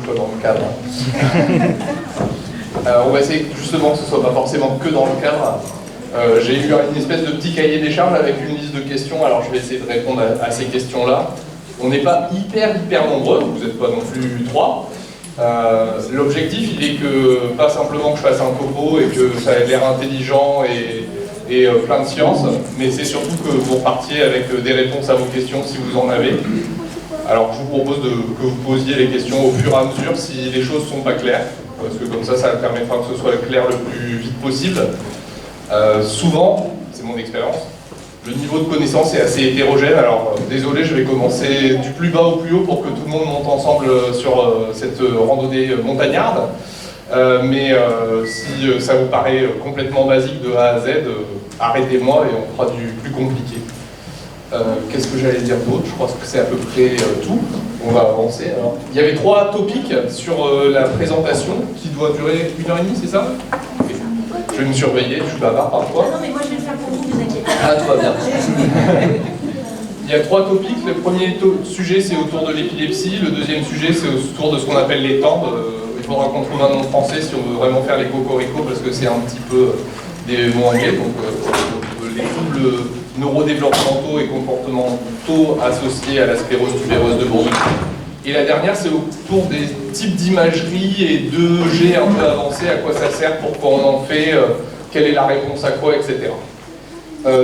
soit dans le cadre. On va essayer justement que ce ne soit pas forcément que dans le cadre. J'ai eu une espèce de petit cahier des charges avec une liste de questions, alors je vais essayer de répondre à ces questions-là. On n'est pas hyper nombreux, vous n'êtes pas non plus 3. L'objectif, il est que, pas simplement que je fasse un topo et que ça ait l'air intelligent et plein de science, mais c'est surtout que vous repartiez avec des réponses à vos questions si vous en avez. Alors je vous propose que vous posiez les questions au fur et à mesure si les choses ne sont pas claires, parce que comme ça permettra que ce soit clair le plus vite possible. Souvent, c'est mon expérience, le niveau de connaissance est assez hétérogène, alors désolé, je vais commencer du plus bas au plus haut pour que tout le monde monte ensemble sur cette randonnée montagnarde. Mais si ça vous paraît complètement basique de A à Z, arrêtez-moi et on fera du plus compliqué. Qu'est-ce que j'allais dire d'autre? Je crois que c'est à peu près tout. On va avancer. Alors, il y avait 3 topics sur la présentation qui doit durer 1h30, c'est ça? Okay. Je vais me surveiller, je suis bavard parfois. Non mais moi je vais le faire pour vous, vous inquiétez pas. Ah, tout va bien. Il y a 3 topics. Le premier sujet c'est autour de l'épilepsie, le deuxième sujet c'est autour de ce qu'on appelle les TAND. Il faudra qu'on trouve un nom français si on veut vraiment faire les cocorico parce que c'est un petit peu des mots anglais, donc les troubles neurodéveloppementaux et comportementaux associés à la sclérose tubereuse de Bourneuf. Et la dernière, c'est autour des types d'imagerie et d'EEG un peu avancés, à quoi ça sert, pourquoi on en fait, quelle est la réponse à quoi, etc.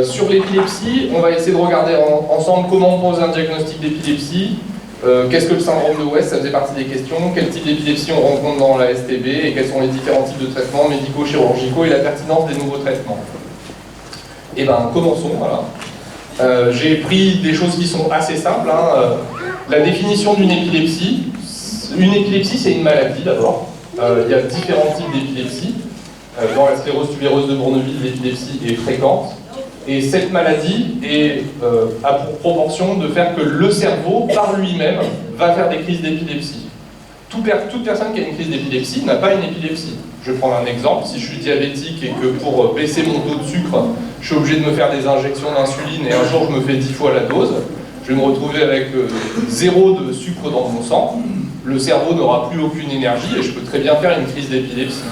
Sur l'épilepsie, on va essayer de regarder ensemble comment on pose un diagnostic d'épilepsie, qu'est-ce que le syndrome de West, ça faisait partie des questions, quel type d'épilepsie on rencontre dans la STB et quels sont les différents types de traitements médicaux, chirurgicaux et la pertinence des nouveaux traitements. Et ben commençons, voilà. J'ai pris des choses qui sont assez simples. La définition d'une épilepsie. Une épilepsie, c'est une maladie d'abord. Il y a différents types d'épilepsie. Dans la sclérose tubereuse de Bourneville, l'épilepsie est fréquente. Et cette maladie a pour proportion de faire que le cerveau, par lui-même, va faire des crises d'épilepsie. Toute personne qui a une crise d'épilepsie n'a pas une épilepsie. Je vais prendre un exemple. Si je suis diabétique et que pour baisser mon taux de sucre, je suis obligé de me faire des injections d'insuline et un jour je me fais 10 fois la dose, je vais me retrouver avec 0 de sucre dans mon sang. Le cerveau n'aura plus aucune énergie et je peux très bien faire une crise d'épilepsie.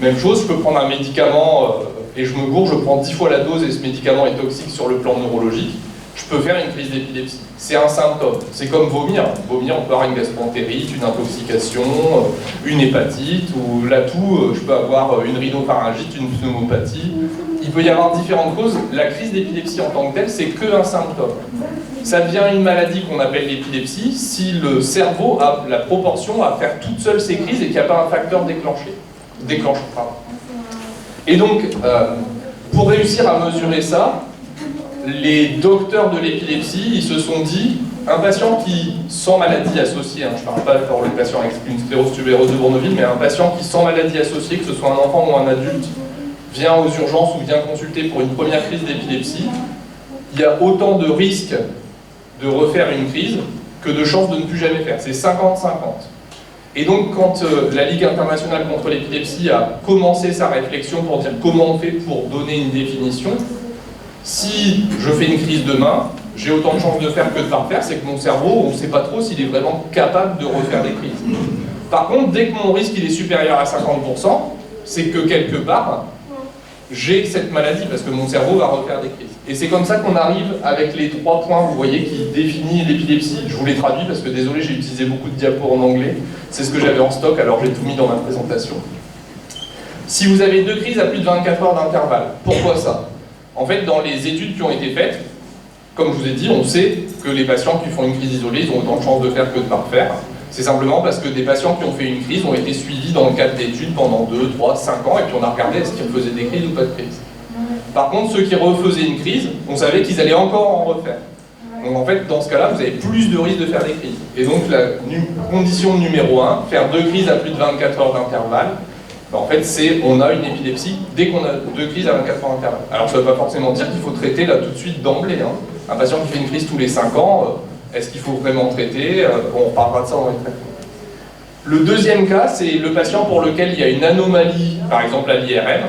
Même chose, je peux prendre un médicament et je me gourre, je prends 10 fois la dose et ce médicament est toxique sur le plan neurologique. Je peux faire une crise d'épilepsie. C'est un symptôme. C'est comme vomir. Vomir, on peut avoir une gastroentérite, une intoxication, une hépatite, ou là tout, je peux avoir une rhinopharyngite, une pneumopathie. Il peut y avoir différentes causes. La crise d'épilepsie en tant que telle, c'est qu'un symptôme. Ça devient une maladie qu'on appelle l'épilepsie si le cerveau a la proportion à faire toute seule ses crises et qu'il n'y a pas un facteur déclencheur. Et donc, pour réussir à mesurer ça, les docteurs de l'épilepsie, ils se sont dit, un patient qui, sans maladie associée, je ne parle pas pour le patient avec une sclérose tubereuse de Bourneville, mais un patient qui, sans maladie associée, que ce soit un enfant ou un adulte, vient aux urgences ou vient consulter pour une première crise d'épilepsie, il y a autant de risques de refaire une crise que de chances de ne plus jamais faire. C'est 50-50. Et donc, quand la Ligue internationale contre l'épilepsie a commencé sa réflexion pour dire comment on fait pour donner une définition, si je fais une crise demain, j'ai autant de chances de faire que de ne pas refaire, c'est que mon cerveau, on ne sait pas trop s'il est vraiment capable de refaire des crises. Par contre, dès que mon risque il est supérieur à 50%, c'est que quelque part, j'ai cette maladie, parce que mon cerveau va refaire des crises. Et c'est comme ça qu'on arrive avec les 3 points, vous voyez, qui définissent l'épilepsie. Je vous les traduis, parce que désolé, j'ai utilisé beaucoup de diapos en anglais. C'est ce que j'avais en stock, alors j'ai tout mis dans ma présentation. Si vous avez 2 crises à plus de 24 heures d'intervalle, pourquoi ça? En fait, dans les études qui ont été faites, comme je vous ai dit, on sait que les patients qui font une crise isolée, ils ont autant de chances de faire que de ne pas refaire. C'est simplement parce que des patients qui ont fait une crise ont été suivis dans le cadre d'études pendant 2, 3, 5 ans, et puis on a regardé est-ce qu'ils refaisaient des crises ou pas de crise. Par contre, ceux qui refaisaient une crise, on savait qu'ils allaient encore en refaire. Donc en fait, dans ce cas-là, vous avez plus de risques de faire des crises. Et donc la condition numéro 1, faire 2 crises à plus de 24 heures d'intervalle, en fait, c'est on a une épilepsie dès qu'on a 2 crises à 24 heures d'intervalle. Alors ça ne veut pas forcément dire qu'il faut traiter là tout de suite d'emblée. Un patient qui fait une crise tous les 5 ans, est-ce qu'il faut vraiment traiter? On reparlera de ça dans les traitements. Le deuxième cas, c'est le patient pour lequel il y a une anomalie, par exemple à l'IRM.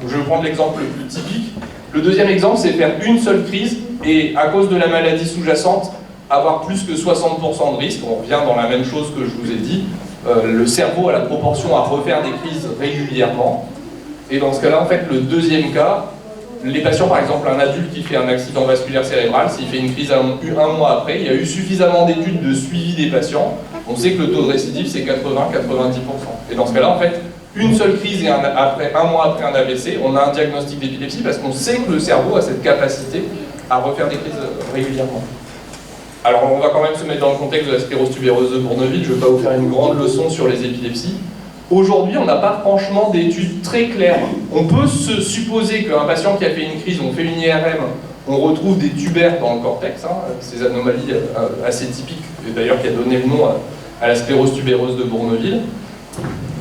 Je vais prendre l'exemple le plus typique. Le deuxième exemple, c'est faire une seule crise et à cause de la maladie sous-jacente, avoir plus que 60% de risque. On revient dans la même chose que je vous ai dit. le cerveau a la proportion à refaire des crises régulièrement. Et dans ce cas-là, en fait, le deuxième cas, les patients, par exemple, un adulte qui fait un accident vasculaire cérébral, s'il fait une crise un mois après, il y a eu suffisamment d'études de suivi des patients, on sait que le taux de récidive, c'est 80-90%. Et dans ce cas-là, en fait, une seule crise et un mois après un AVC, on a un diagnostic d'épilepsie parce qu'on sait que le cerveau a cette capacité à refaire des crises régulièrement. Alors, on va quand même se mettre dans le contexte de la sclérose tubéreuse de Bourneville, je ne vais pas vous faire une grande leçon sur les épilepsies. Aujourd'hui, on n'a pas franchement d'études très claires. On peut se supposer qu'un patient qui a fait une crise, on fait une IRM, on retrouve des tubaires dans le cortex, ces anomalies assez typiques, et d'ailleurs qui a donné le nom à la sclérose tubéreuse de Bourneville.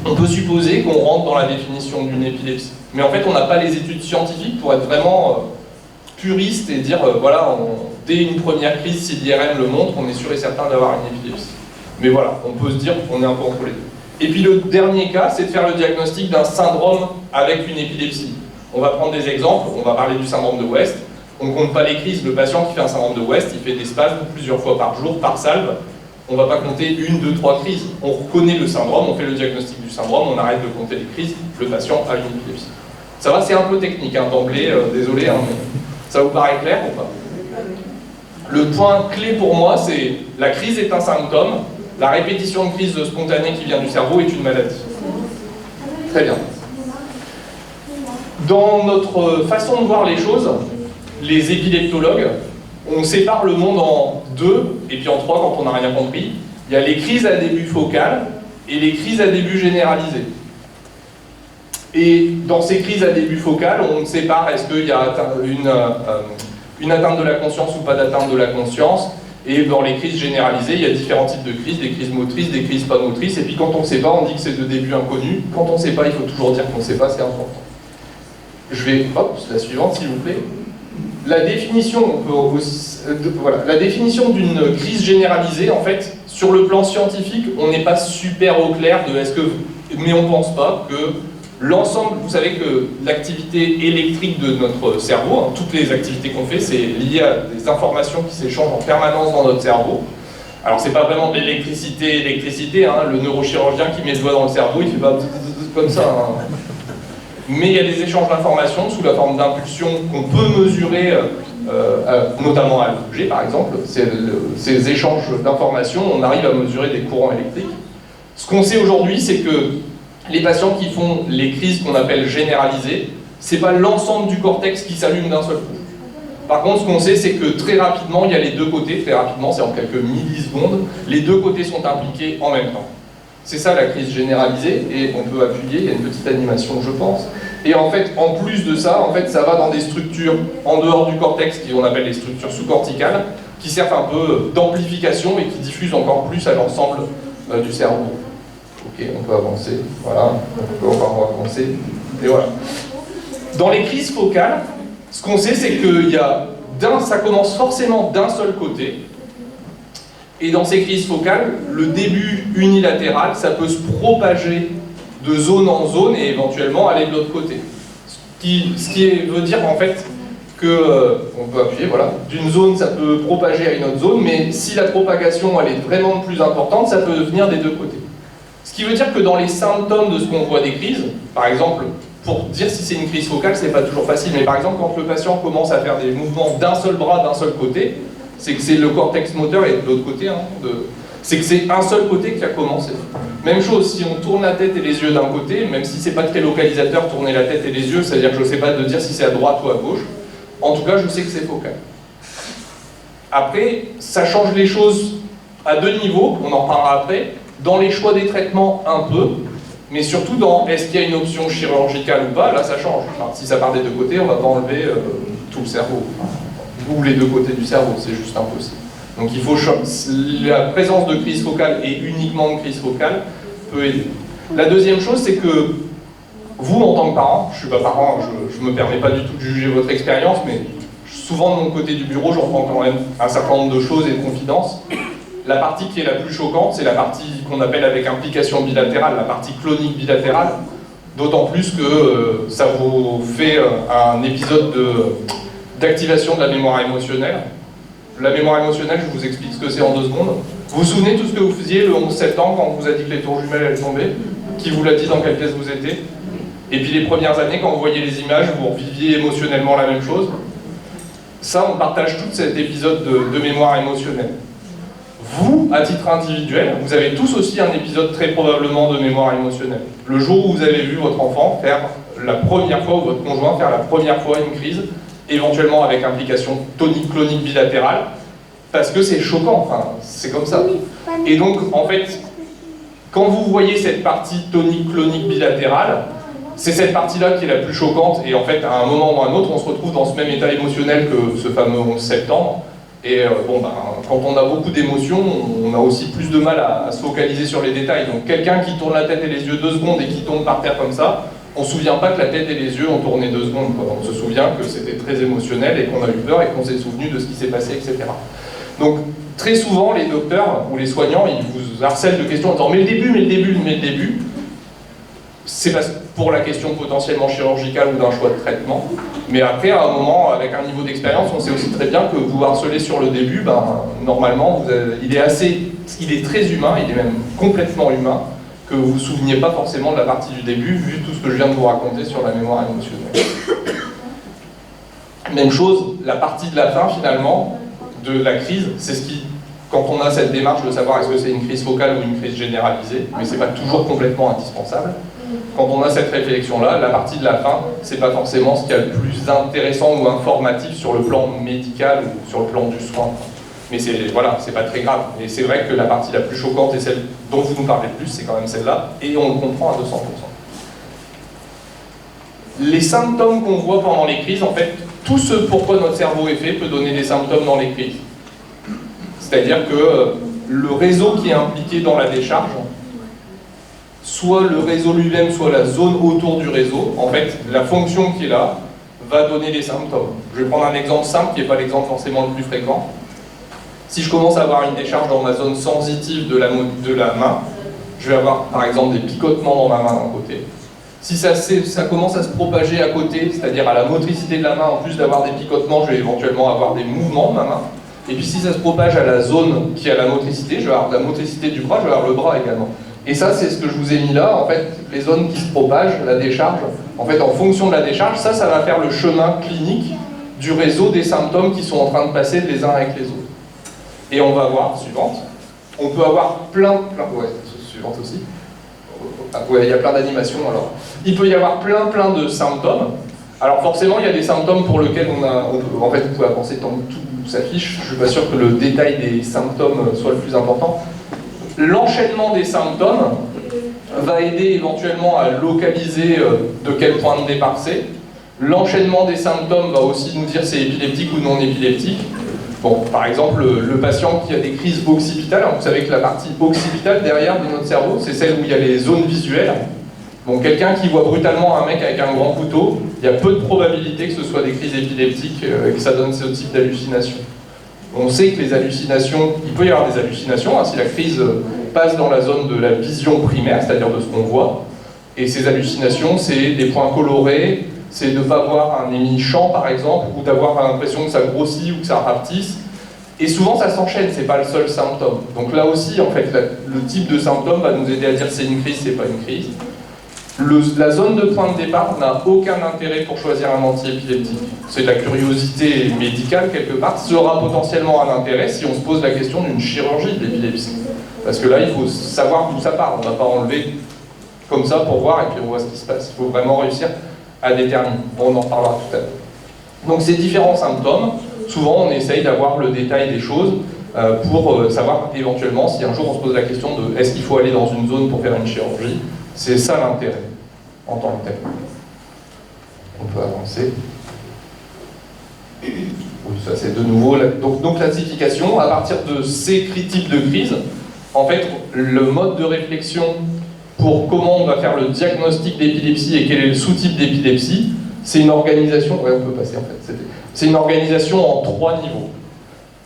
On peut supposer qu'on rentre dans la définition d'une épilepsie. Mais en fait, on n'a pas les études scientifiques pour être vraiment puriste et dire, voilà, dès une première crise, si l'IRM le montre, on est sûr et certain d'avoir une épilepsie. Mais voilà, on peut se dire qu'on est un peu entre les deux. Et puis le dernier cas, c'est de faire le diagnostic d'un syndrome avec une épilepsie. On va prendre des exemples, on va parler du syndrome de West. On ne compte pas les crises, le patient qui fait un syndrome de West, il fait des spasmes plusieurs fois par jour, par salve. On ne va pas compter 1, 2, 3 crises. On reconnaît le syndrome, on fait le diagnostic du syndrome, on arrête de compter les crises, le patient a une épilepsie. Ça va, c'est un peu technique d'emblée, désolé, mais ça vous paraît clair ou pas? Le point clé pour moi, c'est la crise est un symptôme, la répétition de crise spontanée qui vient du cerveau est une maladie. Très bien. Dans notre façon de voir les choses, les épileptologues, on sépare le monde en 2 et puis en 3 quand on n'a rien compris. Il y a les crises à début focal et les crises à début généralisé. Et dans ces crises à début focal, on sépare est-ce qu'il y a une atteinte de la conscience ou pas d'atteinte de la conscience. Et dans les crises généralisées, il y a différents types de crises, des crises motrices, des crises pas motrices. Et puis quand on ne sait pas, on dit que c'est de début inconnu. Quand on ne sait pas, il faut toujours dire qu'on ne sait pas, c'est important. Je vais, hop, la suivante s'il vous plaît. La définition, la définition d'une crise généralisée, en fait, sur le plan scientifique, on n'est pas super au clair de est-ce que, mais on ne pense pas que l'ensemble, vous savez que l'activité électrique de notre cerveau, toutes les activités qu'on fait, c'est lié à des informations qui s'échangent en permanence dans notre cerveau. Alors c'est pas vraiment de l'électricité, le neurochirurgien qui met le doigt dans le cerveau, il fait pas comme ça. Mais il y a des échanges d'informations sous la forme d'impulsions qu'on peut mesurer, notamment à l'objet par exemple. Ces échanges d'informations, on arrive à mesurer des courants électriques. Ce qu'on sait aujourd'hui, c'est que les patients qui font les crises qu'on appelle généralisées, c'est pas l'ensemble du cortex qui s'allume d'un seul coup. Par contre, ce qu'on sait, c'est que très rapidement, il y a les deux côtés, très rapidement, c'est en quelques millisecondes, les deux côtés sont impliqués en même temps. C'est ça la crise généralisée, et on peut appuyer, il y a une petite animation, je pense. Et en fait, en plus de ça, ça va dans des structures en dehors du cortex, qu'on appelle les structures sous-corticales, qui servent un peu d'amplification et qui diffusent encore plus à l'ensemble du cerveau. Ok, on peut avancer, voilà, on peut encore avancer, et voilà. Dans les crises focales, ce qu'on sait, c'est que ça commence forcément d'un seul côté, et dans ces crises focales, le début unilatéral, ça peut se propager de zone en zone et éventuellement aller de l'autre côté. Ce qui veut dire en fait que, on peut appuyer, voilà, d'une zone ça peut propager à une autre zone, mais si la propagation elle est vraiment plus importante, ça peut venir des deux côtés. Ce qui veut dire que dans les symptômes de ce qu'on voit des crises, par exemple, pour dire si c'est une crise focale, c'est pas toujours facile, mais par exemple quand le patient commence à faire des mouvements d'un seul bras, d'un seul côté, c'est que c'est le cortex moteur et de l'autre côté, c'est que c'est un seul côté qui a commencé. Même chose, si on tourne la tête et les yeux d'un côté, même si c'est pas très localisateur, tourner la tête et les yeux, c'est-à-dire que je ne sais pas de dire si c'est à droite ou à gauche, en tout cas je sais que c'est focal. Après, ça change les choses à deux niveaux, on en reparlera après, dans les choix des traitements un peu, mais surtout dans est-ce qu'il y a une option chirurgicale ou pas, là ça change. Enfin, si ça part des deux côtés, on ne va pas enlever tout le cerveau, ou les deux côtés du cerveau, c'est juste impossible. Donc il faut la présence de crise focale et uniquement de crise focale peut aider. La deuxième chose, c'est que vous, en tant que parent, je ne suis pas parent, je ne me permets pas du tout de juger votre expérience, mais souvent de mon côté du bureau, j'entends quand même un certain nombre de choses et de confidences. La partie qui est la plus choquante, c'est la partie qu'on appelle avec implication bilatérale, la partie clonique bilatérale, d'autant plus que ça vous fait un épisode d'activation de la mémoire émotionnelle. La mémoire émotionnelle, je vous explique ce que c'est en 2 secondes. Vous vous souvenez tout ce que vous faisiez le 11 septembre quand on vous a dit que les tours jumelles allaient tomber? Qui vous l'a dit, dans quelle pièce vous étiez? Et puis les premières années, quand vous voyez les images, vous reviviez émotionnellement la même chose. Ça, on partage tout cet épisode de mémoire émotionnelle. Vous, à titre individuel, vous avez tous aussi un épisode très probablement de mémoire émotionnelle. Le jour où vous avez vu votre enfant faire la première fois, ou votre conjoint faire la première fois une crise, éventuellement avec implication tonique-clonique bilatérale, parce que c'est choquant, enfin, c'est comme ça. Et donc, en fait, quand vous voyez cette partie tonique-clonique bilatérale, c'est cette partie-là qui est la plus choquante, et en fait, à un moment ou à un autre, on se retrouve dans ce même état émotionnel que ce fameux 11 septembre. Et quand on a beaucoup d'émotions, on a aussi plus de mal à se focaliser sur les détails. Donc quelqu'un qui tourne la tête et les yeux 2 secondes et qui tombe par terre comme ça, on ne se souvient pas que la tête et les yeux ont tourné 2 secondes. On se souvient que c'était très émotionnel et qu'on a eu peur et qu'on s'est souvenu de ce qui s'est passé, etc. Donc très souvent, les docteurs ou les soignants, ils vous harcèlent de questions en disant « mais le début, mais le début, mais le début ». C'est pour la question potentiellement chirurgicale ou d'un choix de traitement. Mais après, à un moment, avec un niveau d'expérience, on sait aussi très bien que vous harcelez sur le début, normalement, il est très humain, il est même complètement humain, que vous ne vous souveniez pas forcément de la partie du début, vu tout ce que je viens de vous raconter sur la mémoire émotionnelle. Même chose, la partie de la fin, finalement, de la crise, c'est ce qui, quand on a cette démarche de savoir est-ce que c'est une crise focale ou une crise généralisée, mais c'est pas toujours complètement indispensable. Quand on a cette réflexion-là, la partie de la fin, c'est pas forcément ce qu'il y a le plus intéressant ou informatif sur le plan médical ou sur le plan du soin. Mais voilà, c'est pas très grave. Et c'est vrai que la partie la plus choquante et celle dont vous nous parlez le plus, c'est quand même celle-là, et on le comprend à 200%. Les symptômes qu'on voit pendant les crises, en fait, tout ce pourquoi notre cerveau est fait peut donner des symptômes dans les crises. C'est-à-dire que le réseau qui est impliqué dans la décharge, soit le réseau lui-même, soit la zone autour du réseau, en fait, la fonction qui est là va donner des symptômes. Je vais prendre un exemple simple, qui n'est pas l'exemple forcément le plus fréquent. Si je commence à avoir une décharge dans ma zone sensitive de la main, je vais avoir par exemple des picotements dans ma main d'un côté. Si ça commence à se propager à côté, c'est-à-dire à la motricité de la main, en plus d'avoir des picotements, je vais éventuellement avoir des mouvements de ma main. Et puis si ça se propage à la zone qui a la motricité, je vais avoir la motricité du bras, je vais avoir le bras également. Et ça, c'est ce que je vous ai mis là, en fait, les zones qui se propagent, la décharge. En fait, en fonction de la décharge, ça va faire le chemin clinique du réseau des symptômes qui sont en train de passer les uns avec les autres. Et on va voir, suivante, on peut avoir ouais, suivante aussi. Ouais, il y a plein d'animations, alors. Il peut y avoir plein de symptômes. Alors forcément, il y a des symptômes pour lesquels en fait, vous pouvez avancer tant que tout s'affiche. Je ne suis pas sûr que le détail des symptômes soit le plus important. L'enchaînement des symptômes va aider éventuellement à localiser de quel point de départ c'est. L'enchaînement des symptômes va aussi nous dire c'est épileptique ou non épileptique. Bon, par exemple, le patient qui a des crises occipitales, vous savez que la partie occipitale derrière de notre cerveau, c'est celle où il y a les zones visuelles. Bon, quelqu'un qui voit brutalement un mec avec un grand couteau, il y a peu de probabilité que ce soit des crises épileptiques et que ça donne ce type d'hallucination. On sait que les hallucinations, il peut y avoir des hallucinations, si la crise passe dans la zone de la vision primaire, c'est-à-dire de ce qu'on voit. Et ces hallucinations, c'est des points colorés, c'est de ne pas voir un émis champ par exemple, ou d'avoir l'impression que ça grossit ou que ça rapetisse. Et souvent ça s'enchaîne, c'est pas le seul symptôme. Donc là aussi, en fait, le type de symptôme va nous aider à dire c'est une crise, c'est pas une crise. La zone de point de départ n'a aucun intérêt pour choisir un antiépileptique. C'est de la curiosité médicale quelque part. Ça aura potentiellement un intérêt si on se pose la question d'une chirurgie de l'épilepsie. Parce que là, il faut savoir d'où ça part. On ne va pas enlever comme ça pour voir et puis on voit ce qui se passe. Il faut vraiment réussir à déterminer. On en reparlera tout à l'heure. Donc ces différents symptômes, souvent on essaye d'avoir le détail des choses pour savoir éventuellement si un jour on se pose la question de est-ce qu'il faut aller dans une zone pour faire une chirurgie. C'est ça l'intérêt, en tant que tel. On peut avancer. Oui, ça c'est de nouveau. Donc classification, à partir de ces types de crises, en fait, le mode de réflexion pour comment on va faire le diagnostic d'épilepsie et quel est le sous-type d'épilepsie, c'est une organisation, ouais, on peut passer en fait, c'est une organisation en 3 niveaux.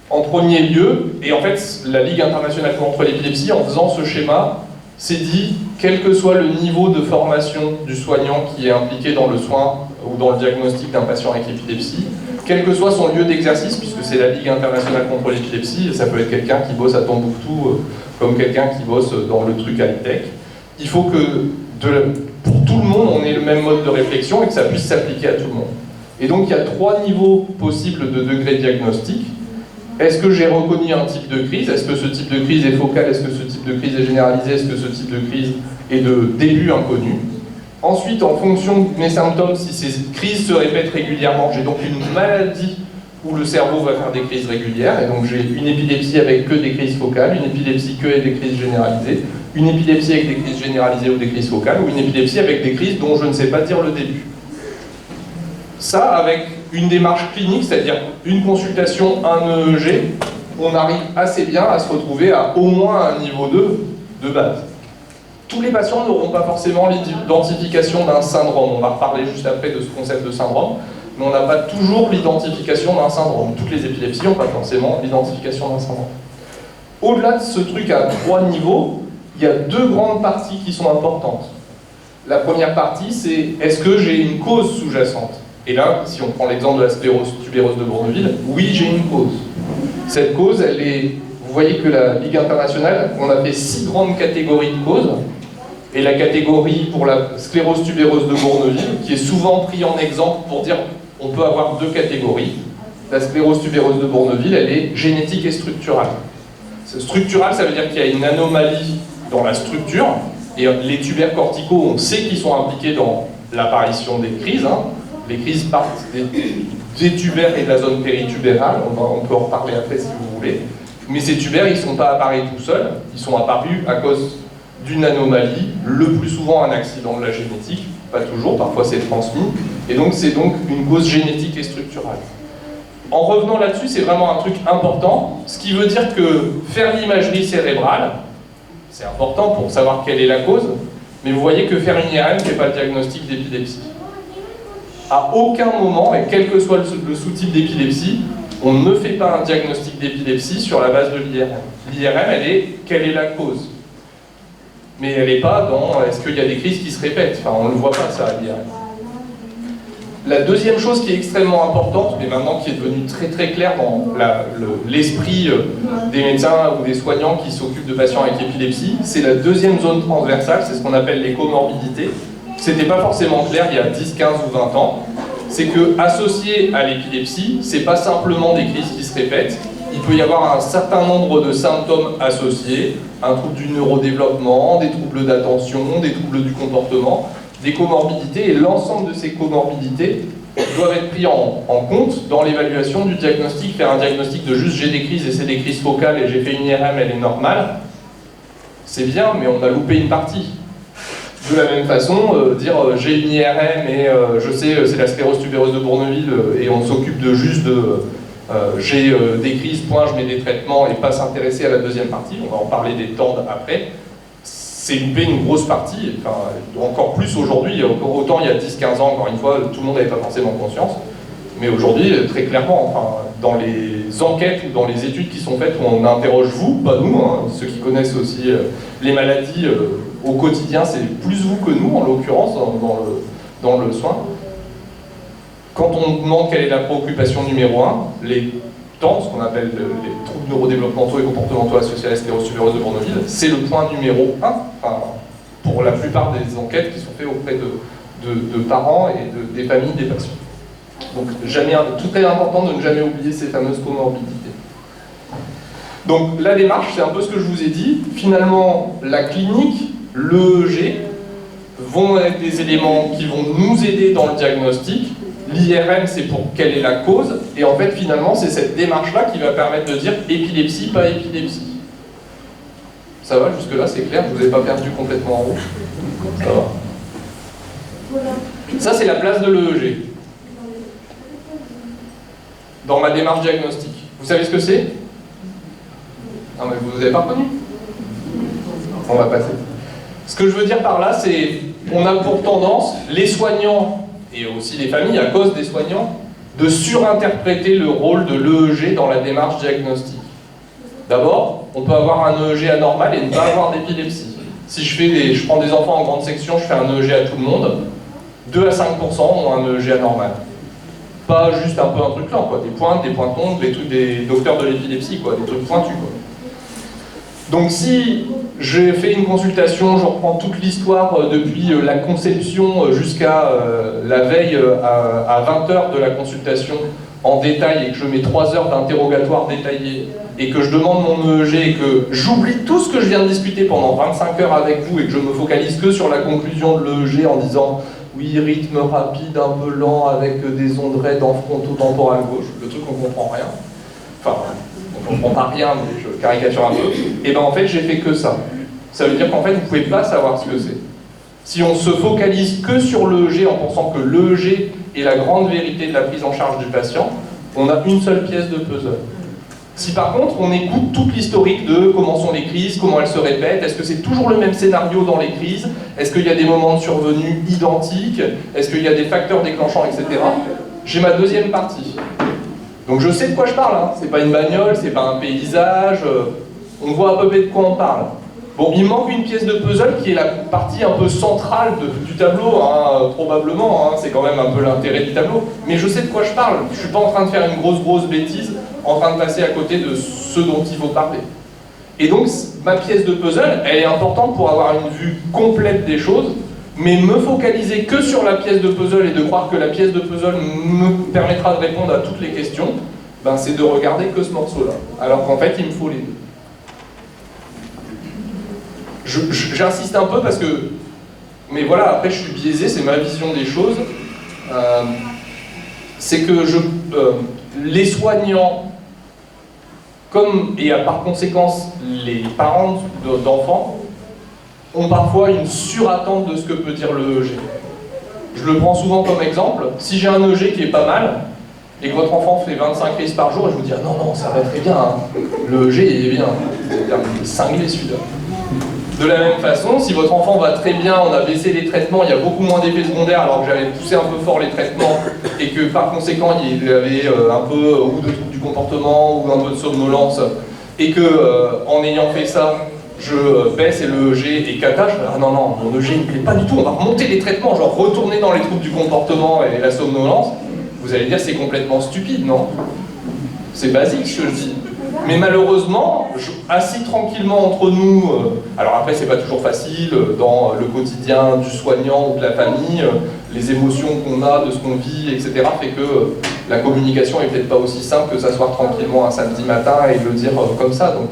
En premier lieu, et en fait, la Ligue internationale contre l'épilepsie, en faisant ce schéma, s'est dit, quel que soit le niveau de formation du soignant qui est impliqué dans le soin ou dans le diagnostic d'un patient avec épilepsie, quel que soit son lieu d'exercice, puisque c'est la Ligue internationale contre l'épilepsie, ça peut être quelqu'un qui bosse à Tombouctou, comme quelqu'un qui bosse dans le truc high-tech. Il faut que, pour tout le monde, on ait le même mode de réflexion et que ça puisse s'appliquer à tout le monde. Et donc, il y a 3 niveaux possibles de degré diagnostic. Est-ce que j'ai reconnu un type de crise? Est-ce que ce type de crise est focal? Est-ce que ce type de crise est généralisé? Est-ce que ce type de crise est de début inconnu? Ensuite, en fonction de mes symptômes, si ces crises se répètent régulièrement, j'ai donc une maladie où le cerveau va faire des crises régulières, et donc j'ai une épilepsie avec que des crises focales, une épilepsie que avec des crises généralisées, une épilepsie avec des crises généralisées ou des crises focales, ou une épilepsie avec des crises dont je ne sais pas dire le début. Ça, avec une démarche clinique, c'est-à-dire une consultation, un EEG, on arrive assez bien à se retrouver à au moins un niveau 2 de base. Tous les patients n'auront pas forcément l'identification d'un syndrome. On va reparler juste après de ce concept de syndrome, mais on n'a pas toujours l'identification d'un syndrome. Toutes les épilepsies n'ont pas forcément l'identification d'un syndrome. Au-delà de ce truc à 3 niveaux, il y a 2 grandes parties qui sont importantes. La première partie, c'est est-ce que j'ai une cause sous-jacente? Et là, si on prend l'exemple de la sclérose tubereuse de Bourneville, oui, j'ai une cause. Cette cause, elle est... Vous voyez que la Ligue internationale, on a fait 6 grandes catégories de causes. Et la catégorie pour la sclérose tubereuse de Bourneville, qui est souvent pris en exemple pour dire on peut avoir 2 catégories. La sclérose tubereuse de Bourneville, elle est génétique et structurale. Structurale, ça veut dire qu'il y a une anomalie dans la structure, et les tubères corticaux, on sait qu'ils sont impliqués dans l'apparition des crises. Les crises partent des tubères et de la zone péritubérale, on peut en reparler après si vous voulez. Mais ces tubères, ils ne sont pas apparus tout seuls, ils sont apparus à cause d'une anomalie, le plus souvent un accident de la génétique, pas toujours, parfois c'est transmis, et donc c'est donc une cause génétique et structurale. En revenant là-dessus, c'est vraiment un truc important, ce qui veut dire que faire l'imagerie cérébrale, c'est important pour savoir quelle est la cause, mais vous voyez que faire une IRM ne fait pas le diagnostic d'épilepsie. À aucun moment, et quel que soit le sous-type d'épilepsie, on ne fait pas un diagnostic d'épilepsie sur la base de l'IRM. L'IRM, elle est quelle est la cause? Mais elle n'est pas dans est-ce qu'il y a des crises qui se répètent? Enfin, on ne le voit pas ça à l'IRM. La deuxième chose qui est extrêmement importante, mais maintenant qui est devenue très très claire dans l'esprit des médecins ou des soignants qui s'occupent de patients avec épilepsie, c'est la deuxième zone transversale, c'est ce qu'on appelle les comorbidités. C'était pas forcément clair il y a 10, 15 ou 20 ans. C'est que associé à l'épilepsie, c'est pas simplement des crises qui se répètent. Il peut y avoir un certain nombre de symptômes associés, un trouble du neurodéveloppement, des troubles d'attention, des troubles du comportement, des comorbidités, et l'ensemble de ces comorbidités doivent être pris en compte dans l'évaluation du diagnostic. Faire un diagnostic de juste j'ai des crises et c'est des crises focales et j'ai fait une IRM, elle est normale, c'est bien, mais on a loupé une partie. De la même façon, dire j'ai une IRM et je sais c'est la sclérose tubereuse de Bourneville et on s'occupe de juste de j'ai des crises, point, je mets des traitements et pas s'intéresser à la deuxième partie, on va en parler des TEND après, c'est louper une grosse partie, enfin, encore plus aujourd'hui, autant il y a 10-15 ans, encore une fois, tout le monde n'avait pas forcément conscience, mais aujourd'hui, très clairement, enfin, dans les enquêtes ou dans les études qui sont faites où on interroge vous, pas nous, ceux qui connaissent aussi les maladies au quotidien, c'est plus vous que nous, en l'occurrence, dans le soin. Quand on demande quelle est la préoccupation numéro 1, les TEND, ce qu'on appelle les troubles neurodéveloppementaux et comportementaux associés à la sclérose tubereuse de Bourneville, c'est le point numéro 1, enfin, pour la plupart des enquêtes qui sont faites auprès de parents et des familles des patients. Donc, tout est important de ne jamais oublier ces fameuses comorbidités. Donc, la démarche, c'est un peu ce que je vous ai dit. Finalement, la clinique, l'EEG, vont être des éléments qui vont nous aider dans le diagnostic. L'IRM, c'est pour quelle est la cause. Et en fait, finalement, c'est cette démarche-là qui va permettre de dire épilepsie, pas épilepsie. Ça va, jusque-là, c'est clair? Je vous ai pas perdu complètement en haut? Ça va. Ça, c'est la place de l'EEG. Dans ma démarche diagnostique. Vous savez ce que c'est? Non, mais vous n'avez pas reconnu? On va passer. Ce que je veux dire par là, c'est on a pour tendance, les soignants, et aussi les familles, à cause des soignants, de surinterpréter le rôle de l'EEG dans la démarche diagnostique. D'abord, on peut avoir un EEG anormal et ne pas avoir d'épilepsie. Si je prends des enfants en grande section, je fais un EEG à tout le monde, 2 à 5% ont un EEG anormal. Pas juste un peu un truc lent, quoi. Des pointes, des pointons, des trucs des docteurs de l'épilepsie, quoi. Des trucs pointus, quoi. Donc si j'ai fait une consultation, je reprends toute l'histoire depuis la conception jusqu'à la veille à 20 heures de la consultation en détail et que je mets 3 heures d'interrogatoire détaillé et que je demande mon EEG et que j'oublie tout ce que je viens de discuter pendant 25 heures avec vous et que je me focalise que sur la conclusion de l'EEG en disant oui, rythme rapide, un peu lent avec des ondes raides en frontotemporal gauche, le truc on comprend rien. Enfin, on comprend pas rien, mais je caricature un peu. Et ben en fait, j'ai fait que ça. Ça veut dire qu'en fait, vous pouvez pas savoir ce que c'est. Si on se focalise que sur l'EEG en pensant que l'EEG est la grande vérité de la prise en charge du patient, on a une seule pièce de puzzle. Si par contre, on écoute toute l'historique de comment sont les crises, comment elles se répètent, est-ce que c'est toujours le même scénario dans les crises, est-ce qu'il y a des moments de survenue identiques, est-ce qu'il y a des facteurs déclenchants, etc. J'ai ma deuxième partie. Donc je sais de quoi je parle, hein. C'est pas une bagnole, c'est pas un paysage, on voit à peu près de quoi on parle. Bon, il manque une pièce de puzzle qui est la partie un peu centrale du tableau, hein, probablement, hein, c'est quand même un peu l'intérêt du tableau, mais je sais de quoi je parle, je suis pas en train de faire une grosse bêtise, en train de passer à côté de ce dont il faut parler. Et donc, ma pièce de puzzle, elle est importante pour avoir une vue complète des choses, mais me focaliser que sur la pièce de puzzle et de croire que la pièce de puzzle me permettra de répondre à toutes les questions, ben c'est de regarder que ce morceau-là, alors qu'en fait, il me faut les deux. J'insiste un peu parce que, mais voilà, après je suis biaisé, c'est ma vision des choses, c'est que les soignants, comme, et par conséquence les parents d'enfants, ont parfois une surattente de ce que peut dire le EEG. Je le prends souvent comme exemple, si j'ai un EEG qui est pas mal, et que votre enfant fait 25 crises par jour, et je vous dis ah non, ça va très bien, hein. Le EEG il est bien, c'est cinglé celui-là. De la même façon, si votre enfant va très bien, on a baissé les traitements, il y a beaucoup moins d'effets secondaires alors que j'avais poussé un peu fort les traitements et que par conséquent il avait un peu ou de troubles du comportement ou un peu de somnolence et que en ayant fait ça, je baisse et le EEG est cata, je fais ah non, mon EEG il ne plaît pas du tout, on va remonter les traitements, genre retourner dans les troubles du comportement et la somnolence, vous allez dire c'est complètement stupide, non? C'est basique ce que je dis. Mais malheureusement, assis tranquillement entre nous, alors après c'est pas toujours facile, dans le quotidien du soignant ou de la famille, les émotions qu'on a, de ce qu'on vit, etc. fait que la communication est peut-être pas aussi simple que s'asseoir tranquillement un samedi matin et le dire comme ça. Donc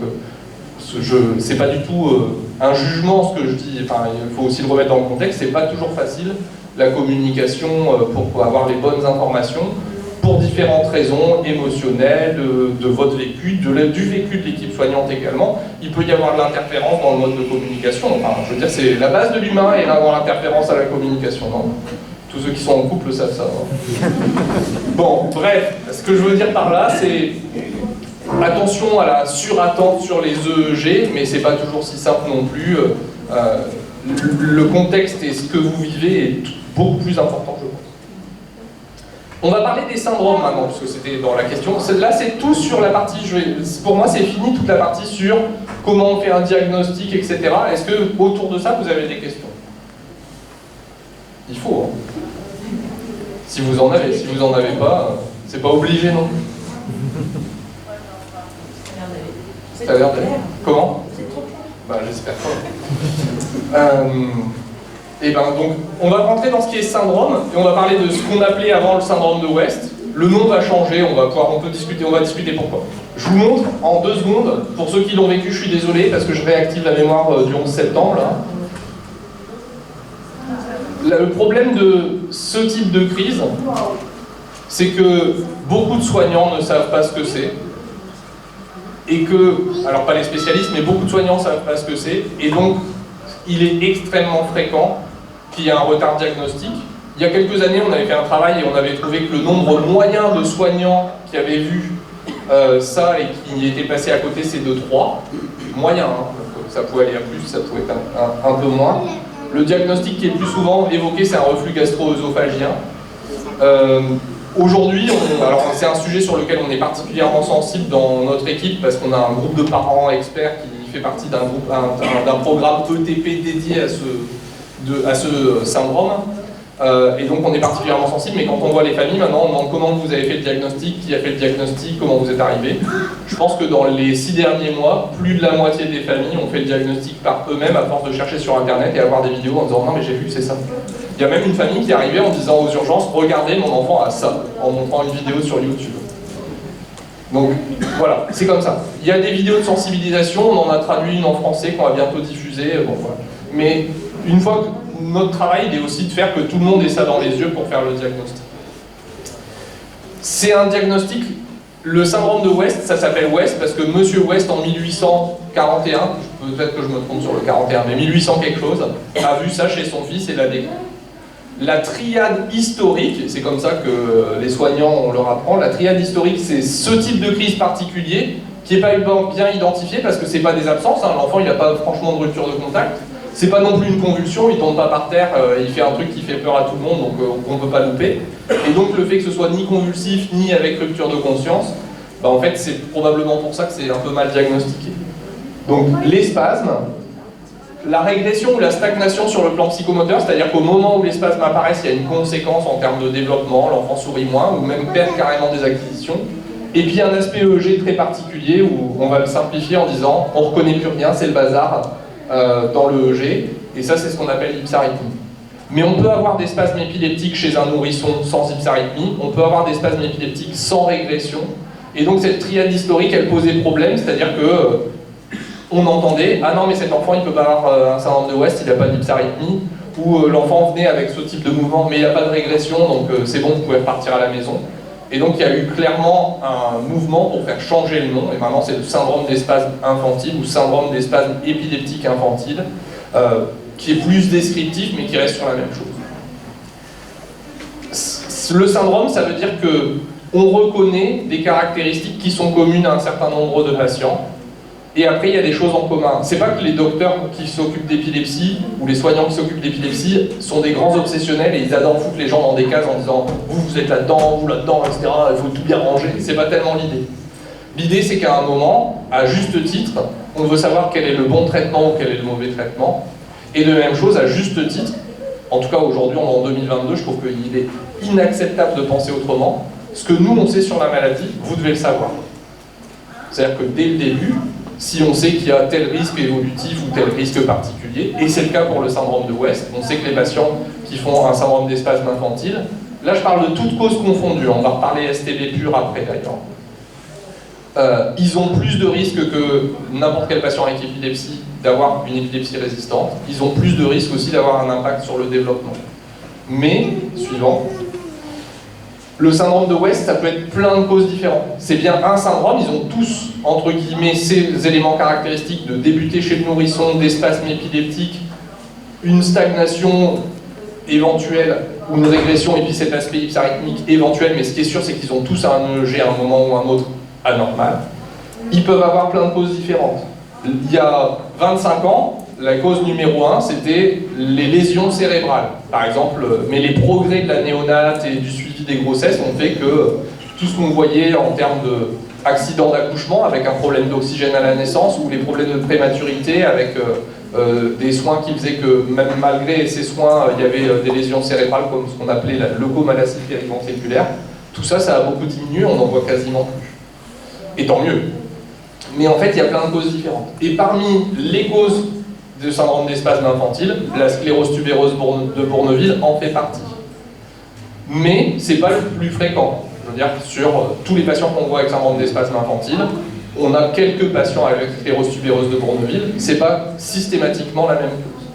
c'est pas du tout un jugement ce que je dis, enfin il faut aussi le remettre dans le contexte, c'est pas toujours facile la communication pour avoir les bonnes informations. Pour différentes raisons émotionnelles, de votre vécu, du vécu de l'équipe soignante également, il peut y avoir de l'interférence dans le mode de communication. Enfin, je veux dire, c'est la base de l'humain et là dans l'interférence à la communication, non? Tous ceux qui sont en couple savent ça. Bon, bref, ce que je veux dire par là, c'est attention à la surattente sur les EEG, mais c'est pas toujours si simple non plus. Le contexte et ce que vous vivez est beaucoup plus important, je pense. On va parler des syndromes maintenant, parce que c'était dans la question. Là, c'est tout sur la partie, pour moi, c'est fini toute la partie sur comment on fait un diagnostic, etc. Est-ce que autour de ça, vous avez des questions? Il faut, hein. Si vous en avez. Si vous en avez pas, c'est pas obligé, non? Ça a l'air d'aller. Comment? Bah, j'espère pas. Et ben donc, on va rentrer dans ce qui est syndrome, et on va parler de ce qu'on appelait avant le syndrome de West. Le nom va changer, on va discuter pourquoi. Je vous montre en 2 secondes, pour ceux qui l'ont vécu, je suis désolé, parce que je réactive la mémoire du 11 septembre, là. Le problème de ce type de crise, c'est que beaucoup de soignants ne savent pas ce que c'est, et que, alors pas les spécialistes, mais beaucoup de soignants ne savent pas ce que c'est, et donc il est extrêmement fréquent qu'il y ait un retard diagnostique. Il y a quelques années, on avait fait un travail et on avait trouvé que le nombre moyen de soignants qui avaient vu ça et qui étaient passés à côté, c'est de 3. Moyen, hein. Ça pouvait aller à plus, ça pouvait être un peu moins. Le diagnostic qui est le plus souvent évoqué, c'est un reflux gastro-œsophagien. Aujourd'hui, alors c'est un sujet sur lequel on est particulièrement sensible dans notre équipe parce qu'on a un groupe de parents experts qui fait partie d'un programme ETP dédié à ce syndrome. Et donc on est particulièrement sensible, mais quand on voit les familles, maintenant on demande comment vous avez fait le diagnostic, qui a fait le diagnostic, comment vous êtes arrivé. Je pense que dans les 6 derniers mois, plus de la moitié des familles ont fait le diagnostic par eux-mêmes à force de chercher sur internet et avoir des vidéos en disant non mais j'ai vu, c'est ça. Il y a même une famille qui est arrivée en disant aux urgences, regardez mon enfant a ça, en montrant une vidéo sur YouTube. Donc voilà, c'est comme ça. Il y a des vidéos de sensibilisation, on en a traduit une en français qu'on va bientôt diffuser, bon, voilà. Mais une fois que notre travail, il est aussi de faire que tout le monde ait ça dans les yeux pour faire le diagnostic. C'est un diagnostic, le syndrome de West, ça s'appelle West parce que Monsieur West en 1841, peut-être que je me trompe sur le 41, mais 1800 quelque chose, a vu ça chez son fils et l'a décrit. La triade historique, c'est comme ça que les soignants on leur apprend, la triade historique c'est ce type de crise particulier qui n'est pas bien identifié parce que c'est pas des absences, hein, l'enfant il n'a pas franchement de rupture de contact. C'est pas non plus une convulsion, il tombe pas par terre, il fait un truc qui fait peur à tout le monde, donc on ne peut pas louper. Et donc le fait que ce soit ni convulsif, ni avec rupture de conscience, bah en fait c'est probablement pour ça que c'est un peu mal diagnostiqué. Donc les spasmes, la régression ou la stagnation sur le plan psychomoteur, c'est-à-dire qu'au moment où les spasmes apparaissent, il y a une conséquence en termes de développement, l'enfant sourit moins, ou même perd carrément des acquisitions. Et puis un aspect EEG très particulier où on va le simplifier en disant on ne reconnaît plus rien, c'est le bazar. Dans le EEG, et ça c'est ce qu'on appelle l'hypsarythmie. Mais on peut avoir des spasmes épileptiques chez un nourrisson sans hypsarythmie, on peut avoir des spasmes épileptiques sans régression, et donc cette triade historique elle posait problème, c'est-à-dire que on entendait, ah non mais cet enfant il peut pas avoir un syndrome de West, il n'a pas d'hypsarythmie, ou l'enfant venait avec ce type de mouvement mais il n'y a pas de régression, donc c'est bon, vous pouvez repartir à la maison. Et donc il y a eu clairement un mouvement pour faire changer le nom, et maintenant c'est le syndrome des spasmes infantiles ou syndrome des spasmes épileptiques infantiles, qui est plus descriptif mais qui reste sur la même chose. Le syndrome, ça veut dire que on reconnaît des caractéristiques qui sont communes à un certain nombre de patients, et après il y a des choses en commun. C'est pas que les docteurs qui s'occupent d'épilepsie ou les soignants qui s'occupent d'épilepsie sont des grands obsessionnels et ils adorent foutre les gens dans des cases en disant vous êtes là-dedans, vous là-dedans, etc. Il faut tout bien ranger. C'est pas tellement l'idée. L'idée c'est qu'à un moment, à juste titre, on veut savoir quel est le bon traitement ou quel est le mauvais traitement. Et de même chose, à juste titre, en tout cas aujourd'hui on est en 2022, je trouve qu'il est inacceptable de penser autrement. Ce que nous on sait sur la maladie, vous devez le savoir. C'est-à-dire que dès le début, si on sait qu'il y a tel risque évolutif ou tel risque particulier, et c'est le cas pour le syndrome de West, on sait que les patients qui font un syndrome des spasmes infantiles, là je parle de toutes causes confondues, on va reparler STB pur après d'ailleurs, ils ont plus de risques que n'importe quel patient avec épilepsie d'avoir une épilepsie résistante, ils ont plus de risques aussi d'avoir un impact sur le développement. Mais, suivant, le syndrome de West, ça peut être plein de causes différentes. C'est bien un syndrome, ils ont tous, entre guillemets, ces éléments caractéristiques de débuter chez le nourrisson, des spasmes épileptiques, une stagnation éventuelle ou une régression, et puis cet aspect hypsarythmique éventuel, mais ce qui est sûr, c'est qu'ils ont tous un EEG à un moment ou un autre anormal. Ils peuvent avoir plein de causes différentes. Il y a 25 ans, la cause numéro 1, c'était les lésions cérébrales, par exemple, mais les progrès de la néonate et du suivi des grossesses ont fait que tout ce qu'on voyait en termes d'accident d'accouchement, avec un problème d'oxygène à la naissance, ou les problèmes de prématurité, avec des soins qui faisaient que, même malgré ces soins, il y avait des lésions cérébrales, comme ce qu'on appelait la leucomalacie périventriculaire, tout ça, ça a beaucoup diminué, on n'en voit quasiment plus. Et tant mieux. Mais en fait, il y a plein de causes différentes. Et parmi les causes du syndrome des spasmes infantiles, la sclérose tubéreuse de Bourneville en fait partie. Mais c'est pas le plus fréquent. Je veux dire, sur tous les patients qu'on voit avec syndrome des spasmes infantiles, on a quelques patients avec sclérose tubéreuse de Bourneville, c'est pas systématiquement la même cause.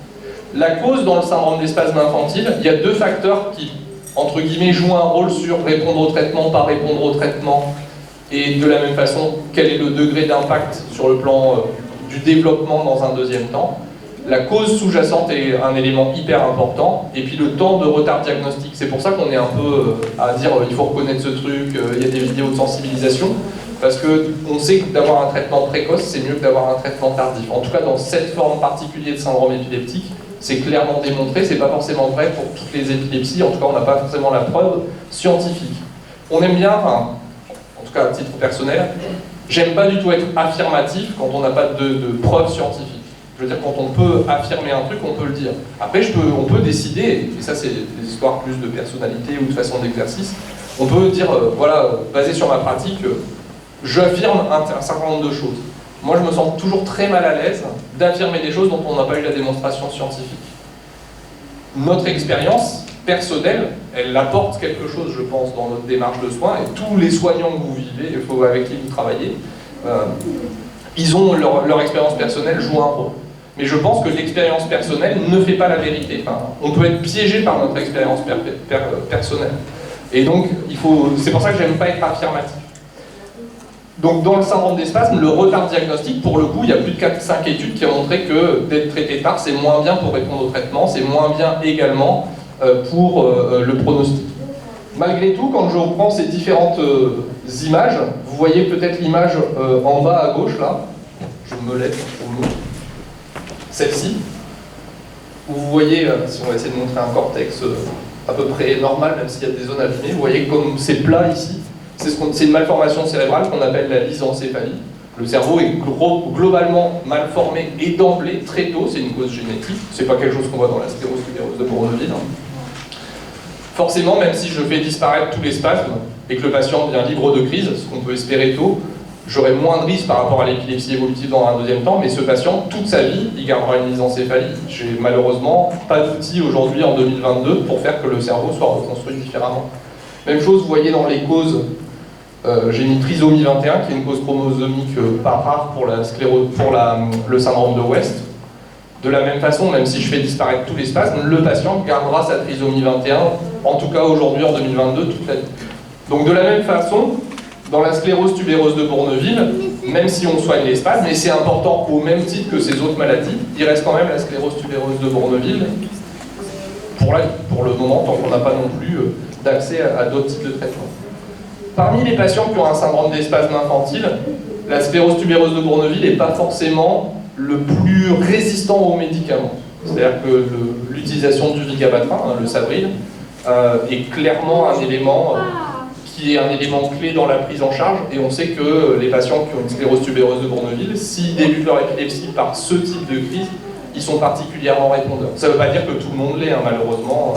La cause dans le syndrome des spasmes infantiles, il y a deux facteurs qui, entre guillemets, jouent un rôle sur répondre au traitement, pas répondre au traitement, et de la même façon, quel est le degré d'impact sur le plan du développement dans un deuxième temps. La cause sous-jacente est un élément hyper important, et puis le temps de retard diagnostique. C'est pour ça qu'on est un peu à dire il faut reconnaître ce truc, il y a des vidéos de sensibilisation, parce qu'on sait que d'avoir un traitement précoce, c'est mieux que d'avoir un traitement tardif. En tout cas, dans cette forme particulière de syndrome épileptique, c'est clairement démontré, c'est pas forcément vrai pour toutes les épilepsies, en tout cas on n'a pas forcément la preuve scientifique. On aime bien, enfin, en tout cas à titre personnel, j'aime pas du tout être affirmatif quand on n'a pas de preuves scientifiques. Je Je veux dire, quand on peut affirmer un truc, on peut le dire. Après, on peut décider, et ça c'est des histoires plus de personnalité ou de façon d'exercice, on peut dire, voilà, basé sur ma pratique, j'affirme un certain nombre de choses. Moi, je me sens toujours très mal à l'aise d'affirmer des choses dont on n'a pas eu la démonstration scientifique. Notre expérience personnelle, elle apporte quelque chose, je pense, dans notre démarche de soins, et tous les soignants que vous vivez, avec qui vous travaillez, ils ont leur expérience personnelle joue un rôle. Mais je pense que l'expérience personnelle ne fait pas la vérité. Enfin, on peut être piégé par notre expérience personnelle. Et donc, c'est pour ça que j'aime pas être affirmatif. Donc, dans le syndrome des spasmes, le retard diagnostique, pour le coup, il y a plus de 4-5 études qui ont montré que d'être traité tard, c'est moins bien pour répondre au traitement, c'est moins bien également pour le pronostic. Malgré tout, quand je reprends ces différentes images, vous voyez peut-être l'image en bas à gauche, là, je me lève pour vous, celle-ci, où vous voyez, si on va essayer de montrer un cortex à peu près normal, même s'il y a des zones abîmées, vous voyez comme c'est plat ici, c'est une malformation cérébrale qu'on appelle la lysencéphalie. Le cerveau est globalement mal formé et d'emblée, très tôt, c'est une cause génétique, c'est pas quelque chose qu'on voit dans la sclérose tubereuse de Bourneville. Forcément, même si je fais disparaître tous les spasmes et que le patient devient libre de crise, ce qu'on peut espérer tôt, j'aurai moins de risques par rapport à l'épilepsie évolutive dans un deuxième temps, mais ce patient, toute sa vie, il gardera une lysencéphalie. J'ai malheureusement pas d'outils aujourd'hui en 2022 pour faire que le cerveau soit reconstruit différemment. Même chose, vous voyez dans les causes, j'ai mis trisomie 21, qui est une cause chromosomique pas rare pour le syndrome de West. De la même façon, même si je fais disparaître tous les spasmes, le patient gardera sa trisomie 21, en tout cas aujourd'hui en 2022, toute la vie. Donc de la même façon, dans la sclérose tubéreuse de Bourneville, même si on soigne les spasmes, et c'est important au même titre que ces autres maladies, il reste quand même la sclérose tubéreuse de Bourneville pour le moment, tant qu'on n'a pas non plus d'accès à d'autres types de traitements. Parmi les patients qui ont un syndrome des spasmes infantiles, la sclérose tubéreuse de Bourneville n'est pas forcément le plus résistant aux médicaments. C'est-à-dire que l'utilisation du vigabatrin, le Sabril, est clairement un élément qui est un élément clé dans la prise en charge, et on sait que les patients qui ont une sclérose tubéreuse de Bourneville, s'ils débutent leur épilepsie par ce type de crise, ils sont particulièrement répondeurs. Ça ne veut pas dire que tout le monde l'est, hein, malheureusement.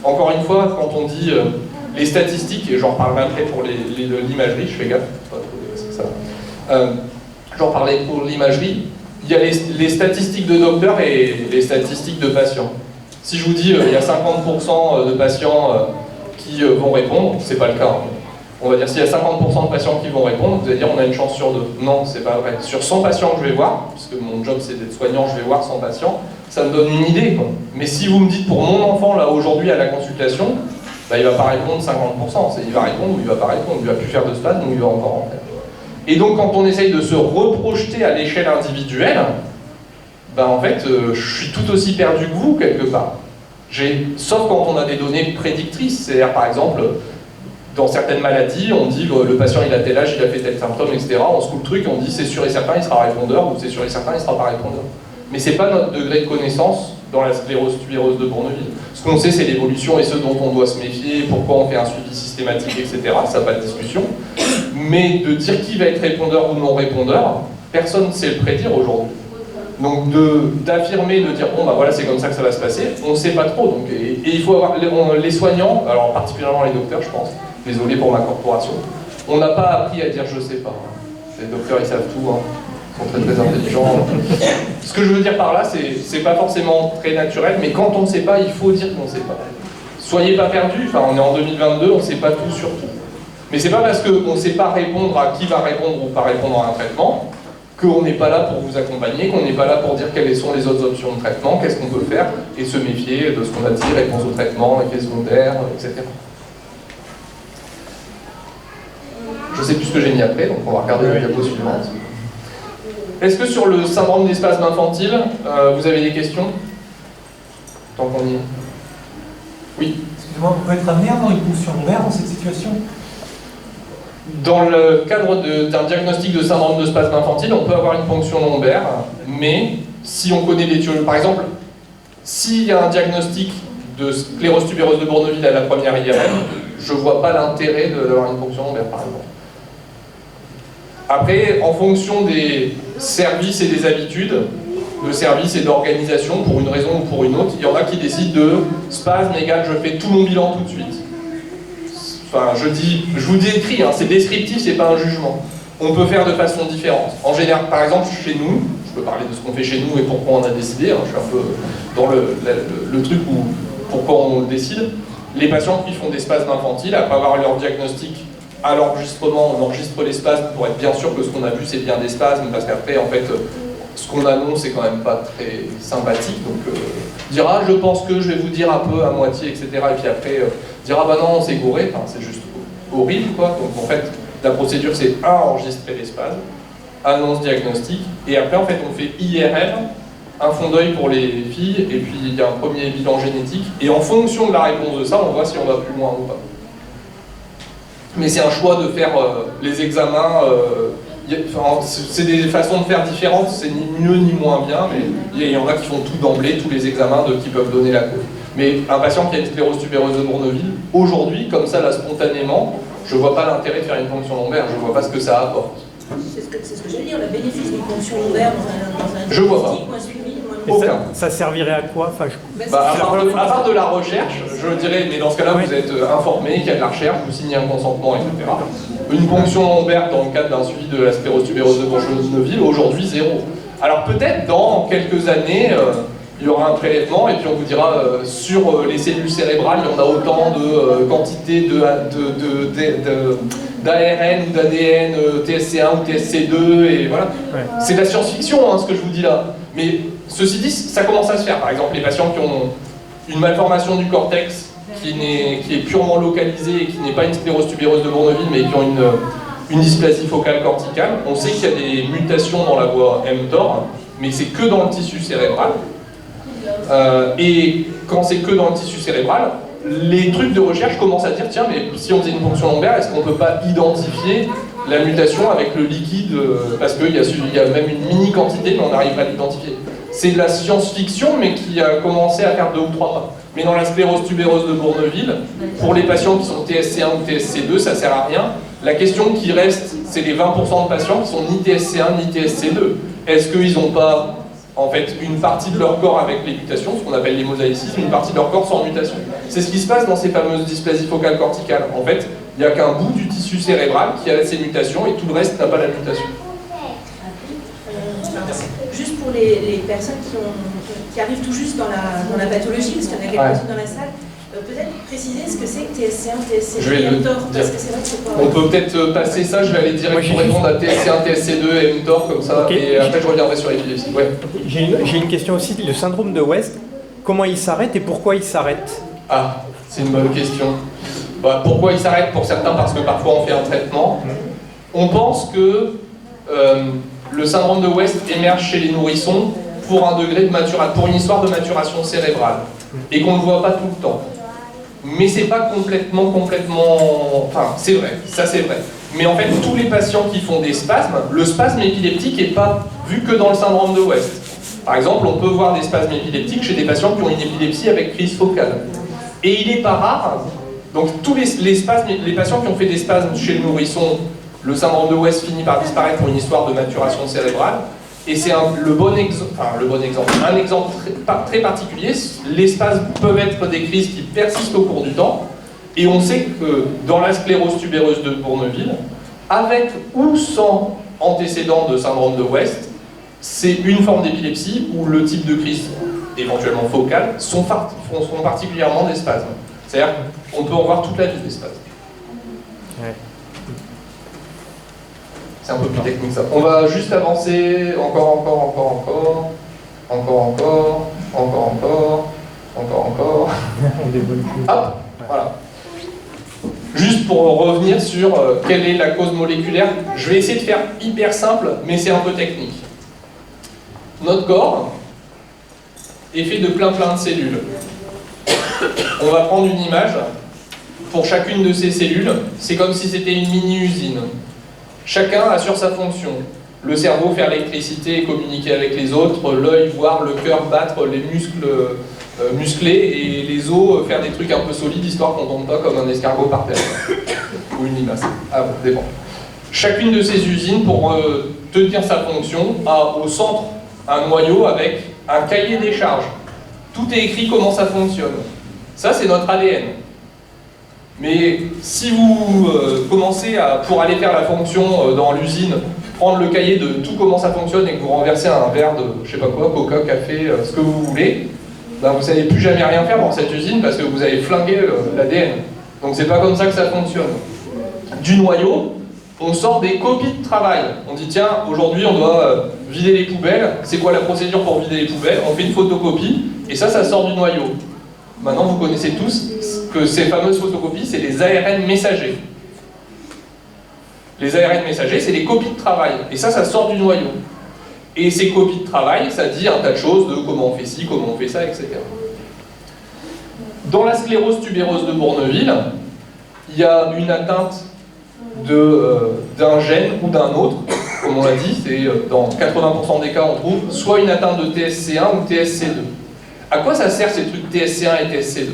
Encore une fois, quand on dit les statistiques, et j'en reparlerai après pour l'imagerie, je fais gaffe, pas trop dépasser ça. J'en parlais pour l'imagerie, il y a les statistiques de docteurs et les statistiques de patients. Si je vous dis il y a 50% de patients qui vont répondre, c'est pas le cas. Hein. On va dire s'il y a 50% de patients qui vont répondre, vous allez dire on a une chance sur 2. Non, c'est pas vrai. Sur 100 patients que je vais voir, puisque mon job c'est d'être soignant, je vais voir 100 patients, ça me donne une idée, quoi. Mais si vous me dites pour mon enfant là aujourd'hui à la consultation, bah, il va pas répondre 50%, il va répondre ou il va pas répondre, il va plus faire de spasme ou il va encore en faire. Et donc quand on essaye de se reprojeter à l'échelle individuelle, ben en fait je suis tout aussi perdu que vous quelque part. Sauf quand on a des données prédictrices, c'est-à-dire par exemple dans certaines maladies, on dit le patient il a tel âge, il a fait tel symptôme, etc. On se coule le truc et on dit c'est sûr et certain il sera répondeur ou c'est sûr et certain il sera pas répondeur. Mais c'est pas notre degré de connaissance dans la sclérose tubéreuse de Bourneville. Ce qu'on sait c'est l'évolution et ce dont on doit se méfier, pourquoi on fait un suivi systématique, etc. Ça n'a pas de discussion. Mais de dire qui va être répondeur ou non répondeur, personne ne sait le prédire aujourd'hui. Donc d'affirmer, de dire bon bah voilà c'est comme ça que ça va se passer, on ne sait pas trop. Donc, et il faut avoir les soignants, alors particulièrement les docteurs je pense, désolé pour ma corporation, on n'a pas appris à dire je sais pas. Les docteurs ils savent tout, hein. Ils sont très très intelligents. Ce que je veux dire par là, c'est pas forcément très naturel, mais quand on ne sait pas, il faut dire qu'on ne sait pas. Soyez pas perdus, enfin on est en 2022, on ne sait pas tout sur tout. Mais c'est pas parce qu'on ne sait pas répondre à qui va répondre ou pas répondre à un traitement qu'on n'est pas là pour vous accompagner, qu'on n'est pas là pour dire quelles sont les autres options de traitement, qu'est-ce qu'on peut faire, et se méfier de ce qu'on a dit, réponse au traitement, effets secondaires, etc. Je sais plus ce que j'ai mis après, donc on va regarder la diapo suivante. Est-ce que sur le syndrome des spasmes infantiles, vous avez des questions? Tant qu'on y est. Oui. Excusez-moi, vous pouvez être amené à avoir une ponction lombaire dans cette situation? Dans le cadre d'un diagnostic de syndrome de spasme infantile, on peut avoir une ponction lombaire, mais si on connaît l'étiologie, par exemple, s'il y a un diagnostic de sclérose tubéreuse de Bourneville à la première IRM, je ne vois pas l'intérêt d'avoir une ponction lombaire, par exemple. Après, en fonction des services et des habitudes, de service et d'organisation pour une raison ou pour une autre. Il y en a qui décident de spasme égale je fais tout mon bilan tout de suite. Enfin, je vous dis écrit, hein, c'est descriptif, c'est pas un jugement. On peut faire de façon différente. En général, par exemple, chez nous, je peux parler de ce qu'on fait chez nous et pourquoi on a décidé, hein, je suis un peu dans le truc où pourquoi on le décide. Les patients qui font des spasmes infantiles, après avoir leur diagnostic à l'enregistrement, on enregistre les spasmes pour être bien sûr que ce qu'on a vu c'est bien des spasmes, parce qu'après, en fait, ce qu'on annonce c'est quand même pas très sympathique, donc dire ah je pense que je vais vous dire un peu à moitié, etc. Et puis après dire ah bah non c'est gouré, enfin, c'est juste horrible quoi. Donc en fait la procédure c'est enregistrer les spasmes, annonce diagnostic, et après en fait on fait IRM, un fond d'œil pour les filles, et puis il y a un premier bilan génétique, et en fonction de la réponse de ça on voit si on va plus loin ou pas. Mais c'est un choix de faire les examens. C'est des façons de faire différentes, c'est ni mieux ni moins bien, mais il y en a qui font tout d'emblée, tous les examens qui peuvent donner la cause. Mais un patient qui a une sclérose tubéreuse de Bourneville, aujourd'hui, comme ça, là, spontanément, je ne vois pas l'intérêt de faire une ponction lombaire, je ne vois pas ce que ça apporte. C'est ce que j'allais dire, le bénéfice d'une ponction lombaire dans un je vois pas. moins suivi, aucun. Ça servirait à quoi? Enfin, à part de la recherche, je dirais, mais dans ce cas-là, vous êtes informé qu'il y a de la recherche, vous signez un consentement, etc. Une ponction lombaire dans le cadre d'un suivi de la sclérose tubéreuse de Bourneville, aujourd'hui, 0. Alors peut-être dans quelques années, il y aura un prélèvement et puis on vous dira sur les cellules cérébrales, il y en a autant de quantité d'ARN ou d'ADN, TSC1 ou TSC2, et voilà. Ouais. C'est de la science-fiction hein, ce que je vous dis là. Mais ceci dit, ça commence à se faire. Par exemple, les patients qui ont une malformation du cortex qui est purement localisée et qui n'est pas une sclérose tubéreuse de Bourneville, mais qui ont une dysplasie focale corticale, on sait qu'il y a des mutations dans la voie mTOR, mais c'est que dans le tissu cérébral. Et quand c'est que dans le tissu cérébral, les trucs de recherche commencent à dire tiens, mais si on faisait une ponction lombaire, est-ce qu'on ne peut pas identifier la mutation avec le liquide parce qu'il y a même une mini quantité, mais on n'arrive pas à l'identifier. C'est de la science-fiction, mais qui a commencé à faire 2 ou 3 pas. Mais dans la sclérose tubéreuse de Bourneville, pour les patients qui sont TSC1 ou TSC2, ça ne sert à rien. La question qui reste, c'est les 20% de patients qui sont ni TSC1 ni TSC2. Est-ce qu'ils n'ont pas en fait une partie de leur corps avec les mutations, ce qu'on appelle les mosaïcismes, une partie de leur corps sans mutation? C'est ce qui se passe dans ces fameuses dysplasies focales corticales. En fait, il n'y a qu'un bout du tissu cérébral qui a ces mutations et tout le reste n'a pas la mutation. Juste pour les personnes qui arrivent tout juste dans la pathologie, parce qu'il y en a quelques-unes dans la salle, peut-être préciser ce que c'est que TSC1, TSC2 et mTOR, parce que c'est vrai que c'est pas... On peut peut-être passer ça, je vais aller direct pour répondre à TSC1, TSC2 et mTOR comme ça, okay. Et après je reviendrai sur l'épilepsie. Ouais. J'ai une question aussi, le syndrome de West, comment il s'arrête et pourquoi il s'arrête? Ah, c'est une bonne question. Bah, pourquoi il s'arrête? Pour certains, parce que parfois on fait un traitement. On pense que le syndrome de West émerge chez les nourrissons pour un degré de maturation, pour une histoire de maturation cérébrale, et qu'on ne le voit pas tout le temps. Mais c'est pas complètement... Enfin, c'est vrai, ça c'est vrai. Mais en fait, tous les patients qui font des spasmes, le spasme épileptique n'est pas vu que dans le syndrome de West. Par exemple, on peut voir des spasmes épileptiques chez des patients qui ont une épilepsie avec crise focale. Et il n'est pas rare, donc tous les patients qui ont fait des spasmes chez le nourrisson, le syndrome de West finit par disparaître pour une histoire de maturation cérébrale. Et c'est un exemple très particulier. Les spasmes peuvent être des crises qui persistent au cours du temps. Et on sait que dans la sclérose tubéreuse de Bourneville, avec ou sans antécédent de syndrome de West, c'est une forme d'épilepsie où le type de crise, éventuellement focale, sont particulièrement des spasmes. C'est-à-dire qu'on peut en voir toute la vie des spasmes. Ouais. C'est un peu plus technique ça. On va juste avancer, encore. Hop, voilà. Juste pour revenir sur quelle est la cause moléculaire, je vais essayer de faire hyper simple, mais c'est un peu technique. Notre corps est fait de plein de cellules. On va prendre une image. Pour chacune de ces cellules, c'est comme si c'était une mini-usine. Chacun assure sa fonction. Le cerveau faire l'électricité et communiquer avec les autres, l'œil voir le cœur battre, les muscles muscler et les os faire des trucs un peu solides histoire qu'on tombe pas comme un escargot par terre. Ou une limace. Ah bon, dépend. Chacune de ces usines, pour tenir sa fonction, a au centre un noyau avec un cahier des charges. Tout est écrit comment ça fonctionne. Ça, c'est notre ADN. Mais si vous commencez à, pour aller faire la fonction dans l'usine, prendre le cahier de tout comment ça fonctionne et que vous renversez un verre de, je sais pas quoi, coca, café, ce que vous voulez, ben vous savez plus jamais rien faire dans cette usine parce que vous avez flingué l'ADN. Donc c'est pas comme ça que ça fonctionne. Du noyau, on sort des copies de travail. On dit tiens, aujourd'hui on doit vider les poubelles. C'est quoi la procédure pour vider les poubelles? On fait une photocopie et ça sort du noyau. Maintenant vous connaissez tous que ces fameuses photocopies, c'est les ARN messagers. Les ARN messagers, c'est les copies de travail. Et ça sort du noyau. Et ces copies de travail, ça dit un tas de choses de comment on fait ci, comment on fait ça, etc. Dans la sclérose tubéreuse de Bourneville, il y a une atteinte d'un gène ou d'un autre, comme on l'a dit, c'est dans 80% des cas on trouve soit une atteinte de TSC1 ou TSC2. À quoi ça sert ces trucs TSC1 et TSC2?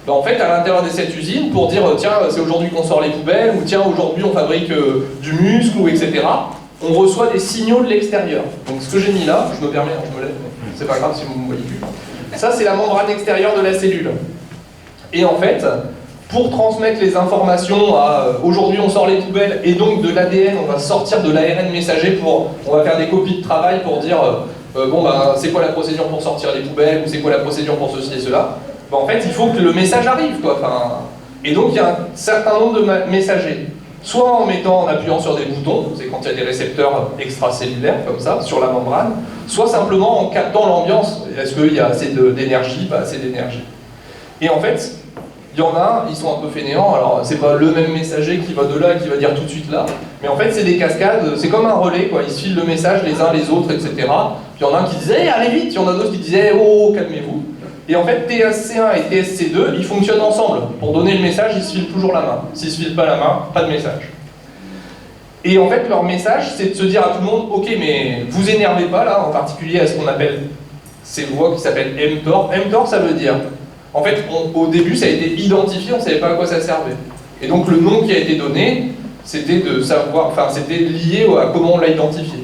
Ben en fait, à l'intérieur de cette usine, pour dire tiens, c'est aujourd'hui qu'on sort les poubelles, ou tiens, aujourd'hui on fabrique du muscle, ou etc., on reçoit des signaux de l'extérieur. Donc ce que j'ai mis là, je me permets, je me lève, c'est pas grave si vous me voyez plus. Ça, c'est la membrane extérieure de la cellule. Et en fait, pour transmettre les informations à aujourd'hui on sort les poubelles, et donc de l'ADN, on va sortir de l'ARN messager, on va faire des copies de travail pour dire bon ben c'est quoi la procédure pour sortir les poubelles, ou c'est quoi la procédure pour ceci et cela. Ben, en fait, il faut que le message arrive, quoi. Enfin, et donc il y a un certain nombre de messagers. Soit en appuyant sur des boutons, c'est quand il y a des récepteurs extracellulaires comme ça, sur la membrane, soit simplement en captant l'ambiance. Est-ce qu'il y a assez d'énergie, pas assez d'énergie. Et en fait, il y en a, ils sont un peu fainéants, alors c'est pas le même messager qui va de là et qui va dire tout de suite là, mais en fait c'est des cascades, c'est comme un relais, quoi. Ils se filent le message les uns les autres, etc. Puis il y en a un qui disait hey, allez vite, il y en a d'autres qui disaient oh calmez-vous. Et en fait TSC1 et TSC2, ils fonctionnent ensemble. Pour donner le message, ils se filent toujours la main. S'ils se filent pas la main, pas de message. Et en fait leur message, c'est de se dire à tout le monde ok mais vous énervez pas là, en particulier à ce qu'on appelle ces voix qui s'appellent mTOR. mTOR ça veut dire en fait, au début, ça a été identifié, on ne savait pas à quoi ça servait. Et donc, le nom qui a été donné, c'était de savoir, enfin, c'était lié à comment on l'a identifié.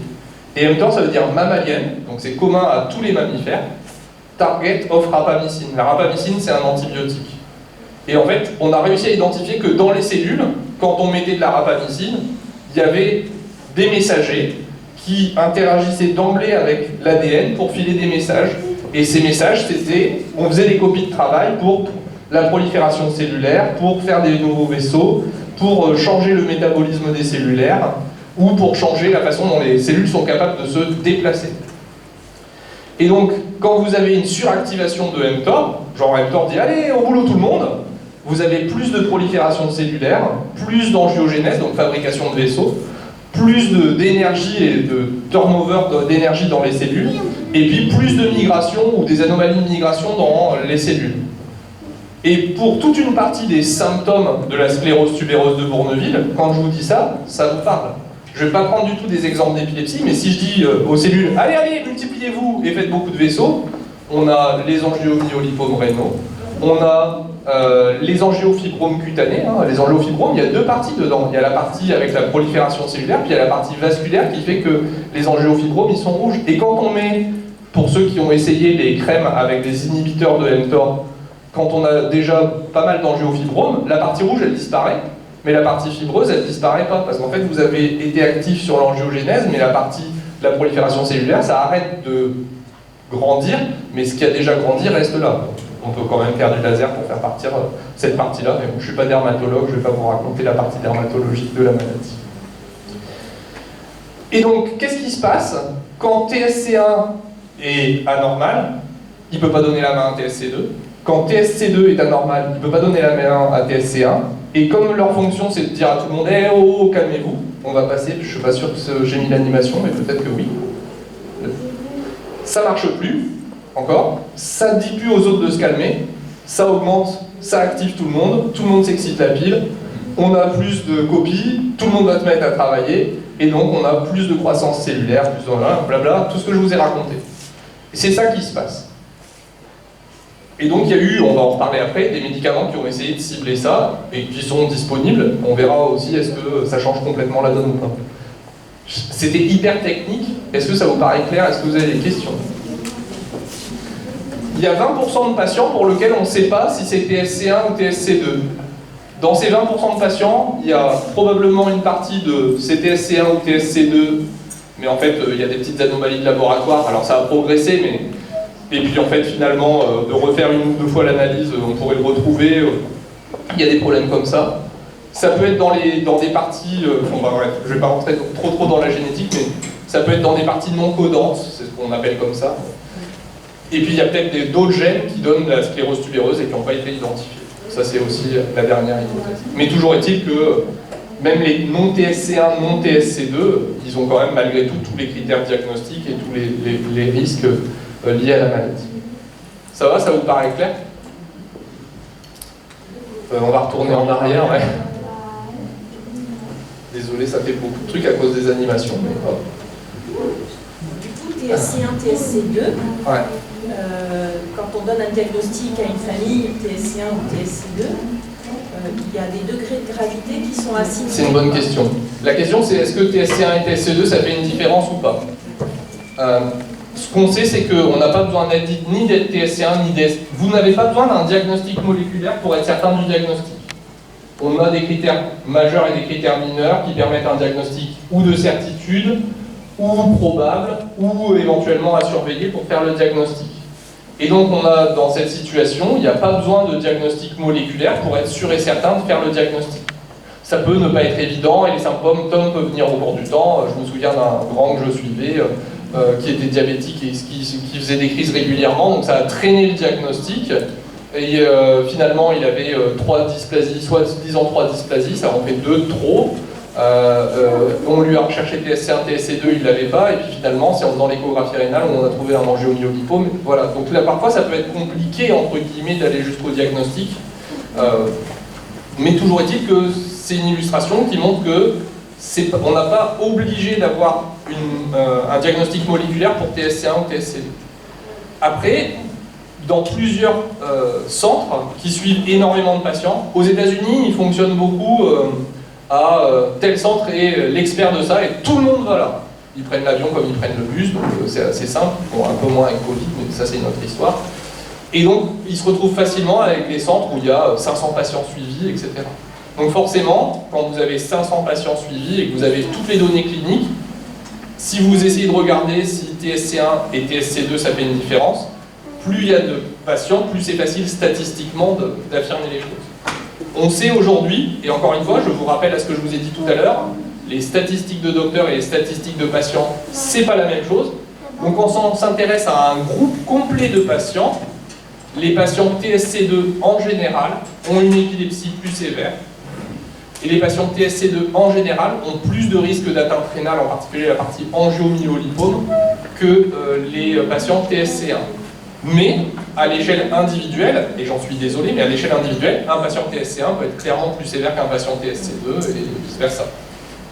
Et mTOR, ça veut dire mammalienne, donc c'est commun à tous les mammifères. Target of rapamycine. La rapamycine, c'est un antibiotique. Et en fait, on a réussi à identifier que dans les cellules, quand on mettait de la rapamycine, il y avait des messagers qui interagissaient d'emblée avec l'ADN pour filer des messages. Et ces messages, c'était, on faisait des copies de travail pour la prolifération cellulaire, pour faire des nouveaux vaisseaux, pour changer le métabolisme des cellulaires, ou pour changer la façon dont les cellules sont capables de se déplacer. Et donc, quand vous avez une suractivation de mTOR, genre mTOR dit « Allez, au boulot tout le monde », vous avez plus de prolifération cellulaire, plus d'angiogénèse, donc fabrication de vaisseaux, plus d'énergie et de turnover d'énergie dans les cellules, et puis plus de migration ou des anomalies de migration dans les cellules. Et pour toute une partie des symptômes de la sclérose tubéreuse de Bourneville, quand je vous dis ça, ça vous parle. Je ne vais pas prendre du tout des exemples d'épilepsie, mais si je dis aux cellules « Allez, allez, multipliez-vous et faites beaucoup de vaisseaux », on a les angiomyolipomes rénaux, on a les angiofibromes cutanés. Les angiofibromes, il y a deux parties dedans. Il y a la partie avec la prolifération cellulaire, puis il y a la partie vasculaire qui fait que les angiofibromes, ils sont rouges. Et quand on met, pour ceux qui ont essayé les crèmes avec des inhibiteurs de mTOR, quand on a déjà pas mal d'angiofibromes, la partie rouge, elle disparaît, mais la partie fibreuse, elle disparaît pas, parce qu'en fait, vous avez été actif sur l'angiogénèse, mais la partie de la prolifération cellulaire, ça arrête de grandir, mais ce qui a déjà grandi reste là. On peut quand même faire du laser pour faire partir cette partie-là, mais bon, je ne suis pas dermatologue, je ne vais pas vous raconter la partie dermatologique de la maladie. Et donc, qu'est-ce qui se passe quand TSC1 est anormal? Il ne peut pas donner la main à TSC2. Quand TSC2 est anormal, il ne peut pas donner la main à TSC1. Et comme leur fonction, c'est de dire à tout le monde « Eh oh, calmez-vous », on va passer, je ne suis pas sûr que j'ai mis l'animation, mais peut-être que oui. Ça ne marche plus. Encore, ça ne dit plus aux autres de se calmer, ça augmente, ça active tout le monde s'excite la pile, on a plus de copies, tout le monde va se mettre à travailler, et donc on a plus de croissance cellulaire, plus de blabla, tout ce que je vous ai raconté. C'est ça qui se passe. Et donc il y a eu, on va en reparler après, des médicaments qui ont essayé de cibler ça, et qui sont disponibles. On verra aussi est-ce que ça change complètement la donne ou pas. C'était hyper technique, Est-ce que ça vous paraît clair? Est-ce que vous avez des questions? Il y a 20% de patients pour lesquels on ne sait pas si c'est TSC1 ou TSC2. Dans ces 20% de patients, il y a probablement une partie de TSC1 ou TSC2, mais en fait, il y a des petites anomalies de laboratoire, alors ça a progressé, mais... Et puis en fait, finalement, de refaire une ou deux fois l'analyse, on pourrait le retrouver. Il y a des problèmes comme ça. Ça peut être dans des parties... bon, bah, bref, je ne vais pas rentrer trop dans la génétique, mais ça peut être dans des parties non codantes, c'est ce qu'on appelle comme ça. Et puis il y a peut-être d'autres gènes qui donnent la sclérose tubéreuse et qui n'ont pas été identifiés. Ça, c'est aussi la dernière hypothèse. Mais toujours est-il que même les non-TSC1, non-TSC2, ils ont quand même malgré tout tous les critères diagnostiques et tous les risques liés à la maladie. Ça va, ça vous paraît clair? On va retourner en arrière, ouais. Désolé, ça fait beaucoup de trucs à cause des animations, mais hop. Du coup, TSC1, TSC2, ouais. Quand on donne un diagnostic à une famille, TSC1 ou TSC2, il y a des degrés de gravité qui sont assignés. C'est une bonne question. La question c'est est-ce que TSC1 et TSC2 ça fait une différence ou pas? Ce qu'on sait c'est qu'on n'a pas besoin ni d'être TSC1 ni TSC2. Vous n'avez pas besoin d'un diagnostic moléculaire pour être certain du diagnostic. On a des critères majeurs et des critères mineurs qui permettent un diagnostic ou de certitude, ou probable, ou éventuellement à surveiller pour faire le diagnostic. Et donc on a dans cette situation, il n'y a pas besoin de diagnostic moléculaire pour être sûr et certain de faire le diagnostic. Ça peut ne pas être évident et les symptômes peuvent venir au cours du temps. Je me souviens d'un grand que je suivais qui était diabétique et qui faisait des crises régulièrement, donc ça a traîné le diagnostic. Et finalement il avait 3 dysplasies, soit disant 3 dysplasies, ça en fait 2 de trop. On lui a recherché TSC1, TSC2, il ne l'avait pas, et puis finalement, c'est en faisant l'échographie rénale où on a trouvé un angiomyolipome. Voilà. Donc là, parfois, ça peut être compliqué, entre guillemets, d'aller jusqu'au diagnostic. Mais toujours est-il que c'est une illustration qui montre que on n'a pas obligé d'avoir un diagnostic moléculaire pour TSC1 ou TSC2. Après, dans plusieurs centres qui suivent énormément de patients, aux États-Unis, ils fonctionnent beaucoup tel centre est l'expert de ça et tout le monde va là. Ils prennent l'avion comme ils prennent le bus, donc c'est assez simple, bon, un peu moins avec Covid, mais ça c'est une autre histoire. Et donc ils se retrouvent facilement avec des centres où il y a 500 patients suivis, etc. Donc forcément, quand vous avez 500 patients suivis et que vous avez toutes les données cliniques, si vous essayez de regarder si TSC1 et TSC2 ça fait une différence, plus il y a de patients, plus c'est facile statistiquement d'affirmer les choses. On sait aujourd'hui, et encore une fois, je vous rappelle à ce que je vous ai dit tout à l'heure, les statistiques de docteurs et les statistiques de patients, c'est pas la même chose. Donc on s'intéresse à un groupe complet de patients. Les patients TSC2 en général ont une épilepsie plus sévère. Et les patients TSC2 en général ont plus de risques d'atteinte rénale, en particulier la partie angiomyolipome, que les patients TSC1. Mais, à l'échelle individuelle, et j'en suis désolé, mais à l'échelle individuelle, un patient TSC1 peut être clairement plus sévère qu'un patient TSC2 et vice versa.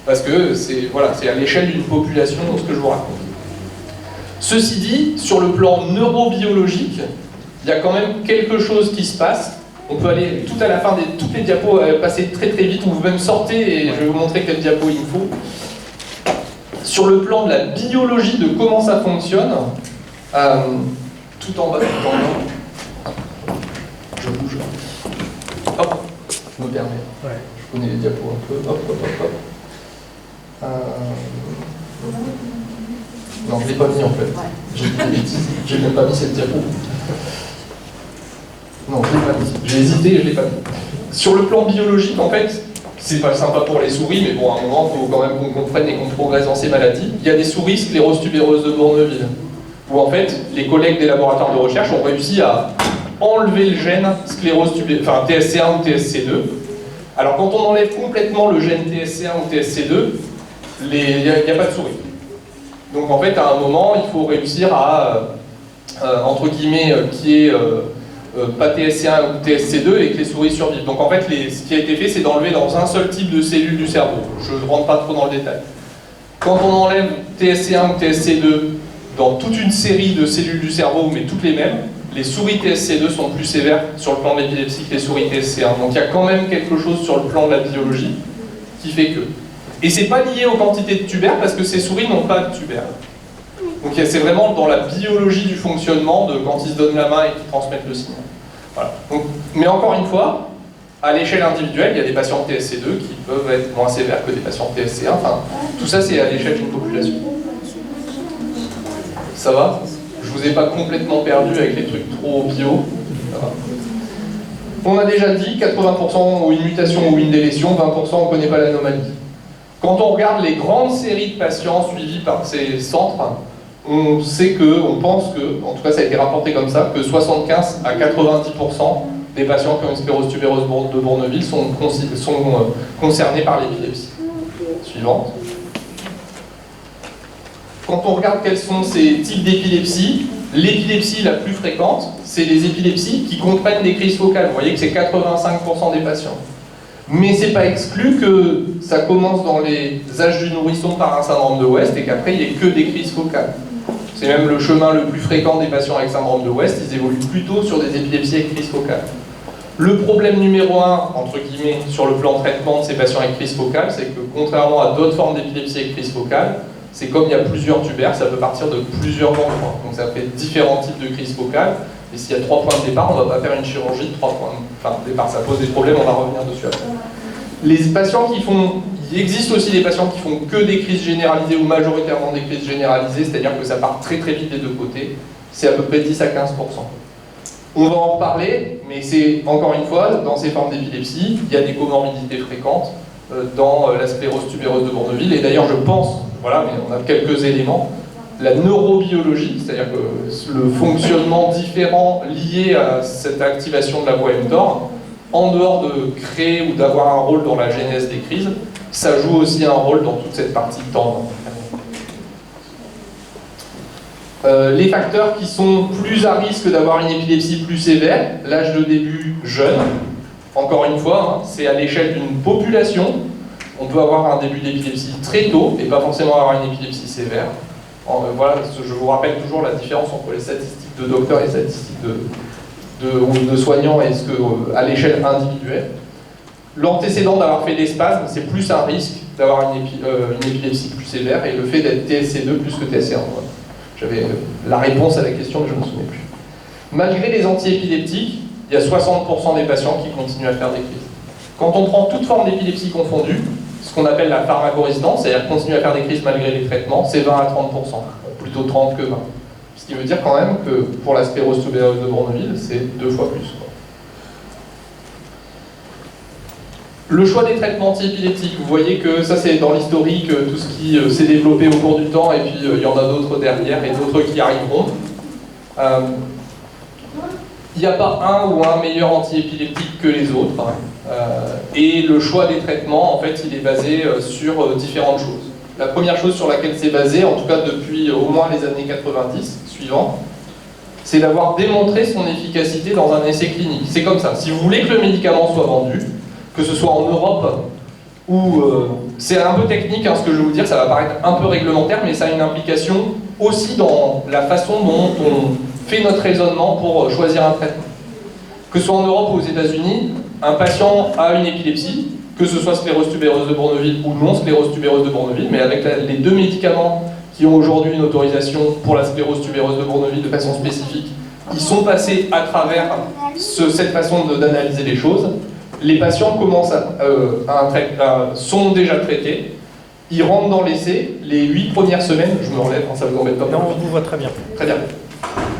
Parce que c'est à l'échelle d'une population ce que je vous raconte. Ceci dit, sur le plan neurobiologique, il y a quand même quelque chose qui se passe. On peut aller tout à la fin de toutes les diapos, passer très très vite, ou vous même sortez et je vais vous montrer quelle diapo il faut. Sur le plan de la biologie de comment ça fonctionne, tout en bas, tout en haut. Je bouge. Hop, je me permets. Ouais. Je connais les diapos un peu. Hop, hop, hop, hop. Non, je ne l'ai pas mis en fait. J'ai dit des bêtises. J'ai même pas mis cette diapo. Non, je ne l'ai pas mis. J'ai hésité et je ne l'ai pas mis. Sur le plan biologique, en fait, c'est pas sympa pour les souris, mais bon, à un moment, il faut quand même qu'on comprenne et qu'on progresse dans ces maladies. Il y a des souris sclérose tubéreuse de Bourneville, où en fait, les collègues des laboratoires de recherche ont réussi à enlever le gène sclérose tubéreuse, enfin TSC1 ou TSC2. Alors quand on enlève complètement le gène TSC1 ou TSC2, il n'y a pas de souris. Donc en fait, à un moment, il faut réussir à, entre guillemets, qu'il y ait pas TSC1 ou TSC2 et que les souris survivent. Donc en fait, ce qui a été fait, c'est d'enlever dans un seul type de cellule du cerveau. Je ne rentre pas trop dans le détail. Quand on enlève TSC1 ou TSC2 dans toute une série de cellules du cerveau, mais toutes les mêmes, les souris TSC2 sont plus sévères sur le plan de l'épilepsie que les souris TSC1. Donc il y a quand même quelque chose sur le plan de la biologie qui fait que. Et c'est pas lié aux quantités de tubaires parce que ces souris n'ont pas de tubaires. Donc c'est vraiment dans la biologie du fonctionnement de quand ils se donnent la main et qu'ils transmettent le signal. Voilà. Donc, mais encore une fois, à l'échelle individuelle, il y a des patients TSC2 qui peuvent être moins sévères que des patients TSC1. Enfin, tout ça, c'est à l'échelle d'une population. Ça va? Je vous ai pas complètement perdu avec les trucs trop bio. Ça va. On a déjà dit 80% ont une mutation ou une délétion, 20% on ne connaît pas l'anomalie. Quand on regarde les grandes séries de patients suivis par ces centres, on pense que, en tout cas ça a été rapporté comme ça, que 75 à 90% des patients qui ont une sclérose tubereuse de Bourneville sont concernés par l'épilepsie. Suivante. Quand on regarde quels sont ces types d'épilepsie, l'épilepsie la plus fréquente, c'est les épilepsies qui comprennent des crises focales. Vous voyez que c'est 85% des patients. Mais c'est pas exclu que ça commence dans les âges du nourrisson par un syndrome de West et qu'après il n'y ait que des crises focales. C'est même le chemin le plus fréquent des patients avec syndrome de West, ils évoluent plutôt sur des épilepsies avec crise focale. Le problème numéro 1, entre guillemets, sur le plan de traitement de ces patients avec crise focale, c'est que contrairement à d'autres formes d'épilepsie avec crise focale, c'est comme il y a plusieurs tubaires, ça peut partir de plusieurs endroits. Donc ça fait différents types de crises focales. Et s'il y a 3 points de départ, on ne va pas faire une chirurgie de 3 points de départ. Ça pose des problèmes, on va revenir dessus après. Les patients qui font... Il existe aussi des patients qui font que des crises généralisées ou majoritairement des crises généralisées, c'est-à-dire que ça part très très vite des deux côtés. C'est à peu près 10 à 15%. On va en reparler, mais c'est, encore une fois, dans ces formes d'épilepsie, il y a des comorbidités fréquentes dans la sclérose tubéreuse de Bourneville. Et d'ailleurs, je pense, voilà, mais on a quelques éléments, la neurobiologie, c'est-à-dire que le fonctionnement différent lié à cette activation de la voie mTOR, en dehors de créer ou d'avoir un rôle dans la genèse des crises, ça joue aussi un rôle dans toute cette partie de temps. Les facteurs qui sont plus à risque d'avoir une épilepsie plus sévère, l'âge de début jeune, encore une fois, hein, c'est à l'échelle d'une population, on peut avoir un début d'épilepsie très tôt et pas forcément avoir une épilepsie sévère. Voilà, je vous rappelle toujours la différence entre les statistiques de docteurs et les statistiques de soignants et ce que, à l'échelle individuelle. L'antécédent d'avoir fait des spasmes, c'est plus un risque d'avoir une épilepsie plus sévère, et le fait d'être TSC2 plus que TSC1. Voilà. J'avais la réponse à la question, mais je ne me souviens plus. Malgré les antiépileptiques, il y a 60% des patients qui continuent à faire des crises. Quand on prend toute forme d'épilepsie confondue, ce qu'on appelle la pharmacorésidence, c'est-à-dire continuer à faire des crises malgré les traitements, c'est 20 à 30%, plutôt 30 que 20. Ce qui veut dire quand même que pour la sclérose tubéreuse de Bourneville, c'est 2 fois plus. Le choix des traitements anti-épileptiques, vous voyez que ça c'est dans l'historique, tout ce qui s'est développé au cours du temps, et puis il y en a d'autres derrière et d'autres qui arriveront. Il n'y a pas un ou un meilleur anti-épileptique que les autres. Et le choix des traitements, en fait, il est basé sur différentes choses. La première chose sur laquelle c'est basé, en tout cas depuis au moins les années 90 suivantes, c'est d'avoir démontré son efficacité dans un essai clinique. C'est comme ça. Si vous voulez que le médicament soit vendu, que ce soit en Europe ou... c'est un peu technique hein, ce que je vais vous dire, ça va paraître un peu réglementaire, mais ça a une implication aussi dans la façon dont on fait notre raisonnement pour choisir un traitement. Que ce soit en Europe ou aux États-Unis, un patient a une épilepsie, que ce soit sclérose tubéreuse de Bourneville ou non sclérose tubéreuse de Bourneville, mais avec les 2 médicaments qui ont aujourd'hui une autorisation pour la sclérose tubéreuse de Bourneville de façon spécifique, ils sont passés à travers cette façon d'analyser les choses. Les patients commencent sont déjà traités, ils rentrent dans l'essai, les 8 premières semaines, je me relève, ça vous embête pas. Non, on vous voit très bien. Très bien.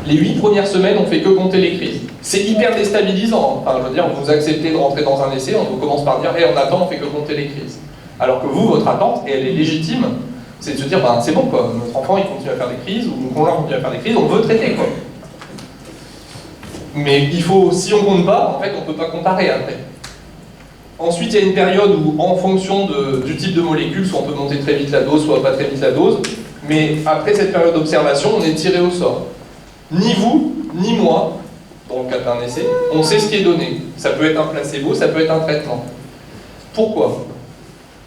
Les 8 premières semaines, on fait que compter les crises. C'est hyper déstabilisant. Enfin, je veux dire, vous acceptez de rentrer dans un essai, on vous commence par dire hey, on attend, on fait que compter les crises. Alors que vous, votre attente, et elle est légitime, c'est de se dire ben, c'est bon, quoi. Notre enfant il continue à faire des crises, ou mon conjoint continue à faire des crises, on veut traiter, quoi. Mais il faut, si on compte pas, en fait, on peut pas comparer après. Ensuite, il y a une période où, en fonction du type de molécule, soit on peut monter très vite la dose, soit pas très vite la dose, mais après cette période d'observation, on est tiré au sort. Ni vous, ni moi, dans le cas d'un essai, on sait ce qui est donné. Ça peut être un placebo, ça peut être un traitement. Pourquoi?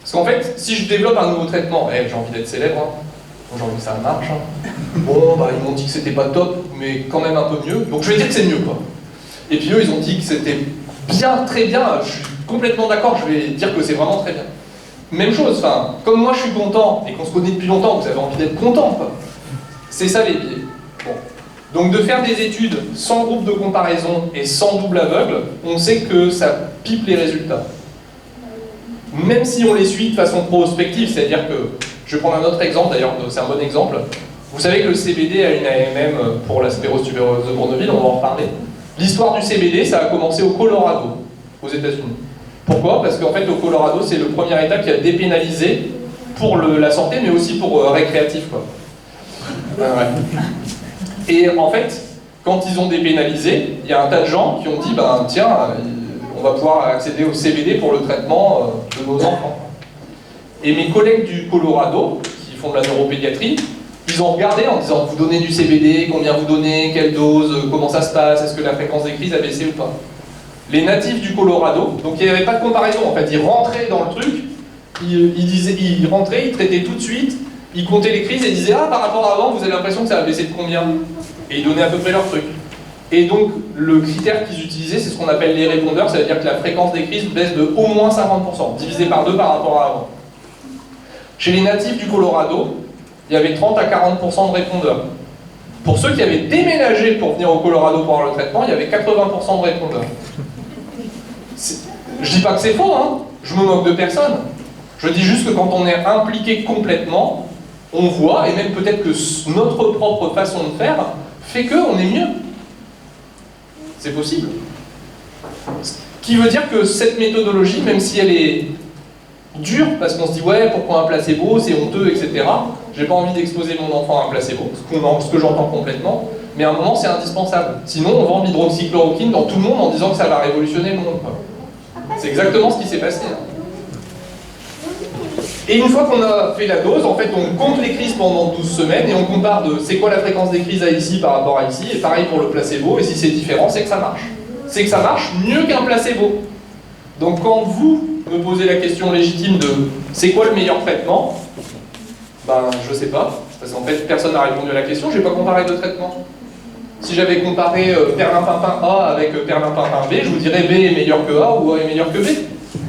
Parce qu'en fait, si je développe un nouveau traitement, j'ai envie d'être célèbre, hein. J'ai envie que ça marche. Hein. Bon, bah, ils m'ont dit que c'était pas top, mais quand même un peu mieux, donc je vais dire que c'est mieux, quoi. Et puis eux, ils ont dit que c'était bien, très bien, je suis complètement d'accord, je vais dire que c'est vraiment très bien. Même chose, enfin, comme moi je suis content, et qu'on se connaît depuis longtemps, vous avez envie d'être content, quoi. C'est ça les biais. Bon. Donc de faire des études sans groupe de comparaison et sans double aveugle, on sait que ça pipe les résultats. Même si on les suit de façon prospective, c'est-à-dire que, je vais prendre un autre exemple, d'ailleurs c'est un bon exemple, vous savez que le CBD a une AMM pour la sclérose tubereuse de Bourneville, on va en reparler. L'histoire du CBD, ça a commencé au Colorado, aux États-Unis. Pourquoi? Parce qu'en fait, au Colorado, c'est le premier État qui a dépénalisé pour la santé, mais aussi pour récréatif, quoi. Ouais. Et en fait, quand ils ont dépénalisé, il y a un tas de gens qui ont dit, ben tiens, on va pouvoir accéder au CBD pour le traitement de nos enfants. Et mes collègues du Colorado, qui font de la neuropédiatrie, ils ont regardé en disant, vous donnez du CBD, combien vous donnez, quelle dose, comment ça se passe, est-ce que la fréquence des crises a baissé ou pas? Les natifs du Colorado, donc il n'y avait pas de comparaison, en fait, ils rentraient dans le truc, ils rentraient, ils traitaient tout de suite, ils comptaient les crises et disaient, ah, par rapport à avant, vous avez l'impression que ça a baissé de combien? Et ils donnaient à peu près leur truc. Et donc, le critère qu'ils utilisaient, c'est ce qu'on appelle les répondeurs, ça veut dire que la fréquence des crises baisse de au moins 50%, divisé par 2 par rapport à avant. Chez les natifs du Colorado, il y avait 30 à 40% de répondeurs. Pour ceux qui avaient déménagé pour venir au Colorado pour avoir le traitement, il y avait 80% de répondeurs. Je dis pas que c'est faux, hein, je me moque de personne. Je dis juste que quand on est impliqué complètement, on voit, et même peut-être que notre propre façon de faire fait qu'on est mieux. C'est possible. Ce qui veut dire que cette méthodologie, même si elle est dure, parce qu'on se dit ouais, pourquoi un placebo, c'est honteux, etc. J'ai pas envie d'exposer mon enfant à un placebo, ce que j'entends complètement, mais à un moment c'est indispensable. Sinon on vend l'hydroxychloroquine dans tout le monde en disant que ça va révolutionner le monde. C'est exactement ce qui s'est passé. Et une fois qu'on a fait la dose, en fait on compte les crises pendant 12 semaines et on compare de c'est quoi la fréquence des crises à ici par rapport à ici, et pareil pour le placebo, et si c'est différent, c'est que ça marche. C'est que ça marche mieux qu'un placebo. Donc quand vous me posez la question légitime de c'est quoi le meilleur traitement, ben je sais pas, parce qu'en fait personne n'a répondu à la question, j'ai pas comparé de traitement. Si j'avais comparé perlimpinpin A avec perlimpinpin B, je vous dirais B est meilleur que A ou A est meilleur que B.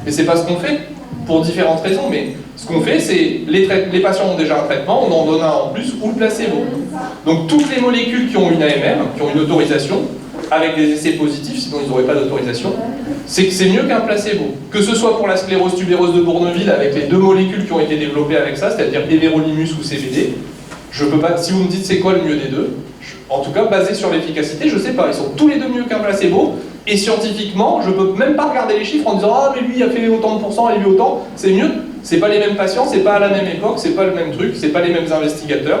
Mais c'est pas ce qu'on fait, pour différentes raisons, mais ce qu'on fait c'est, les patients ont déjà un traitement, on en donne un en plus, ou le placebo. Donc toutes les molécules qui ont une AMM, qui ont une autorisation, avec des essais positifs, sinon ils n'auraient pas d'autorisation, c'est que c'est mieux qu'un placebo. Que ce soit pour la sclérose tubereuse de Bourneville, avec les 2 molécules qui ont été développées avec ça, c'est-à-dire everolimus ou CBD, je peux pas, si vous me dites c'est quoi le mieux des deux, en tout cas basé sur l'efficacité, je sais pas, ils sont tous les deux mieux qu'un placebo, et scientifiquement, je peux même pas regarder les chiffres en disant ah mais lui il a fait autant de pourcents et lui autant, c'est mieux, c'est pas les mêmes patients, c'est pas à la même époque, c'est pas le même truc, c'est pas les mêmes investigateurs,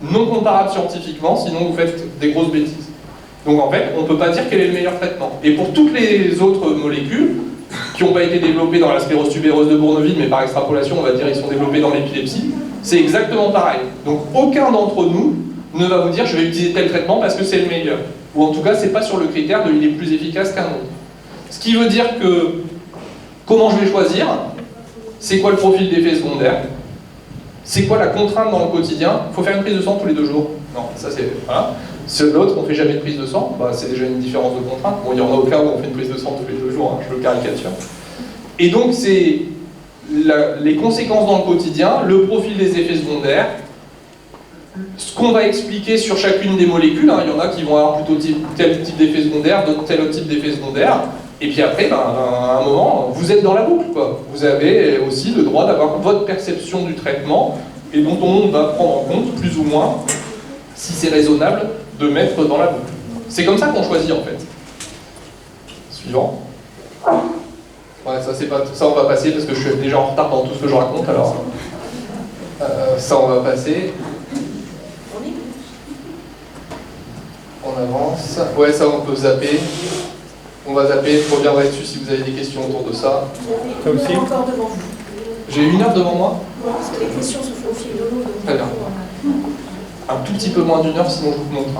non comparables scientifiquement, sinon vous faites des grosses bêtises. Donc en fait, on ne peut pas dire quel est le meilleur traitement. Et pour toutes les autres molécules, qui n'ont pas été développées dans la sclérose tubereuse de Bourneville, mais par extrapolation, on va dire qu'ils sont développés dans l'épilepsie, c'est exactement pareil. Donc aucun d'entre nous ne va vous dire je vais utiliser tel traitement parce que c'est le meilleur. Ou en tout cas, c'est pas sur le critère de il est plus efficace qu'un autre. Ce qui veut dire que, comment je vais choisir? C'est quoi le profil d'effet secondaire? C'est quoi la contrainte dans le quotidien? Il faut faire une prise de sang tous les 2 jours. Non, ça c'est... Voilà. L'autre, on ne fait jamais de prise de sang, bah, c'est déjà une différence de contrainte. Bon, il n'y en a aucun où on fait une prise de sang tous les 2 jours, hein, je le caricature. Et donc, c'est les conséquences dans le quotidien, le profil des effets secondaires, ce qu'on va expliquer sur chacune des molécules, hein, il y en a qui vont avoir plutôt tel type d'effet secondaire, d'autres tel autre type d'effet secondaire, et puis après, ben, à un moment, vous êtes dans la boucle, quoi. Vous avez aussi le droit d'avoir votre perception du traitement, et dont on va prendre en compte, plus ou moins, si c'est raisonnable, de mettre dans la boucle. C'est comme ça qu'on choisit en fait. Suivant. Ouais, ça on va passer parce que je suis déjà en retard dans tout ce que je raconte, alors ça on va passer. On avance. Ouais, ça on peut zapper. On va zapper, je reviendrai dessus si vous avez des questions autour de ça. Ça aussi. Encore devant vous. J'ai 1 heure devant moi? Non, parce que les questions se font au fil de l'eau. Très bien. Un tout petit peu moins d'1 heure, sinon je vous montre.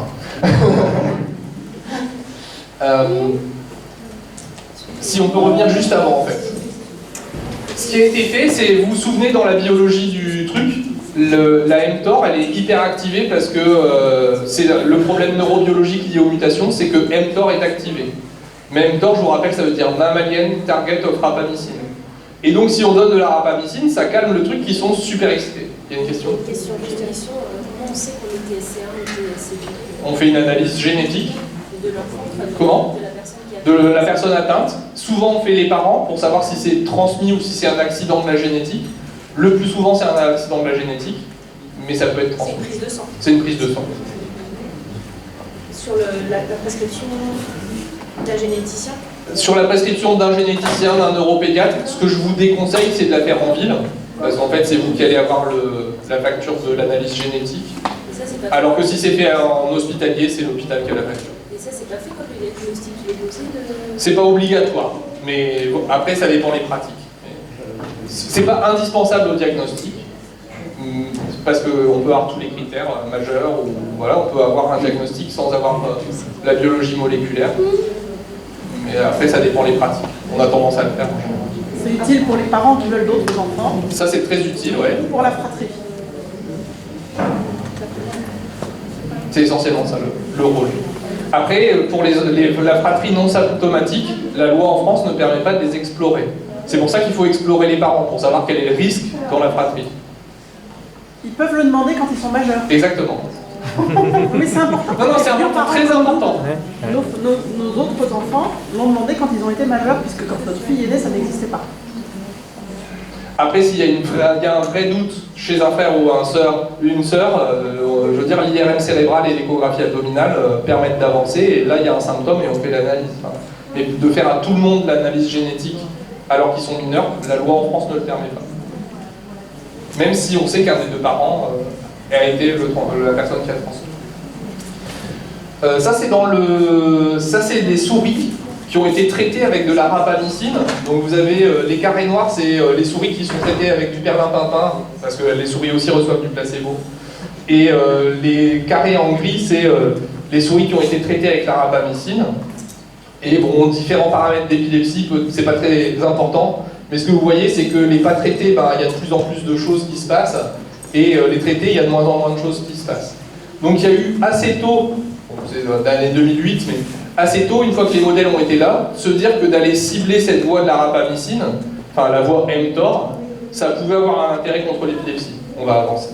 Si on peut revenir juste avant, en fait. Ce qui a été fait, c'est, vous vous souvenez, dans la biologie du truc, la mTOR, elle est hyper activée parce que c'est le problème neurobiologique lié aux mutations, c'est que mTOR est activé. Mais mTOR, je vous rappelle, ça veut dire Mammalian Target of Rapamycine. Et donc, si on donne de la rapamycine, ça calme le truc qui sont super excités. Il y a une question? Question. on sait qu'on est TSC1 ou TSC2? On fait une analyse génétique. De l'enfant, Comment? de la personne qui a... De la personne atteinte. Souvent, on fait les parents pour savoir si c'est transmis ou si c'est un accident de la génétique. Le plus souvent, c'est un accident de la génétique, mais ça peut être transmis. C'est une prise de sang. C'est une prise de sang. Sur la prescription d'un généticien? Sur la prescription d'un généticien, d'un neuropédiatre, ce que je vous déconseille, c'est de la faire en ville, parce qu'en fait, c'est vous qui allez avoir la facture de l'analyse génétique. Ça, alors que si c'est fait en hospitalier, c'est l'hôpital qui a la facture. Et ça, c'est pas fait comme le diagnostic, il est posé de... C'est pas obligatoire, mais bon, après, ça dépend des pratiques. C'est pas indispensable au diagnostic, parce qu'on peut avoir tous les critères majeurs, ou voilà, on peut avoir un diagnostic sans avoir la biologie moléculaire. Mais après, ça dépend des pratiques. On a tendance à le faire en général. C'est utile pour les parents qui veulent d'autres enfants. Ça, c'est très utile, ouais. Pour la fratrie. C'est essentiellement ça, le rôle. Après, pour la fratrie non symptomatique, la loi en France ne permet pas de les explorer. C'est pour ça qu'il faut explorer les parents, pour savoir quel est le risque dans la fratrie. Ils peuvent le demander quand ils sont majeurs. Exactement. Mais c'est important. Non, non, c'est important, très important. Nos autres enfants l'ont demandé quand ils ont été majeurs, puisque quand notre fille est née, ça n'existait pas. Après, s'il y a un vrai doute chez un frère ou une sœur, je veux dire, l'IRM cérébrale et l'échographie abdominale permettent d'avancer, et là, il y a un symptôme et on fait l'analyse. Mais de faire à tout le monde l'analyse génétique alors qu'ils sont mineurs, la loi en France ne le permet pas. Même si on sait qu'un des deux parents a été la personne qui a transmis. Ça, c'est des souris qui ont été traitées avec de la rapamycine. Donc vous avez les carrés noirs, c'est les souris qui sont traitées avec du perlimpinpin, parce que les souris aussi reçoivent du placebo. Et les carrés en gris, c'est les souris qui ont été traitées avec la rapamycine. Et bon, différents paramètres d'épilepsie, c'est pas très important, mais ce que vous voyez, c'est que les pas traités, il y a de plus en plus de choses qui se passent, et les traités, il y a de moins en moins de choses qui se passent. Donc il y a eu assez tôt, bon, c'est l'année 2008, mais assez tôt, une fois que les modèles ont été là, se dire que d'aller cibler cette voie de la rapamycine, enfin la voie mTOR, ça pouvait avoir un intérêt contre l'épilepsie. On va avancer.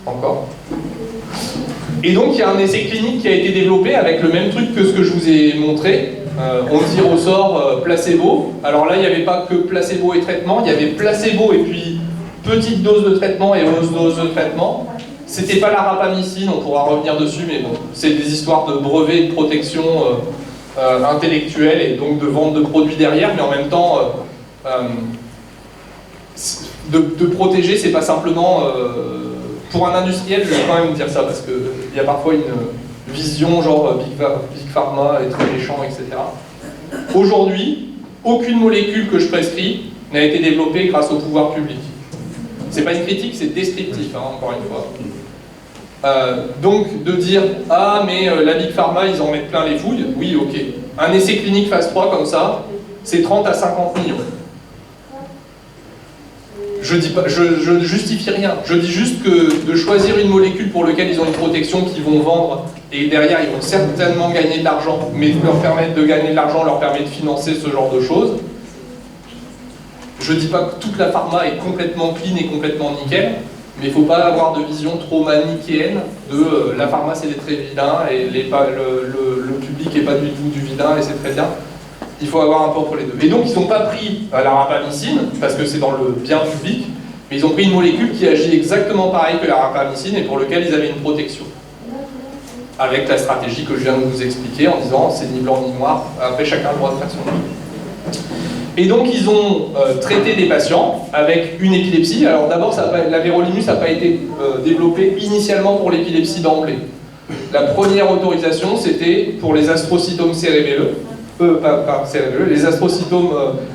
Encore. Et donc il y a un essai clinique qui a été développé avec le même truc que ce que je vous ai montré. On tire au sort placebo. Alors là, il n'y avait pas que placebo et traitement, il y avait placebo et puis petite dose de traitement et hausse dose de traitement. C'était pas la rapamycine, on pourra revenir dessus, mais bon, c'est des histoires de brevets de protection intellectuelle et donc de vente de produits derrière, mais en même temps, de protéger, c'est pas simplement... pour un industriel, je vais quand même dire ça, parce qu'il y a parfois une vision genre Big Pharma est très méchant, etc. Aujourd'hui, aucune molécule que je prescris n'a été développée grâce au pouvoir public. C'est pas une critique, c'est descriptif, encore une fois. Donc de dire « Ah, mais la Big Pharma, ils en mettent plein les fouilles », oui, ok. Un essai clinique phase 3 comme ça, c'est 30 à 50 millions. Je ne justifie rien, je dis juste que de choisir une molécule pour laquelle ils ont une protection qu'ils vont vendre et derrière ils vont certainement gagner de l'argent, mais leur permettre de gagner de l'argent leur permet de financer ce genre de choses. Je ne dis pas que toute la pharma est complètement clean et complètement nickel, mais il ne faut pas avoir de vision trop manichéenne de la pharma c'est des très vilains et le public n'est pas du tout du vilain et c'est très bien. Il faut avoir un peu entre les deux. Et donc ils n'ont pas pris la rapamycine, parce que c'est dans le bien public, mais ils ont pris une molécule qui agit exactement pareil que la rapamycine et pour laquelle ils avaient une protection. Avec la stratégie que je viens de vous expliquer en disant c'est ni blanc ni noir, après chacun a le droit de faire son choix. Et donc ils ont traité des patients avec une épilepsie. Alors d'abord, la vérolimus n'a pas été développée initialement pour l'épilepsie d'emblée. La première autorisation, c'était pour les astrocytomes cérébelleux. Les astrocytomes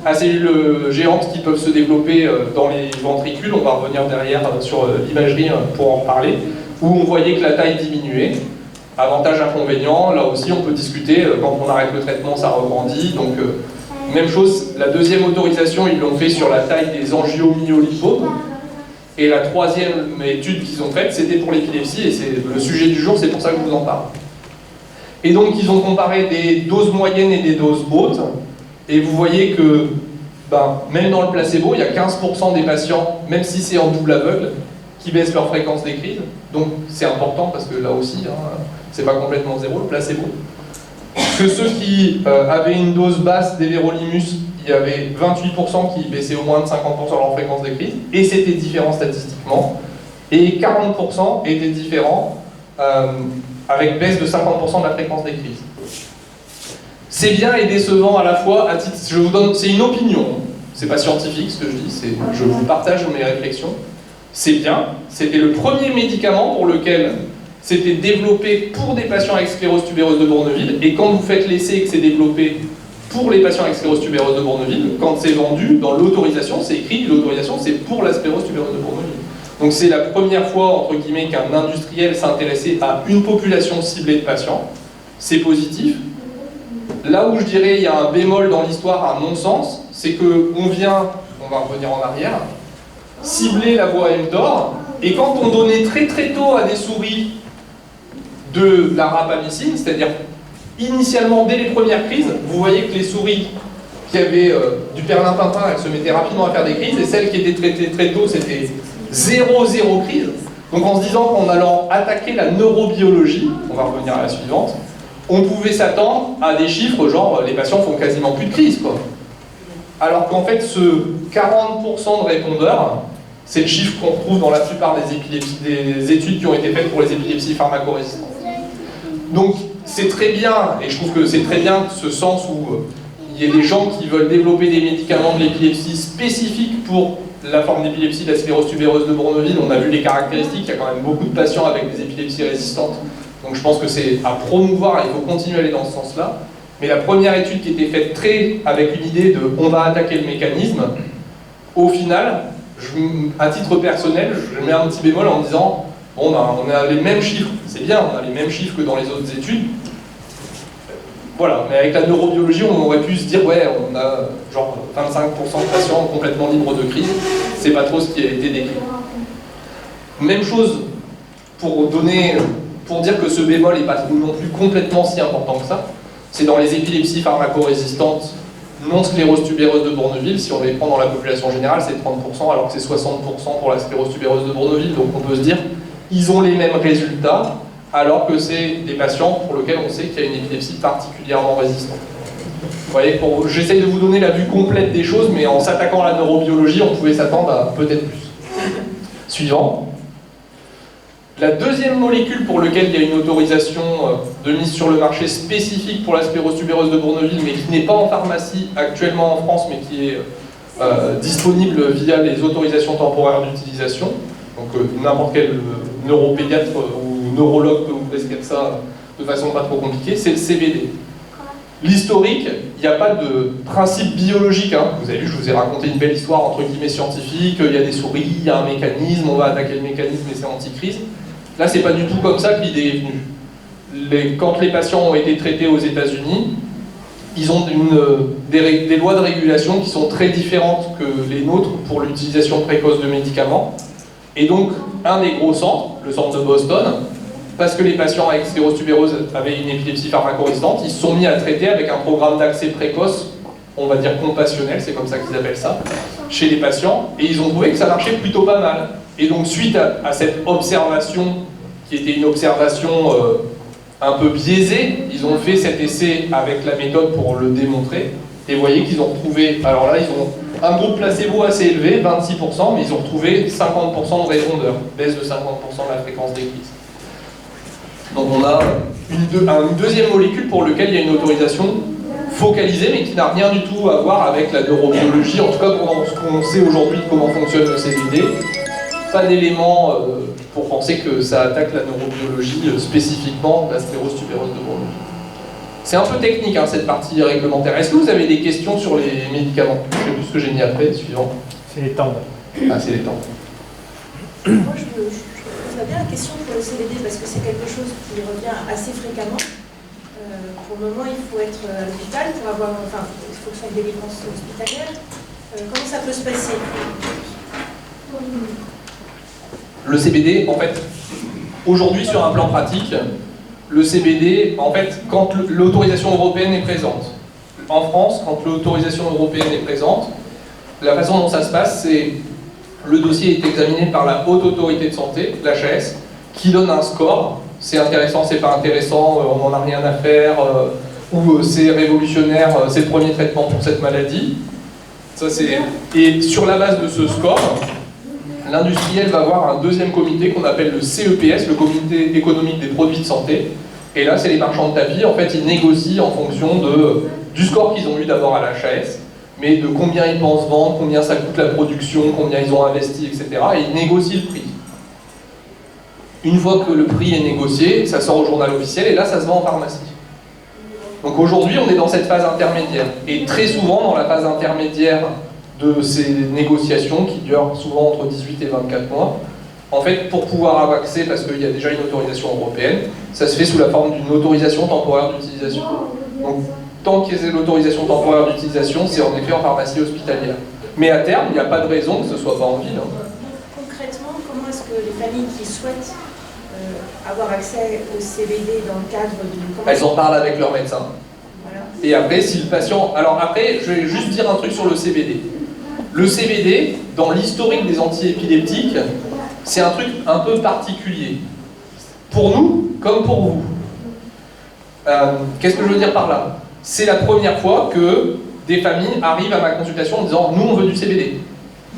à cellules géantes qui peuvent se développer dans les ventricules, on va revenir derrière sur l'imagerie pour en parler, où on voyait que la taille diminuait. Avantage, inconvénient, là aussi on peut discuter, quand on arrête le traitement ça regrandit, donc même chose, la deuxième autorisation ils l'ont fait sur la taille des angiomyolipomes, et la troisième étude qu'ils ont faite c'était pour l'épilepsie, et c'est le sujet du jour, c'est pour ça que je vous en parle. Et donc ils ont comparé des doses moyennes et des doses hautes, et vous voyez que même dans le placebo, il y a 15% des patients, même si c'est en double aveugle, qui baissent leur fréquence des crises. Donc c'est important parce que là aussi, hein, c'est pas complètement zéro, le placebo. Que ceux qui avaient une dose basse d'Everolimus, il y avait 28% qui baissaient au moins de 50% leur fréquence des crises, et c'était différent statistiquement. Et 40% étaient différents avec baisse de 50% de la fréquence des crises. C'est bien et décevant à la fois, à titre, je vous donne, c'est une opinion, c'est pas scientifique ce que je dis, je vous partage mes réflexions. C'est bien, c'était le premier médicament pour lequel c'était développé pour des patients avec sclérose tubereuse de Bourneville, et quand vous faites l'essai et que c'est développé pour les patients avec sclérose tubereuse de Bourneville, quand c'est vendu, dans l'autorisation, c'est écrit, l'autorisation c'est pour la sclérose tubereuse de Bourneville. Donc c'est la première fois, entre guillemets, qu'un industriel s'intéressait à une population ciblée de patients. C'est positif. Là où je dirais il y a un bémol dans l'histoire, à mon sens, c'est qu'on vient, on va revenir en arrière, cibler la voie mTOR, et quand on donnait très très tôt à des souris de la rapamycine, c'est-à-dire initialement dès les premières crises, vous voyez que les souris qui avaient du perlimpinpin, elles se mettaient rapidement à faire des crises, et celles qui étaient traitées très tôt, c'était 0 crise. Donc en se disant qu'en allant attaquer la neurobiologie, on va revenir à la suivante, on pouvait s'attendre à des chiffres genre les patients font quasiment plus de crise, quoi. Alors qu'en fait ce 40% de répondeurs, c'est le chiffre qu'on retrouve dans la plupart des études qui ont été faites pour les épilepsies pharmacorésistantes. Donc c'est très bien, et je trouve que c'est très bien ce sens où il y a des gens qui veulent développer des médicaments de l'épilepsie spécifiques pour la forme d'épilepsie de la sclérose tubereuse de Bourneville. On a vu les caractéristiques, il y a quand même beaucoup de patients avec des épilepsies résistantes. Donc je pense que c'est à promouvoir et il faut continuer à aller dans ce sens-là. Mais la première étude qui était faite avec une idée de on va attaquer le mécanisme, au final, à titre personnel, je mets un petit bémol en me disant bon ben, on a les mêmes chiffres, c'est bien, on a les mêmes chiffres que dans les autres études. Voilà, mais avec la neurobiologie, on aurait pu se dire ouais, on a genre 25% de patients complètement libres de crise, c'est pas trop ce qui a été décrit. Même chose pour dire que ce bémol n'est pas non plus complètement si important que ça, c'est dans les épilepsies pharmacorésistantes non sclérose tubéreuse de Bourneville, si on les prend dans la population générale, c'est 30%, alors que c'est 60% pour la sclérose tubéreuse de Bourneville, donc on peut se dire, ils ont les mêmes résultats, alors que c'est des patients pour lesquels on sait qu'il y a une épilepsie particulièrement résistante. Vous voyez, j'essaie de vous donner la vue complète des choses, mais en s'attaquant à la neurobiologie, on pouvait s'attendre à peut-être plus. Suivant. La deuxième molécule pour laquelle il y a une autorisation de mise sur le marché spécifique pour la sclérose tubéreuse de Bourneville, mais qui n'est pas en pharmacie actuellement en France, mais qui est disponible via les autorisations temporaires d'utilisation, donc n'importe quel neuropédiatre ou neurologue peut vous prescrire ça de façon pas trop compliquée, c'est le CBD. L'historique, il n'y a pas de principe biologique, hein. Vous avez vu, je vous ai raconté une belle histoire entre guillemets scientifique, il y a des souris, il y a un mécanisme, on va attaquer le mécanisme et c'est anti-crise. Là, c'est pas du tout comme ça que l'idée est venue. Quand les patients ont été traités aux États-Unis, ils ont des lois de régulation qui sont très différentes que les nôtres pour l'utilisation précoce de médicaments. Et donc, un des gros centres, le centre de Boston, parce que les patients avec sclérose tubéreuse avaient une épilepsie pharmacorésistante, ils se sont mis à traiter avec un programme d'accès précoce, on va dire compassionnel, c'est comme ça qu'ils appellent ça, chez les patients, et ils ont trouvé que ça marchait plutôt pas mal. Et donc suite à cette observation, qui était une observation un peu biaisée, ils ont fait cet essai avec la méthode pour le démontrer, et vous voyez qu'ils ont retrouvé, alors là ils ont un groupe placebo assez élevé, 26%, mais ils ont retrouvé 50% de répondeurs, baisse de 50% de la fréquence des crises. Donc on a une deuxième molécule pour laquelle il y a une autorisation focalisée, mais qui n'a rien du tout à voir avec la neurobiologie, en tout cas pour ce qu'on sait aujourd'hui de comment fonctionne le CBD. Pas d'éléments pour penser que ça attaque la neurobiologie spécifiquement de la sclérose tubéreuse de Bourneville. C'est un peu technique hein, cette partie réglementaire. Est-ce que vous avez des questions sur les médicaments? Je ne sais plus ce que j'ai mis après, suivant. C'est les tendres. Ah, c'est les tendres. Moi, je poserais bien la question pour le CBD parce que c'est quelque chose qui revient assez fréquemment. Pour le moment, il faut être à l'hôpital pour avoir, enfin, il faut faire des dépenses hospitalières. Comment ça peut se passer? Le CBD, en fait, aujourd'hui sur un plan pratique, le CBD, en fait, quand l'autorisation européenne est présente, en France, quand l'autorisation européenne est présente, la façon dont ça se passe, c'est Le dossier est examiné par la Haute Autorité de Santé, l'HAS, qui donne un score. C'est intéressant, c'est pas intéressant, on n'en a rien à faire, ou c'est révolutionnaire, c'est le premier traitement pour cette maladie. Ça, et sur la base de ce score, l'industriel va avoir un deuxième comité qu'on appelle le CEPS, le Comité économique des produits de santé. Et là, c'est les marchands de tapis. En fait, ils négocient en fonction du score qu'ils ont eu d'abord à l'HAS, mais de combien ils pensent vendre, combien ça coûte la production, combien ils ont investi, etc. Et ils négocient le prix. Une fois que le prix est négocié, ça sort au journal officiel et là, ça se vend en pharmacie. Donc aujourd'hui, on est dans cette phase intermédiaire. Et très souvent, dans la phase intermédiaire de ces négociations, qui durent souvent entre 18 et 24 mois, en fait, pour pouvoir avoir accès, parce qu'il y a déjà une autorisation européenne, ça se fait sous la forme d'une autorisation temporaire d'utilisation. Donc, tant qu'il y a l'autorisation temporaire d'utilisation, c'est en effet en pharmacie hospitalière. Mais à terme, il n'y a pas de raison que ce ne soit pas en ville. Concrètement, comment est-ce que les familles qui souhaitent avoir accès au CBD dans le cadre d'une... Elles en parlent avec leur médecin. Voilà. Et après, si le patient... Alors après, je vais juste dire un truc sur le CBD. Le CBD, dans l'historique des antiépileptiques, c'est un truc un peu particulier. Pour nous, comme pour vous. Qu'est-ce que je veux dire par là? C'est la première fois que des familles arrivent à ma consultation en disant « Nous, on veut du CBD ».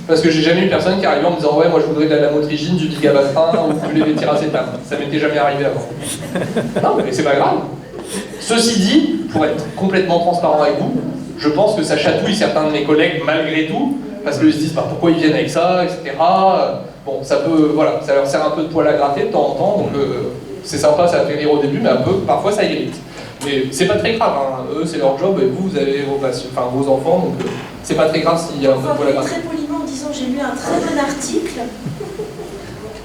Parce que j'ai jamais eu personne qui arrive en me disant « Ouais, moi je voudrais de la lamotrigine, du vigabatrin ou du lévétiracétam ». Ça m'était jamais arrivé avant. Non, mais c'est pas grave. Ceci dit, pour être complètement transparent avec vous, je pense que ça chatouille certains de mes collègues malgré tout, parce qu'ils se disent bah, « Pourquoi ils viennent avec ça, etc. » Bon, ça peut, voilà, ça leur sert un peu de poil à gratter de temps en temps, donc c'est sympa, ça fait rire au début, mais un peu, parfois ça irrite. Mais c'est pas très grave, hein. Eux c'est leur job, et vous avez vos patients, enfin vos enfants, donc c'est pas très grave s'il y a un peu de poil à gratter. Très poliment en disant j'ai lu un très bon article.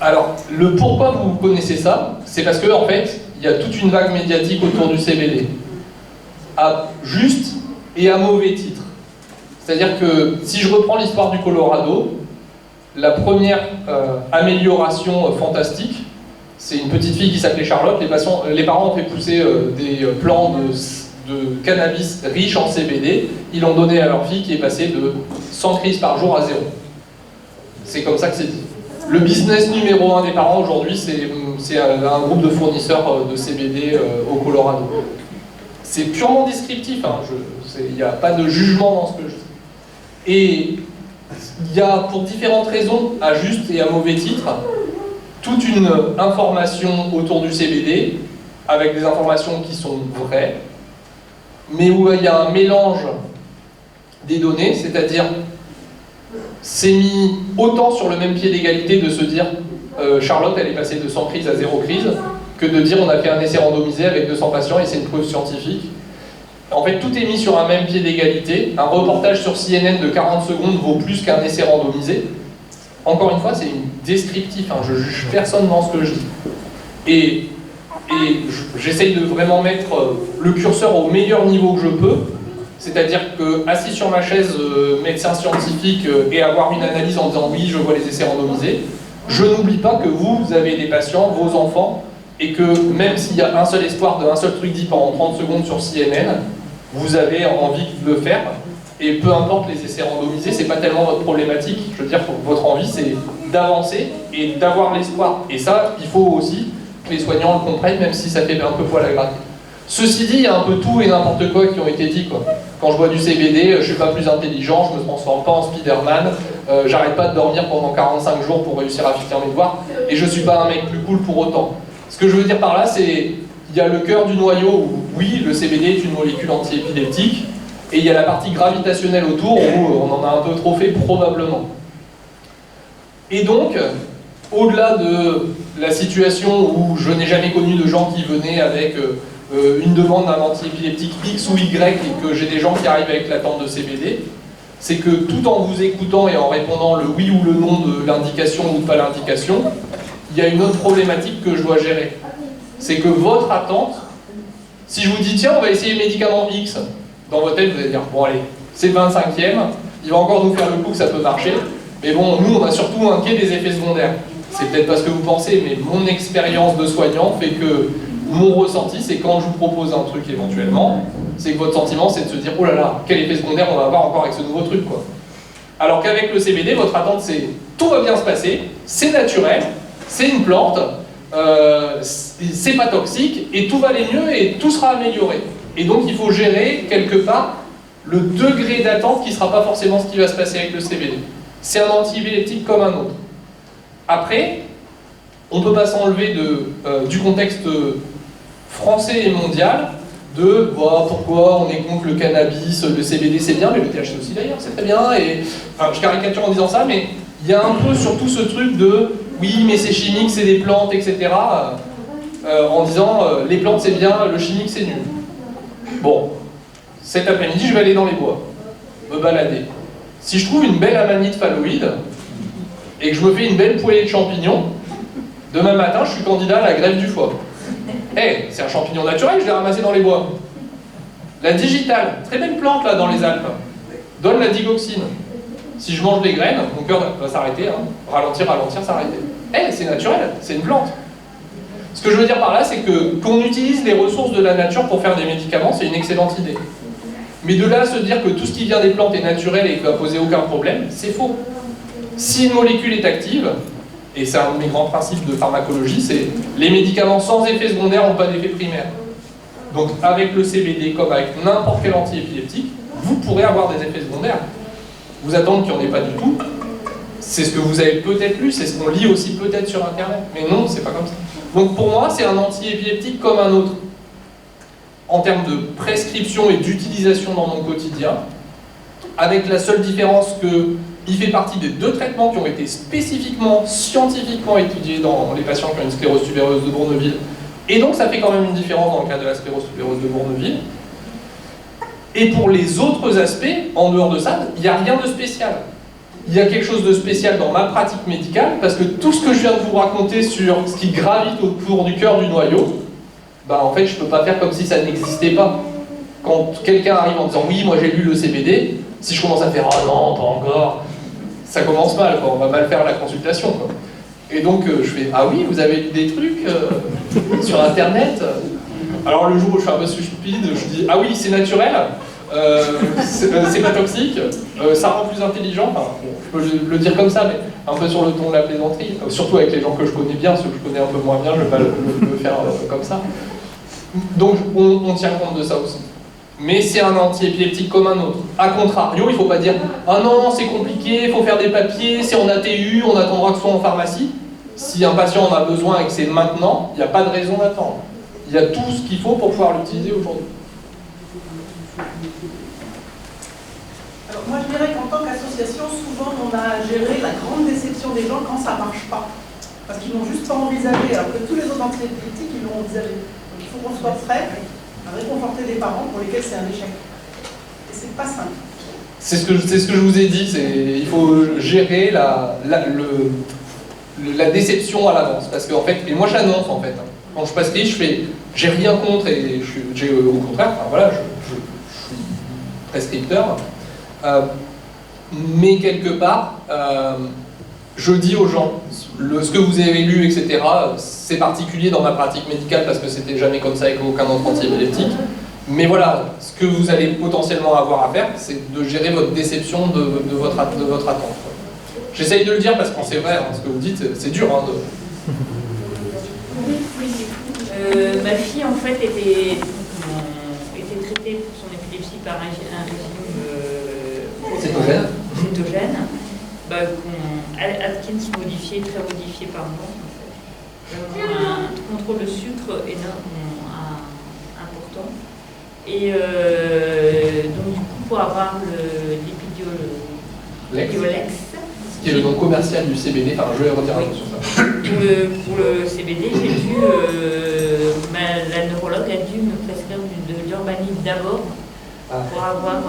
Alors, le pourquoi vous connaissez ça, c'est parce que en fait, il y a toute une vague médiatique autour du CBD, à juste et à mauvais titre. C'est-à-dire que si je reprends l'histoire du Colorado, la première amélioration fantastique, c'est une petite fille qui s'appelait Charlotte. Les parents ont fait pousser des plants de cannabis riches en CBD. Ils l'ont donné à leur fille qui est passée de 100 crises par jour à 0. C'est comme ça que c'est dit. Le business numéro 1 des parents aujourd'hui, c'est un groupe de fournisseurs de CBD au Colorado. C'est purement descriptif, hein. Il n'y a pas de jugement dans ce que je dis. Et il y a, pour différentes raisons, à juste et à mauvais titre, toute une information autour du CBD, avec des informations qui sont vraies, mais où il y a un mélange des données, c'est-à-dire c'est mis autant sur le même pied d'égalité de se dire Charlotte elle est passée de 100 crises à 0 crise, que de dire on a fait un essai randomisé avec 200 patients et c'est une preuve scientifique. En fait, tout est mis sur un même pied d'égalité. Un reportage sur CNN de 40 secondes vaut plus qu'un essai randomisé. Encore une fois, c'est une descriptif, hein. Je juge personne dans ce que je dis. Et j'essaye de vraiment mettre le curseur au meilleur niveau que je peux, c'est-à-dire que, assis sur ma chaise médecin scientifique et avoir une analyse en disant oui, je vois les essais randomisés, je n'oublie pas que vous avez des patients, vos enfants, et que même s'il y a un seul espoir d'un seul truc dit pendant 30 secondes sur CNN, vous avez envie de le faire. Et peu importe les essais randomisés, c'est pas tellement votre problématique. Je veux dire, votre envie, c'est d'avancer et d'avoir l'espoir. Et ça, il faut aussi que les soignants le comprennent, même si ça fait un peu poil à gratter. Ceci dit, il y a un peu tout et n'importe quoi qui ont été dit, quoi. Quand je bois du CBD, je suis pas plus intelligent, je me transforme pas en Spider-Man, j'arrête pas de dormir pendant 45 jours pour réussir à finir mes devoirs, et je suis pas un mec plus cool pour autant. Ce que je veux dire par là, c'est il y a le cœur du noyau où, oui, le CBD est une molécule antiépileptique, et il y a la partie gravitationnelle autour où on en a un peu trop fait probablement. Et donc, au-delà de la situation où je n'ai jamais connu de gens qui venaient avec une demande d'un antiépileptique X ou Y et que j'ai des gens qui arrivent avec l'attente de CBD, c'est que tout en vous écoutant et en répondant le oui ou le non de l'indication ou de pas l'indication, il y a une autre problématique que je dois gérer. C'est que votre attente, si je vous dis tiens on va essayer le médicament X, dans votre tête vous allez dire bon allez, c'est le 25e, il va encore nous faire le coup que ça peut marcher, mais bon nous on a surtout inquiet des effets secondaires. C'est peut-être pas ce que vous pensez, mais mon expérience de soignant fait que mon ressenti, c'est quand je vous propose un truc éventuellement, c'est que votre sentiment c'est de se dire oh là là, quel effet secondaire on va avoir encore avec ce nouveau truc quoi. Alors qu'avec le CBD, votre attente c'est tout va bien se passer, c'est naturel, c'est une plante, c'est pas toxique, et tout va aller mieux et tout sera amélioré. Et donc il faut gérer quelque part le degré d'attente qui ne sera pas forcément ce qui va se passer avec le CBD. C'est un antiépileptique comme un autre. Après, on ne peut pas s'enlever du contexte français et mondial de pourquoi on est contre le cannabis, le CBD c'est bien, mais le THC aussi d'ailleurs c'est très bien, et enfin, je caricature en disant ça, mais il y a un peu surtout ce truc de oui mais c'est chimique, c'est des plantes, etc. En disant les plantes c'est bien, le chimique c'est nul. Bon, cet après-midi je vais aller dans les bois, me balader. Si je trouve une belle amanite phalloïde et que je me fais une belle poêlée de champignons, demain matin je suis candidat à la greffe du foie. C'est un champignon naturel, je l'ai ramassé dans les bois. La digitale, très belle plante là dans les Alpes, donne la digoxine. Si je mange les graines, mon cœur va s'arrêter, hein. Ralentir, s'arrêter. C'est naturel, c'est une plante. Ce que je veux dire par là, c'est que qu'on utilise les ressources de la nature pour faire des médicaments, c'est une excellente idée. Mais de là à se dire que tout ce qui vient des plantes est naturel et ne va poser aucun problème, c'est faux. Si une molécule est active, et c'est un de mes grands principes de pharmacologie, c'est les médicaments sans effet secondaire n'ont pas d'effet primaire. Donc avec le CBD, comme avec n'importe quel antiépileptique, vous pourrez avoir des effets secondaires. Vous attendez qu'il n'y en ait pas du tout, c'est ce que vous avez peut-être lu, c'est ce qu'on lit aussi peut-être sur Internet. Mais non, c'est pas comme ça. Donc pour moi, c'est un antiépileptique comme un autre. En termes de prescription et d'utilisation dans mon quotidien, avec la seule différence qu'il fait partie des 2 traitements qui ont été spécifiquement, scientifiquement étudiés dans les patients qui ont une sclérose tubereuse de Bourneville. Et donc ça fait quand même une différence dans le cas de la sclérose tubereuse de Bourneville. Et pour les autres aspects, en dehors de ça, il n'y a rien de spécial. Il y a quelque chose de spécial dans ma pratique médicale, parce que tout ce que je viens de vous raconter sur ce qui gravite autour du cœur du noyau, en fait je ne peux pas faire comme si ça n'existait pas. Quand quelqu'un arrive en disant oui, moi j'ai lu le CBD, si je commence à faire ah non, pas encore, ça commence mal, quoi. On va mal faire la consultation, quoi. Et donc je fais ah oui, vous avez lu des trucs sur internet. Alors le jour où je suis un peu stupide, je dis ah oui, c'est naturel, c'est pas toxique, ça rend plus intelligent, enfin, je peux le dire comme ça, mais un peu sur le ton de la plaisanterie, surtout avec les gens que je connais bien, ceux que je connais un peu moins bien, je vais pas le faire comme ça. Donc on tient compte de ça aussi. Mais c'est un antiépileptique comme un autre. A contrario, il ne faut pas dire « Ah non, c'est compliqué, il faut faire des papiers, c'est en ATU, on attendra que ce soit en pharmacie ». Si un patient en a besoin et que c'est maintenant, il n'y a pas de raison d'attendre. Il y a tout ce qu'il faut pour pouvoir l'utiliser aujourd'hui. Alors moi je dirais qu'en tant qu'association, souvent on a géré la grande déception des gens quand ça ne marche pas. Parce qu'ils n'ont juste pas envisagé, alors que tous les autres antiépileptiques, ils l'ont envisagé. Donc il faut qu'on soit prêt à réconforter des parents pour lesquels c'est un échec. Et c'est pas simple. C'est ce que je vous ai dit, il faut gérer la déception à l'avance. Parce qu'en fait, et moi j'annonce en fait, quand je prescris, je fais, j'ai rien contre, et au contraire, enfin, voilà, je suis prescripteur, mais quelque part, je dis aux gens, ce que vous avez lu, etc., c'est particulier dans ma pratique médicale parce que c'était jamais comme ça avec aucun autre antiépileptique. Mais voilà, ce que vous allez potentiellement avoir à faire, c'est de gérer votre déception de votre attente. J'essaye de le dire parce que c'est vrai, hein, ce que vous dites, c'est dur. Hein, ma fille, en fait, était traitée pour son épilepsie par un régime cétogène. Atkins modifié, très modifié par mois. Un contrôle de sucre énormément important. Et donc du coup, pour avoir l'Epidiolex, qui est le nom commercial du CBD, enfin je vais redire un peu sur ça. Pour le CBD, la neurologue a dû me prescrire de l'urbanite d'abord pour avoir...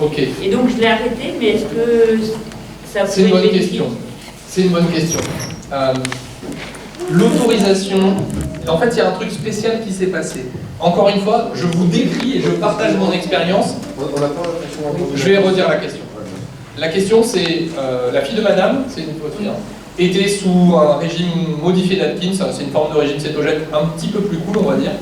Ok. Et donc je l'ai arrêté, mais est-ce que ça C'est une bonne question. C'est une bonne question. L'autorisation, en fait il y a un truc spécial qui s'est passé. Encore une fois, je vous décris et je partage mon expérience. Je vais redire la question. La question c'est, la fille de madame, c'est une fille, hein, était sous un régime modifié d'Atkins, c'est une forme de régime cétogène un petit peu plus cool on va dire.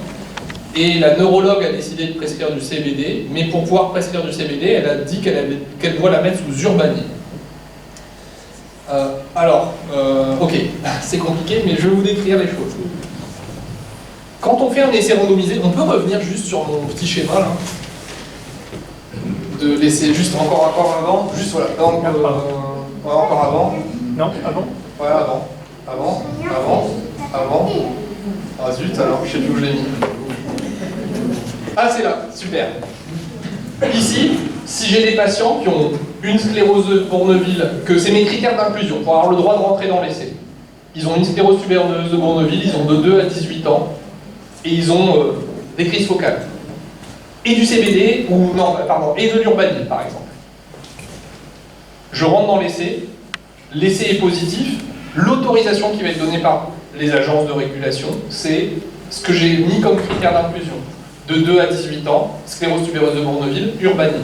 Et la neurologue a décidé de prescrire du CBD, mais pour pouvoir prescrire du CBD, elle a dit qu'elle doit la mettre sous urbanine. Ok, c'est compliqué, mais je vais vous décrire les choses. Quand on fait un essai randomisé, on peut revenir juste sur mon petit schéma là. De laisser juste encore avant, juste voilà. Donc, ouais, encore avant. Non, avant. Ouais, avant. Ah zut, alors je sais plus où je l'ai mis. Ah, c'est là, super. Ici, si j'ai des patients qui ont une sclérose de Bourneville, que c'est mes critères d'inclusion pour avoir le droit de rentrer dans l'essai. Ils ont une sclérose tubereuse de Bourneville, ils ont de 2 à 18 ans, et ils ont des crises focales. Et du CBD, et de l'urbanil, par exemple. Je rentre dans l'essai est positif, l'autorisation qui va être donnée par les agences de régulation, c'est ce que j'ai mis comme critère d'inclusion. De 2 à 18 ans, sclérose tubereuse de Bourneville, urbanil.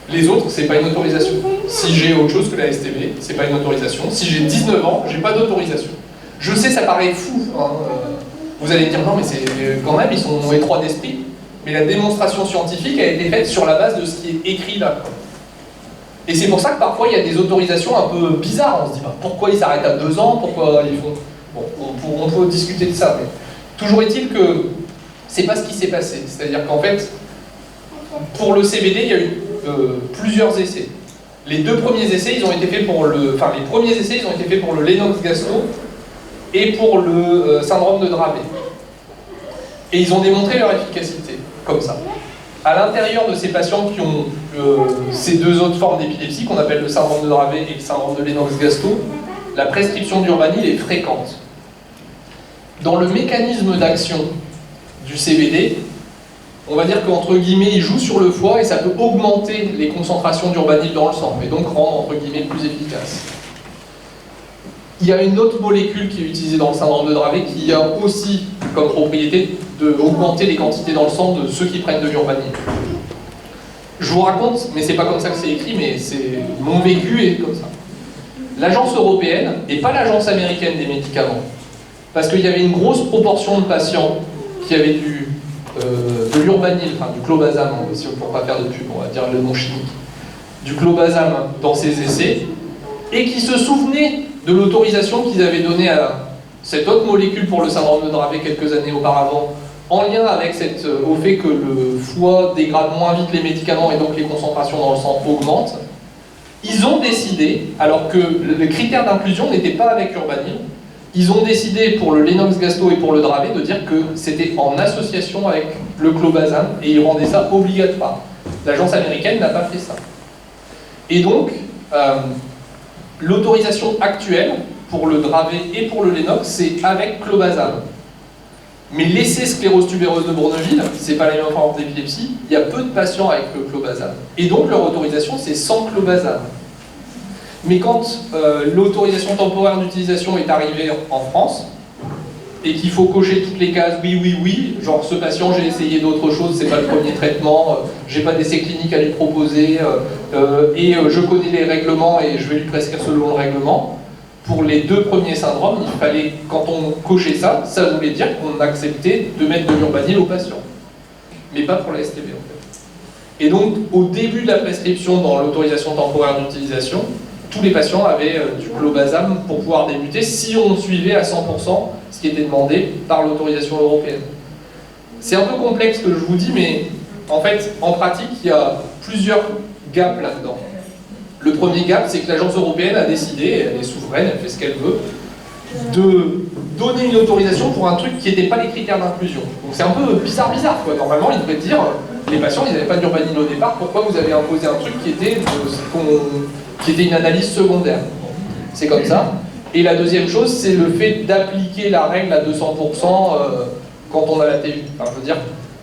Les autres, c'est pas une autorisation. Si j'ai autre chose que la STB, c'est pas une autorisation. Si j'ai 19 ans, j'ai pas d'autorisation. Je sais, ça paraît fou. Hein. Vous allez me dire, non, mais c'est quand même, ils sont étroits d'esprit. Mais la démonstration scientifique a été faite sur la base de ce qui est écrit là. Et c'est pour ça que parfois il y a des autorisations un peu bizarres. On se dit, bah, pourquoi ils s'arrêtent à 2 ans, pourquoi ils font... Bon, on peut discuter de ça, mais toujours est-il que c'est pas ce qui s'est passé. C'est-à-dire qu'en fait, pour le CBD, il y a eu plusieurs essais. Les 2 premiers essais, ils ont été faits pour le... Enfin, les premiers essais, ils ont été faits pour le Lennox-Gastaut et pour le syndrome de Dravet. Et ils ont démontré leur efficacité, comme ça. À l'intérieur de ces patients qui ont ces 2 autres formes d'épilepsie, qu'on appelle le syndrome de Dravet et le syndrome de Lennox-Gastaut, la prescription d'urbanil est fréquente. Dans le mécanisme d'action du CBD, on va dire qu'entre guillemets, il joue sur le foie et ça peut augmenter les concentrations d'urbanil dans le sang, et donc rendre, entre guillemets, plus efficace. Il y a une autre molécule qui est utilisée dans le syndrome de Dravet qui a aussi comme propriété d'augmenter les quantités dans le sang de ceux qui prennent de l'urbanil. Je vous raconte, mais c'est pas comme ça que c'est écrit, mais c'est mon vécu et comme ça. L'agence européenne, et pas l'agence américaine des médicaments, parce qu'il y avait une grosse proportion de patients qui avaient de l'urbanil, enfin du clobazam, si on ne peut pas faire de pub, on va dire le nom chimique, du clobazam dans ces essais, et qui se souvenaient de l'autorisation qu'ils avaient donnée à cette autre molécule pour le syndrome de Dravet quelques années auparavant, en lien avec au fait que le foie dégrade moins vite les médicaments et donc les concentrations dans le sang augmentent. Ils ont décidé, alors que le critère d'inclusion n'était pas avec urbanil, ils ont décidé pour le Lennox-Gastaut et pour le Dravet de dire que c'était en association avec le clobazam et ils rendaient ça obligatoire. L'agence américaine n'a pas fait ça. Et donc, l'autorisation actuelle pour le Dravet et pour le Lennox, c'est avec clobazam. Mais l'essai sclérose tubereuse de Bourneville, c'est pas la même forme d'épilepsie, il y a peu de patients avec le clobazam. Et donc leur autorisation, c'est sans clobazam. Mais quand l'autorisation temporaire d'utilisation est arrivée en France, et qu'il faut cocher toutes les cases, oui, genre ce patient, j'ai essayé d'autres choses, c'est pas le premier traitement, j'ai pas d'essai clinique à lui proposer, et je connais les règlements et je vais lui prescrire selon le règlement. Pour les 2 premiers syndromes, il fallait, quand on cochait ça, ça voulait dire qu'on acceptait de mettre de l'urbanil aux patients. Mais pas pour la STB en fait. Et donc, au début de la prescription dans l'autorisation temporaire d'utilisation, tous les patients avaient du clobazam pour pouvoir débuter si on suivait à 100% ce qui était demandé par l'autorisation européenne. C'est un peu complexe ce que je vous dis, mais en fait, en pratique, il y a plusieurs gaps là-dedans. Le premier gap, c'est que l'agence européenne a décidé, elle est souveraine, elle fait ce qu'elle veut, de donner une autorisation pour un truc qui n'était pas les critères d'inclusion. Donc c'est un peu bizarre quoi. Normalement, ils devraient dire, les patients, ils n'avaient pas d'urbanil au départ, pourquoi vous avez imposé un truc qui était une analyse secondaire? C'est comme ça. Et la deuxième chose, c'est le fait d'appliquer la règle à 200% quand on a la TU. Enfin, je veux dire,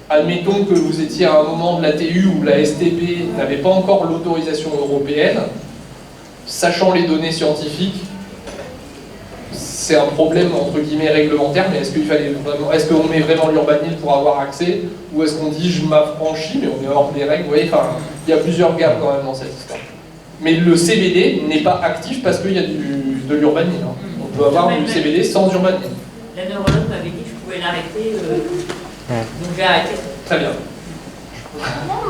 admettons que vous étiez à un moment de la TU où la STB n'avait pas encore l'autorisation européenne, sachant les données scientifiques, c'est un problème entre guillemets réglementaire, mais est-ce qu'on met vraiment l'urbanil pour avoir accès, ou est-ce qu'on dit je m'affranchis, mais on est hors des règles, vous voyez, enfin, il y a plusieurs gaps quand même dans cette histoire. Mais le CBD n'est pas actif parce qu'il y a de l'urbanil. Hein. On peut avoir du CBD sans urbanil. La neurologue m'avait dit que je pouvais l'arrêter, donc j'ai arrêté. Très bien.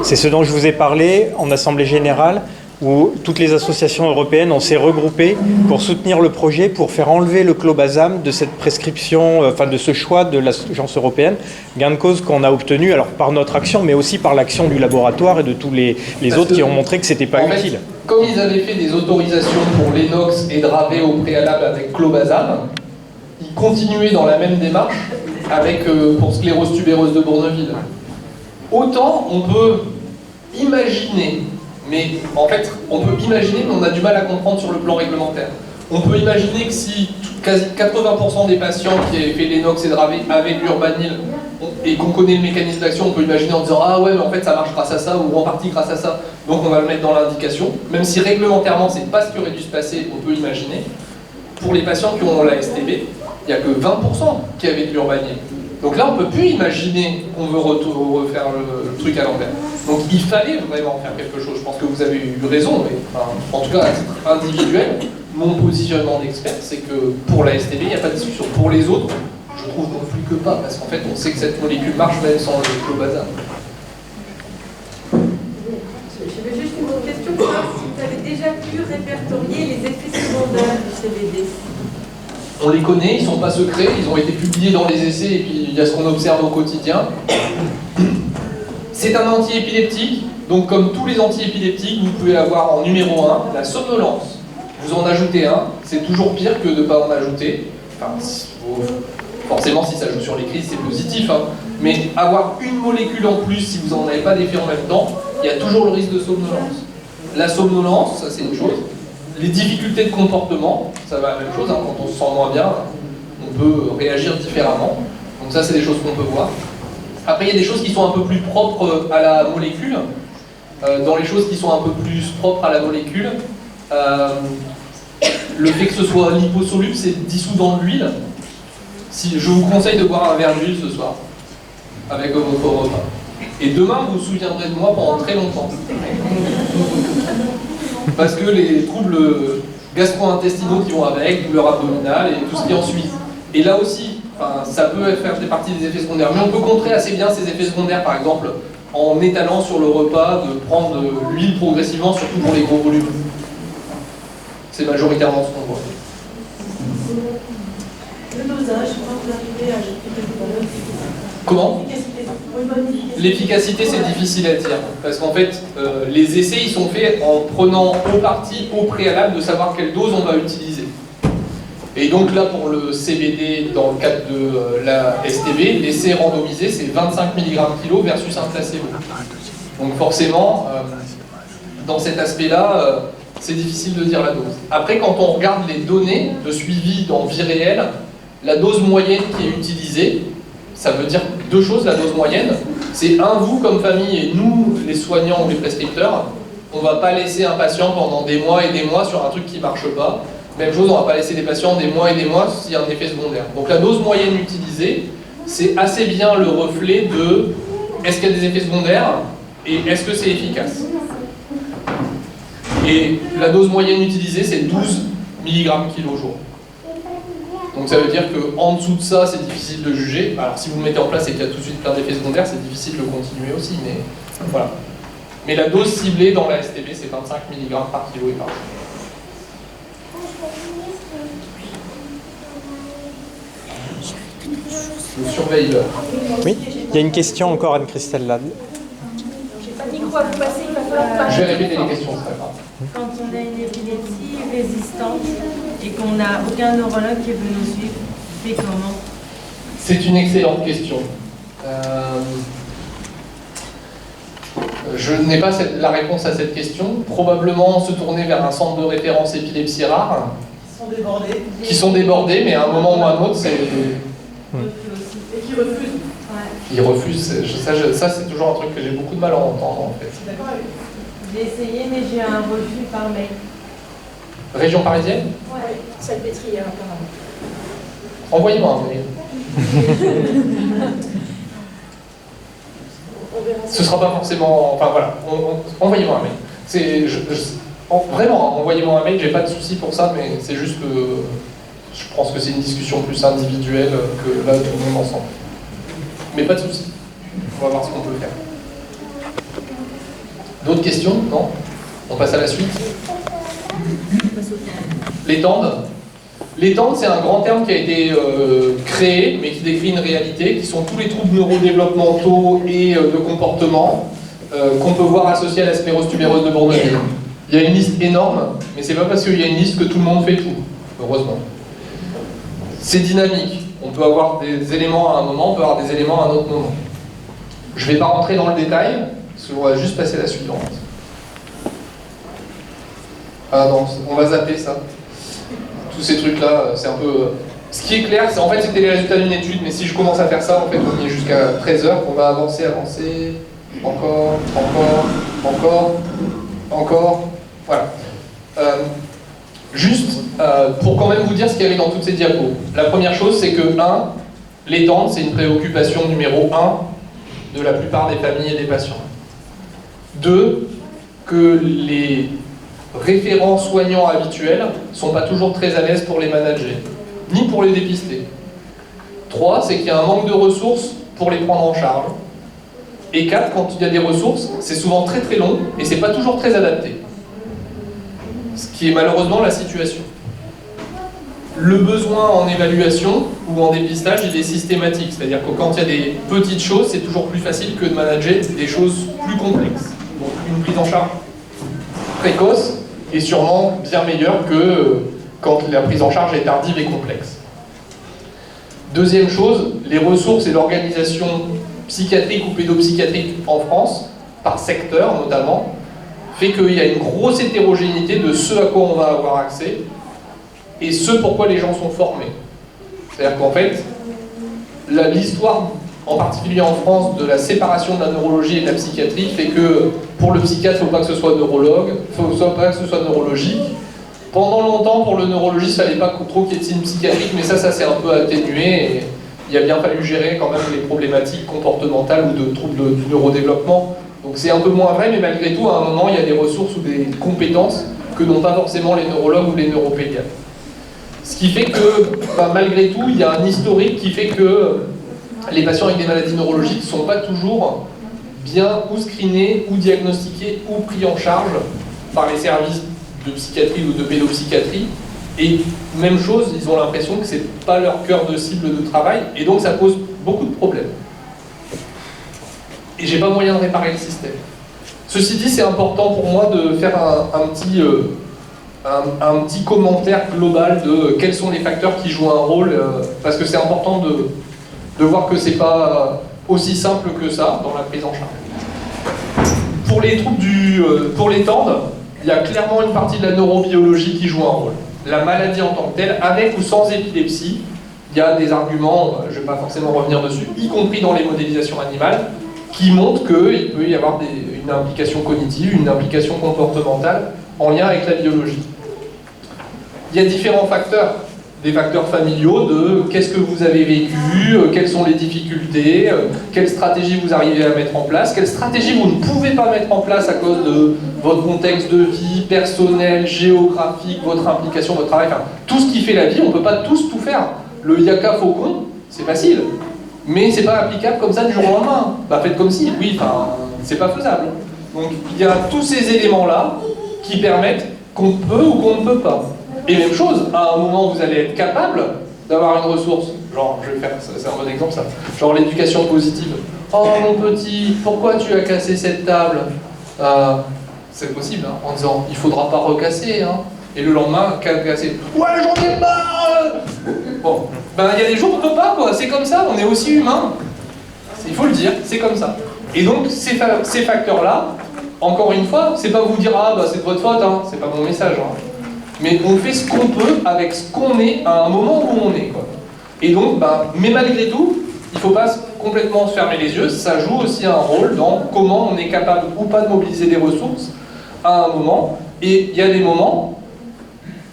C'est ce dont je vous ai parlé en assemblée générale. où toutes les associations européennes, on s'est regroupées pour soutenir le projet, pour faire enlever le clobazam de cette prescription, de ce choix de l'agence européenne. Gain de cause qu'on a obtenu, alors par notre action, mais aussi par l'action du laboratoire et de tous les autres qui ont montré que c'était pas utile. Comme ils avaient fait des autorisations pour l'énox et Dravet au préalable avec clobazam, ils continuaient dans la même démarche avec pour sclérose tubéreuse de Bourneville. Autant on peut imaginer, mais en fait on peut imaginer, mais on a du mal à comprendre sur le plan réglementaire. On peut imaginer que si quasi 80% des patients qui avaient fait l'énox et Dravet avaient de l'urbanil et qu'on connaît le mécanisme d'action, on peut imaginer en disant ah ouais mais en fait ça marche grâce à ça ou en partie grâce à ça, donc on va le mettre dans l'indication, même si réglementairement c'est pas ce qui aurait dû se passer, on peut imaginer. Pour les patients qui ont la STB, il n'y a que 20% qui avaient de l'urbanil. Donc là, on ne peut plus imaginer qu'on veut refaire le truc à l'envers. Donc il fallait vraiment faire quelque chose. Je pense que vous avez eu raison, mais en tout cas, à titre individuel, mon positionnement d'expert, c'est que pour la STB, il n'y a pas de discussion. Pour les autres, je trouve non plus que pas, parce qu'en fait, on sait que cette molécule marche même sans le clobazam. J'avais juste une autre question pour savoir si vous avez déjà pu répertorier les effets secondaires du CBD. On les connaît, ils ne sont pas secrets, ils ont été publiés dans les essais et puis il y a ce qu'on observe au quotidien. C'est un antiépileptique, donc comme tous les antiépileptiques, vous pouvez avoir en numéro 1 la somnolence. Vous en ajoutez un, c'est toujours pire que de ne pas en ajouter. Enfin, forcément, si ça joue sur les crises, c'est positif. Hein. Mais avoir une molécule en plus, si vous n'en avez pas d'effet en même temps, il y a toujours le risque de somnolence. La somnolence, ça c'est une chose. Les difficultés de comportement, ça va la même chose, hein. Quand on se sent moins bien, on peut réagir différemment. Donc ça, c'est des choses qu'on peut voir. Après, il y a des choses qui sont un peu plus propres à la molécule. Dans les choses qui sont un peu plus propres à la molécule, le fait que ce soit liposoluble, c'est dissous dans l'huile. Je vous conseille de boire un verre d'huile ce soir, avec votre repas. Et demain, vous vous souviendrez de moi pendant très longtemps. Parce que les troubles gastro-intestinaux qui vont avec, douleur abdominale et tout ce qui en suit. Et là aussi, ça peut faire partie des effets secondaires. Mais on peut contrer assez bien ces effets secondaires, par exemple, en étalant sur le repas de prendre de l'huile progressivement, surtout pour les gros volumes. C'est majoritairement ce qu'on voit. Le dosage, quand vous arrivez à Comment ? L'efficacité, c'est difficile à dire, parce qu'en fait, les essais, ils sont faits en prenant au parti, au préalable, de savoir quelle dose on va utiliser. Et donc là, pour le CBD, dans le cadre de la STB, l'essai randomisé, c'est 25 mg/kg versus un placebo. Donc forcément, dans cet aspect-là, c'est difficile de dire la dose. Après, quand on regarde les données de suivi dans vie réelle, la dose moyenne qui est utilisée, ça veut dire deux choses, la dose moyenne. C'est vous comme famille et nous, les soignants ou les prescripteurs, on ne va pas laisser un patient pendant des mois et des mois sur un truc qui ne marche pas. Même chose, on ne va pas laisser des patients des mois et des mois s'il y a un effet secondaire. Donc la dose moyenne utilisée, c'est assez bien le reflet de est-ce qu'il y a des effets secondaires et est-ce que c'est efficace. Et la dose moyenne utilisée, c'est 12 mg/kg jour. Donc ça veut dire qu'en dessous de ça, c'est difficile de juger. Alors si vous le mettez en place et qu'il y a tout de suite plein d'effets secondaires, c'est difficile de continuer aussi, mais voilà. Mais la dose ciblée dans la STB, c'est 25 mg/kg et par jour. Je surveille l'heure. Oui, il y a une question encore, Anne-Christelle là. J'ai pas dit quoi vous passez, il va falloir Je vais répéter les questions, c'est pas grave. Quand on a une épilepsie résistante et qu'on n'a aucun neurologue qui est venu nous suivre, on fait comment? C'est une excellente question. Je n'ai pas la réponse à cette question. Probablement se tourner vers un centre de référence épilepsie rare. Qui sont débordés, mais à un moment ou à un autre, c'est... Et qui refusent. Ils refusent. Ça, c'est toujours un truc que j'ai beaucoup de mal à entendre, en fait. D'accord avec vous. J'ai essayé, mais j'ai un refus par mail. Région parisienne? Ouais, Salpêtrière apparemment. Envoyez-moi un mail. On verra ça. Ce sera pas forcément... Enfin voilà, envoyez-moi un mail. Vraiment, envoyez-moi un mail, j'ai pas de souci pour ça, mais c'est juste que je pense que c'est une discussion plus individuelle que là, tout le monde ensemble. Mais pas de souci. On va voir ce qu'on peut faire. D'autres questions? Non? On passe à la suite. Les tendes. Les tendes, c'est un grand terme qui a été créé, mais qui décrit une réalité, qui sont tous les troubles neurodéveloppementaux et de comportement qu'on peut voir associés à la sclérose tubereuse de Bournelet. Il y a une liste énorme, mais c'est pas parce qu'il y a une liste que tout le monde fait tout, heureusement. C'est dynamique. On peut avoir des éléments à un moment, on peut avoir des éléments à un autre moment. Je ne vais pas rentrer dans le détail, parce qu'on va juste passer à la suivante. Ah non, on va zapper ça. Tous ces trucs-là, c'est un peu... Ce qui est clair, c'est en fait c'était les résultats d'une étude, mais si je commence à faire ça, en fait on y est jusqu'à 13h, on va avancer, encore, voilà. Juste pour quand même vous dire ce qu'il y avait dans toutes ces diapos. La première chose, c'est que 1, les tentes, c'est une préoccupation numéro 1 de la plupart des familles et des patients. 2, que les référents soignants habituels ne sont pas toujours très à l'aise pour les manager, ni pour les dépister. 3, c'est qu'il y a un manque de ressources pour les prendre en charge. Et 4, quand il y a des ressources, c'est souvent très très long et c'est pas toujours très adapté. Ce qui est malheureusement la situation. Le besoin en évaluation ou en dépistage, il est systématique. C'est-à-dire que quand il y a des petites choses, c'est toujours plus facile que de manager des choses plus complexes. Donc une prise en charge précoce est sûrement bien meilleure que quand la prise en charge est tardive et complexe. Deuxième chose, les ressources et l'organisation psychiatrique ou pédopsychiatrique en France, par secteur notamment, fait qu'il y a une grosse hétérogénéité de ce à quoi on va avoir accès et ce pourquoi les gens sont formés. C'est-à-dire qu'en fait, l'histoire, en particulier en France, de la séparation de la neurologie et de la psychiatrie fait que pour le psychiatre, il ne faut pas que ce soit neurologue, il ne faut pas que ce soit neurologique. Pendant longtemps, pour le neurologiste, il ne fallait pas trop qu'il y ait de signes psychiatriques, mais ça s'est un peu atténué et il a bien fallu gérer quand même les problématiques comportementales ou de troubles du neurodéveloppement. Donc c'est un peu moins vrai, mais malgré tout, à un moment, il y a des ressources ou des compétences que n'ont pas forcément les neurologues ou les neuropédiatres. Ce qui fait que, malgré tout, il y a un historique qui fait que les patients avec des maladies neurologiques ne sont pas toujours bien ou screenés, ou diagnostiqués, ou pris en charge par les services de psychiatrie ou de pédopsychiatrie. Et même chose, ils ont l'impression que ce n'est pas leur cœur de cible de travail, et donc ça pose beaucoup de problèmes. Et j'ai pas moyen de réparer le système. Ceci dit, c'est important pour moi de faire un petit commentaire global de quels sont les facteurs qui jouent un rôle, parce que c'est important de voir que c'est pas aussi simple que ça dans la prise en charge. Pour les troubles pour les tendes, il y a clairement une partie de la neurobiologie qui joue un rôle. La maladie en tant que telle, avec ou sans épilepsie, il y a des arguments, je ne vais pas forcément revenir dessus, y compris dans les modélisations animales, qui montrent qu'il peut y avoir une implication cognitive, une implication comportementale en lien avec la biologie. Il y a différents facteurs, des facteurs familiaux de qu'est-ce que vous avez vécu, quelles sont les difficultés, quelle stratégie vous arrivez à mettre en place, quelle stratégie vous ne pouvez pas mettre en place à cause de votre contexte de vie personnel, géographique, votre implication, votre travail, enfin, tout ce qui fait la vie, on ne peut pas tous tout faire. Le yaka faucon, c'est facile, mais c'est pas applicable comme ça du jour au lendemain. Bah faites comme si, oui, enfin, c'est pas faisable. Donc il y a tous ces éléments-là qui permettent qu'on peut ou qu'on ne peut pas. Et même chose, à un moment vous allez être capable d'avoir une ressource, genre, je vais faire, c'est un bon exemple ça, genre l'éducation positive. Oh mon petit, pourquoi tu as cassé cette table? C'est possible, hein, en disant, il faudra pas recasser, hein. Et le lendemain, casser. Ouais, j'en ai marre. Bon, ben il y a des jours où on peut pas, quoi, c'est comme ça, on est aussi humain. Il faut le dire, c'est comme ça. Et donc, ces facteurs-là, encore une fois, c'est pas vous dire, ah bah c'est de votre faute, hein, c'est pas mon message, hein. Mais on fait ce qu'on peut avec ce qu'on est à un moment où on est, quoi. Et donc, mais malgré tout, il ne faut pas complètement se fermer les yeux, ça joue aussi un rôle dans comment on est capable ou pas de mobiliser des ressources à un moment. Et il y a des moments,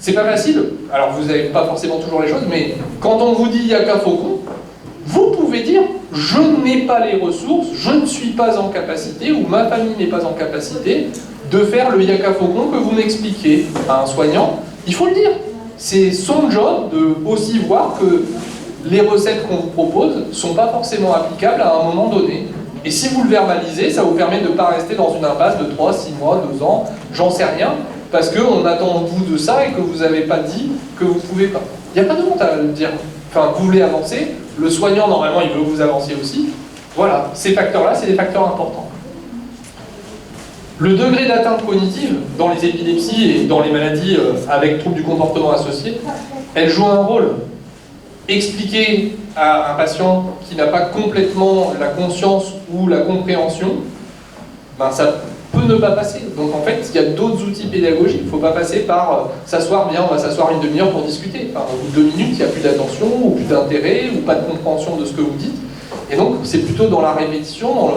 c'est pas facile, alors vous n'avez pas forcément toujours les choses, mais quand on vous dit yaka faucon, vous pouvez dire je n'ai pas les ressources, je ne suis pas en capacité, ou ma famille n'est pas en capacité de faire le yaka faucon que vous m'expliquez à un soignant. Il faut le dire, c'est son job de aussi voir que les recettes qu'on vous propose ne sont pas forcément applicables à un moment donné. Et si vous le verbalisez, ça vous permet de ne pas rester dans une impasse de 3, 6 mois, 2 ans, j'en sais rien, parce qu'on attend de vous de ça et que vous n'avez pas dit que vous ne pouvez pas. Il n'y a pas de honte à le dire. Enfin, vous voulez avancer, le soignant, normalement, il veut que vous avanciez aussi. Voilà, ces facteurs-là, c'est des facteurs importants. Le degré d'atteinte cognitive dans les épilepsies et dans les maladies avec troubles du comportement associés, elle joue un rôle. Expliquer à un patient qui n'a pas complètement la conscience ou la compréhension, ben ça peut ne pas passer. Donc en fait, il y a d'autres outils pédagogiques. Il ne faut pas passer par s'asseoir, bien, on va s'asseoir une demi-heure pour discuter. Enfin, au bout de 2 minutes, il n'y a plus d'attention, ou plus d'intérêt, ou pas de compréhension de ce que vous dites. Et donc, c'est plutôt dans la répétition, dans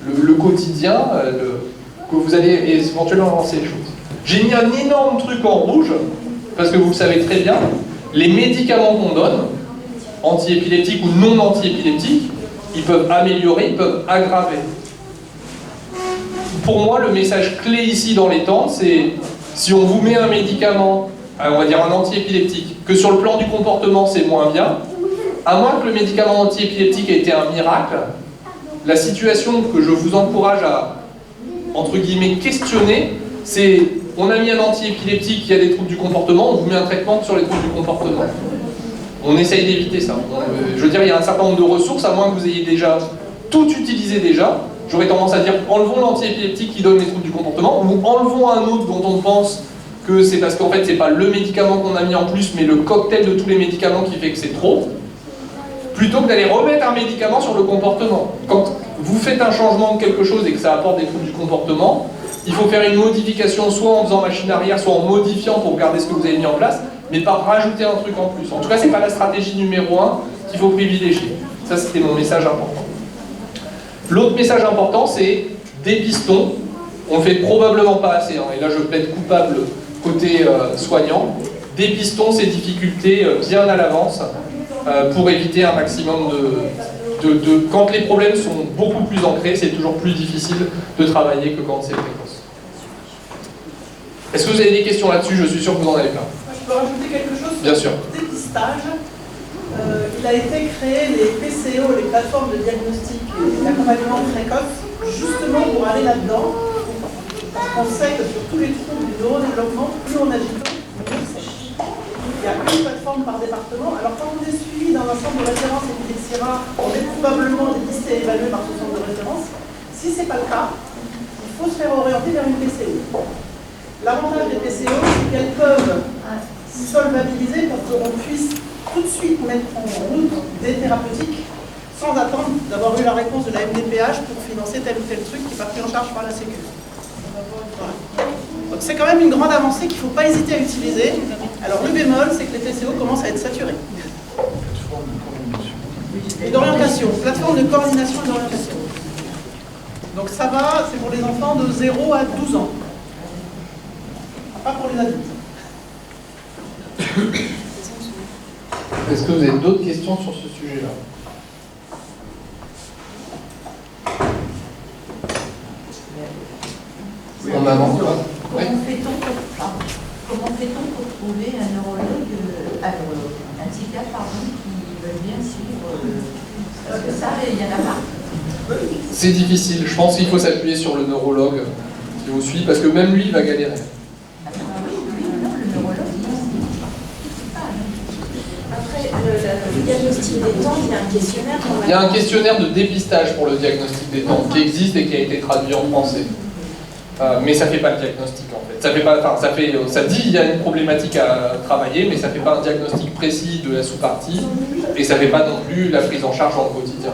le quotidien, que vous allez éventuellement avancer les choses. J'ai mis un énorme truc en rouge, parce que vous le savez très bien, les médicaments qu'on donne, antiépileptiques ou non antiépileptiques, ils peuvent améliorer, ils peuvent aggraver. Pour moi, le message clé ici dans les temps, c'est si on vous met un médicament, on va dire un antiépileptique, que sur le plan du comportement c'est moins bien, à moins que le médicament antiépileptique ait été un miracle, la situation que je vous encourage à, entre guillemets, questionner, c'est on a mis un antiépileptique qui a des troubles du comportement, on vous met un traitement sur les troubles du comportement. On essaye d'éviter ça. Je veux dire, il y a un certain nombre de ressources, à moins que vous ayez déjà tout utilisé déjà. J'aurais tendance à dire enlevons l'antiépileptique qui donne les troubles du comportement, ou enlevons un autre dont on pense que c'est parce qu'en fait c'est pas le médicament qu'on a mis en plus, mais le cocktail de tous les médicaments qui fait que c'est trop, plutôt que d'aller remettre un médicament sur le comportement. Quand vous faites un changement de quelque chose et que ça apporte des troubles du comportement, il faut faire une modification soit en faisant machine arrière, soit en modifiant pour garder ce que vous avez mis en place, mais pas rajouter un truc en plus. En tout cas, c'est pas la stratégie numéro 1 qu'il faut privilégier. Ça, c'était mon message important. L'autre message important, c'est dépistons. On ne fait probablement pas assez, hein, et là je plaide coupable côté soignant. Dépistons ces difficultés bien à l'avance pour éviter un maximum de... Quand les problèmes sont beaucoup plus ancrés, c'est toujours plus difficile de travailler que quand c'est précoce. Est-ce que vous avez des questions là-dessus? Je suis sûr que vous en avez plein. Je peux rajouter quelque chose? Bien sûr. Sur le dépistage. Il a été créé les PCO, les plateformes de diagnostic et d'accompagnement précoce, justement pour aller là-dedans. Parce qu'on sait que sur tous les troubles du neurodéveloppement, plus on agit tôt, mieux c'est. Il y a une plateforme par département. Alors quand on est suivi dans un centre de référence épilepsie rare, on est probablement dépisté et évalué par ce centre de référence. Si ce n'est pas le cas, il faut se faire orienter vers une PCO. L'avantage des PCO, c'est qu'elles peuvent solvabiliser pour qu'on puisse tout de suite mettre en route des thérapeutiques sans attendre d'avoir eu la réponse de la MDPH pour financer tel ou tel truc qui n'est pas pris en charge par la Sécu. Voilà. Donc c'est quand même une grande avancée qu'il ne faut pas hésiter à utiliser. Alors le bémol, c'est que les TCO commencent à être saturés. Et d'orientation, plateforme de coordination et d'orientation. Donc ça va, c'est pour les enfants de 0 à 12 ans. Pas pour les adultes. Est-ce que vous avez d'autres questions sur ce sujet-là? Oui, on avance. Comment fait-on pour trouver un neurologue, un psychiatre, qui veut bien suivre parce que ça, il y en a pas. C'est difficile. Je pense qu'il faut s'appuyer sur le neurologue qui vous suit, parce que même lui, il va galérer. Le diagnostic des temps, il y a un questionnaire. Il y a un questionnaire de dépistage pour le diagnostic des temps qui existe et qui a été traduit en français. Mais ça ne fait pas le diagnostic en fait. Ça dit qu'il y a une problématique à travailler, mais ça ne fait pas un diagnostic précis de la sous-partie et ça ne fait pas non plus la prise en charge dans le quotidien.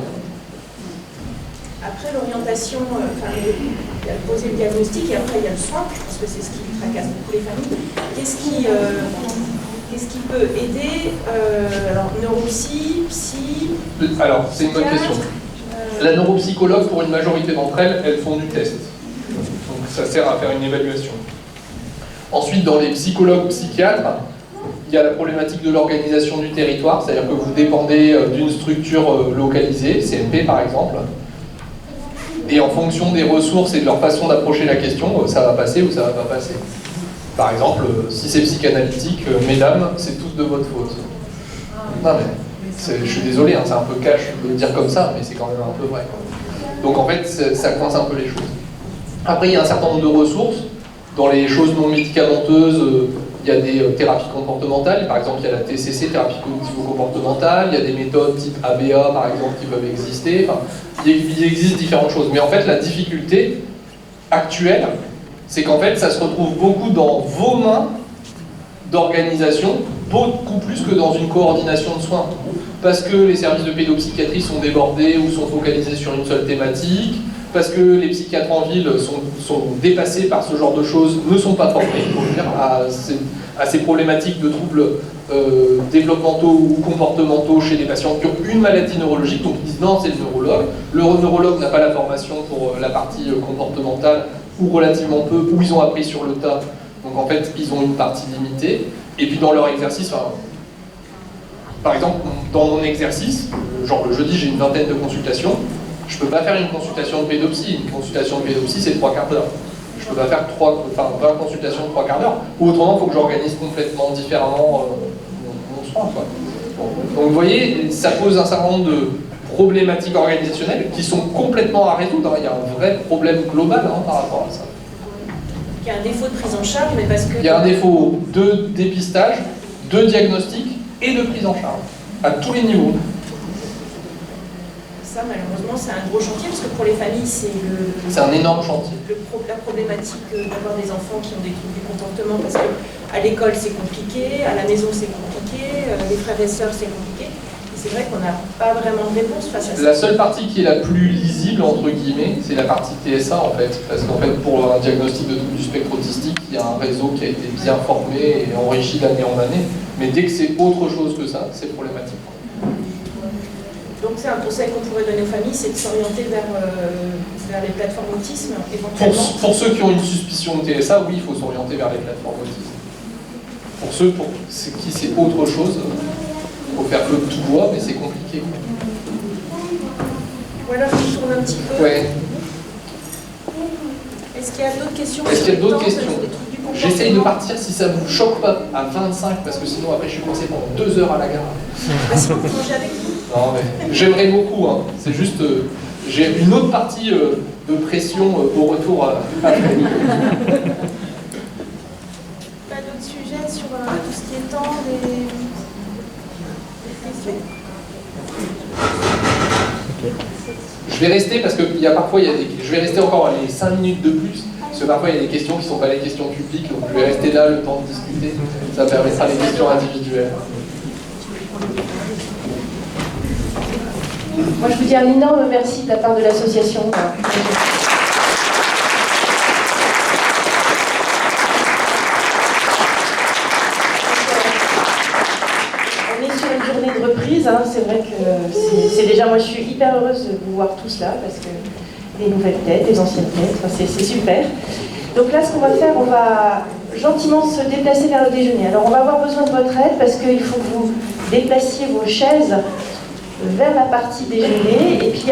Après l'orientation, il y a poser le diagnostic et après il y a le soin. Je pense que c'est ce qui tracasse beaucoup les familles. Qu'est-ce qui peut aider alors, neuropsy, psy... Alors, c'est une bonne question. La neuropsychologue, pour une majorité d'entre elles, elles font du test. Donc ça sert à faire une évaluation. Ensuite, dans les psychologues psychiatres, il y a la problématique de l'organisation du territoire, c'est-à-dire que vous dépendez d'une structure localisée, CMP par exemple, et en fonction des ressources et de leur façon d'approcher la question, ça va passer ou ça va pas passer. Par exemple, si c'est psychanalytique, mesdames, c'est tous de votre faute. Non mais, je suis désolé, hein, c'est un peu cash de le dire comme ça, mais c'est quand même un peu vrai. Donc en fait, ça coince un peu les choses. Après, il y a un certain nombre de ressources. Dans les choses non médicamenteuses, il y a des thérapies comportementales. Par exemple, il y a la TCC, thérapie cognitivo-comportementale. Il y a des méthodes type ABA, par exemple, qui peuvent exister. Enfin, il existe différentes choses. Mais en fait, la difficulté actuelle, c'est qu'en fait, ça se retrouve beaucoup dans vos mains d'organisation, beaucoup plus que dans une coordination de soins. Parce que les services de pédopsychiatrie sont débordés ou sont focalisés sur une seule thématique, parce que les psychiatres en ville sont dépassés par ce genre de choses, ne sont pas formés, il faut le dire, à ces problématiques de troubles développementaux ou comportementaux chez des patients qui ont une maladie neurologique, donc ils disent non, c'est le neurologue. Le neurologue n'a pas la formation pour la partie comportementale, ou relativement peu, ou ils ont appris sur le tas, donc en fait ils ont une partie limitée, et puis dans leur exercice, par exemple, dans mon exercice, genre le jeudi j'ai une vingtaine de consultations, je ne peux pas faire une consultation de pédopsie. Une consultation de pédopsie, c'est 3 quarts d'heure. Je ne peux pas faire 20 consultations de 3 quarts d'heure. Ou autrement, il faut que j'organise complètement différemment mon soin. Quoi. Bon. Donc vous voyez, ça pose un certain nombre de problématiques organisationnelles qui sont complètement à résoudre. Il y a un vrai problème global par rapport à ça. Il y a un défaut de prise en charge, mais parce que... Il y a un défaut de dépistage, de diagnostic et de prise en charge, à tous les niveaux. Ça, malheureusement, c'est un gros chantier, parce que pour les familles, c'est un énorme chantier. La problématique d'avoir des enfants qui ont des troubles du comportement, parce qu'à l'école, c'est compliqué, à la maison, c'est compliqué, les frères et sœurs, c'est compliqué. Et c'est vrai qu'on n'a pas vraiment de réponse face à ça. La seule partie qui est la plus lisible, entre guillemets, c'est la partie TSA, en fait. Parce qu'en fait, pour un diagnostic de trouble du spectre autistique, il y a un réseau qui a été bien formé et enrichi d'année en année. Mais dès que c'est autre chose que ça, c'est problématique. Donc c'est un conseil qu'on pourrait donner aux familles, c'est de s'orienter vers les plateformes autisme, éventuellement. Pour ceux qui ont une suspicion de TSA, oui, il faut s'orienter vers les plateformes autisme. Pour ceux pour qui c'est autre chose, il faut faire le tout bois, mais c'est compliqué. Voilà, je tourne un petit peu. Ouais. Est-ce qu'il y a d'autres questions? Est-ce qu'il y a d'autres questions? J'essaye de partir si ça ne vous choque pas à 25, parce que sinon après je suis coincé pendant 2 heures à la gare. Ah, si vous mangez avec nous? Non, mais j'aimerais beaucoup, hein. C'est juste, j'ai une autre partie de pression au retour après. Pas d'autres sujets sur tout ce qui est temps, des questions? Je vais rester parce que parfois je vais rester encore les 5 minutes de plus, parce que parfois il y a des questions qui ne sont pas les questions publiques, donc je vais rester là le temps de discuter, ça permettra les questions individuelles. Moi, je vous dis un énorme merci de la part de l'association. On est sur une journée de reprise, hein. C'est vrai que c'est déjà, moi je suis hyper heureuse de vous voir tous là, parce que des nouvelles têtes, des anciennes têtes, enfin, c'est super. Donc là, ce qu'on va faire, on va gentiment se déplacer vers le déjeuner. Alors on va avoir besoin de votre aide, parce qu'il faut que vous déplaciez vos chaises vers la partie déjeuner, et puis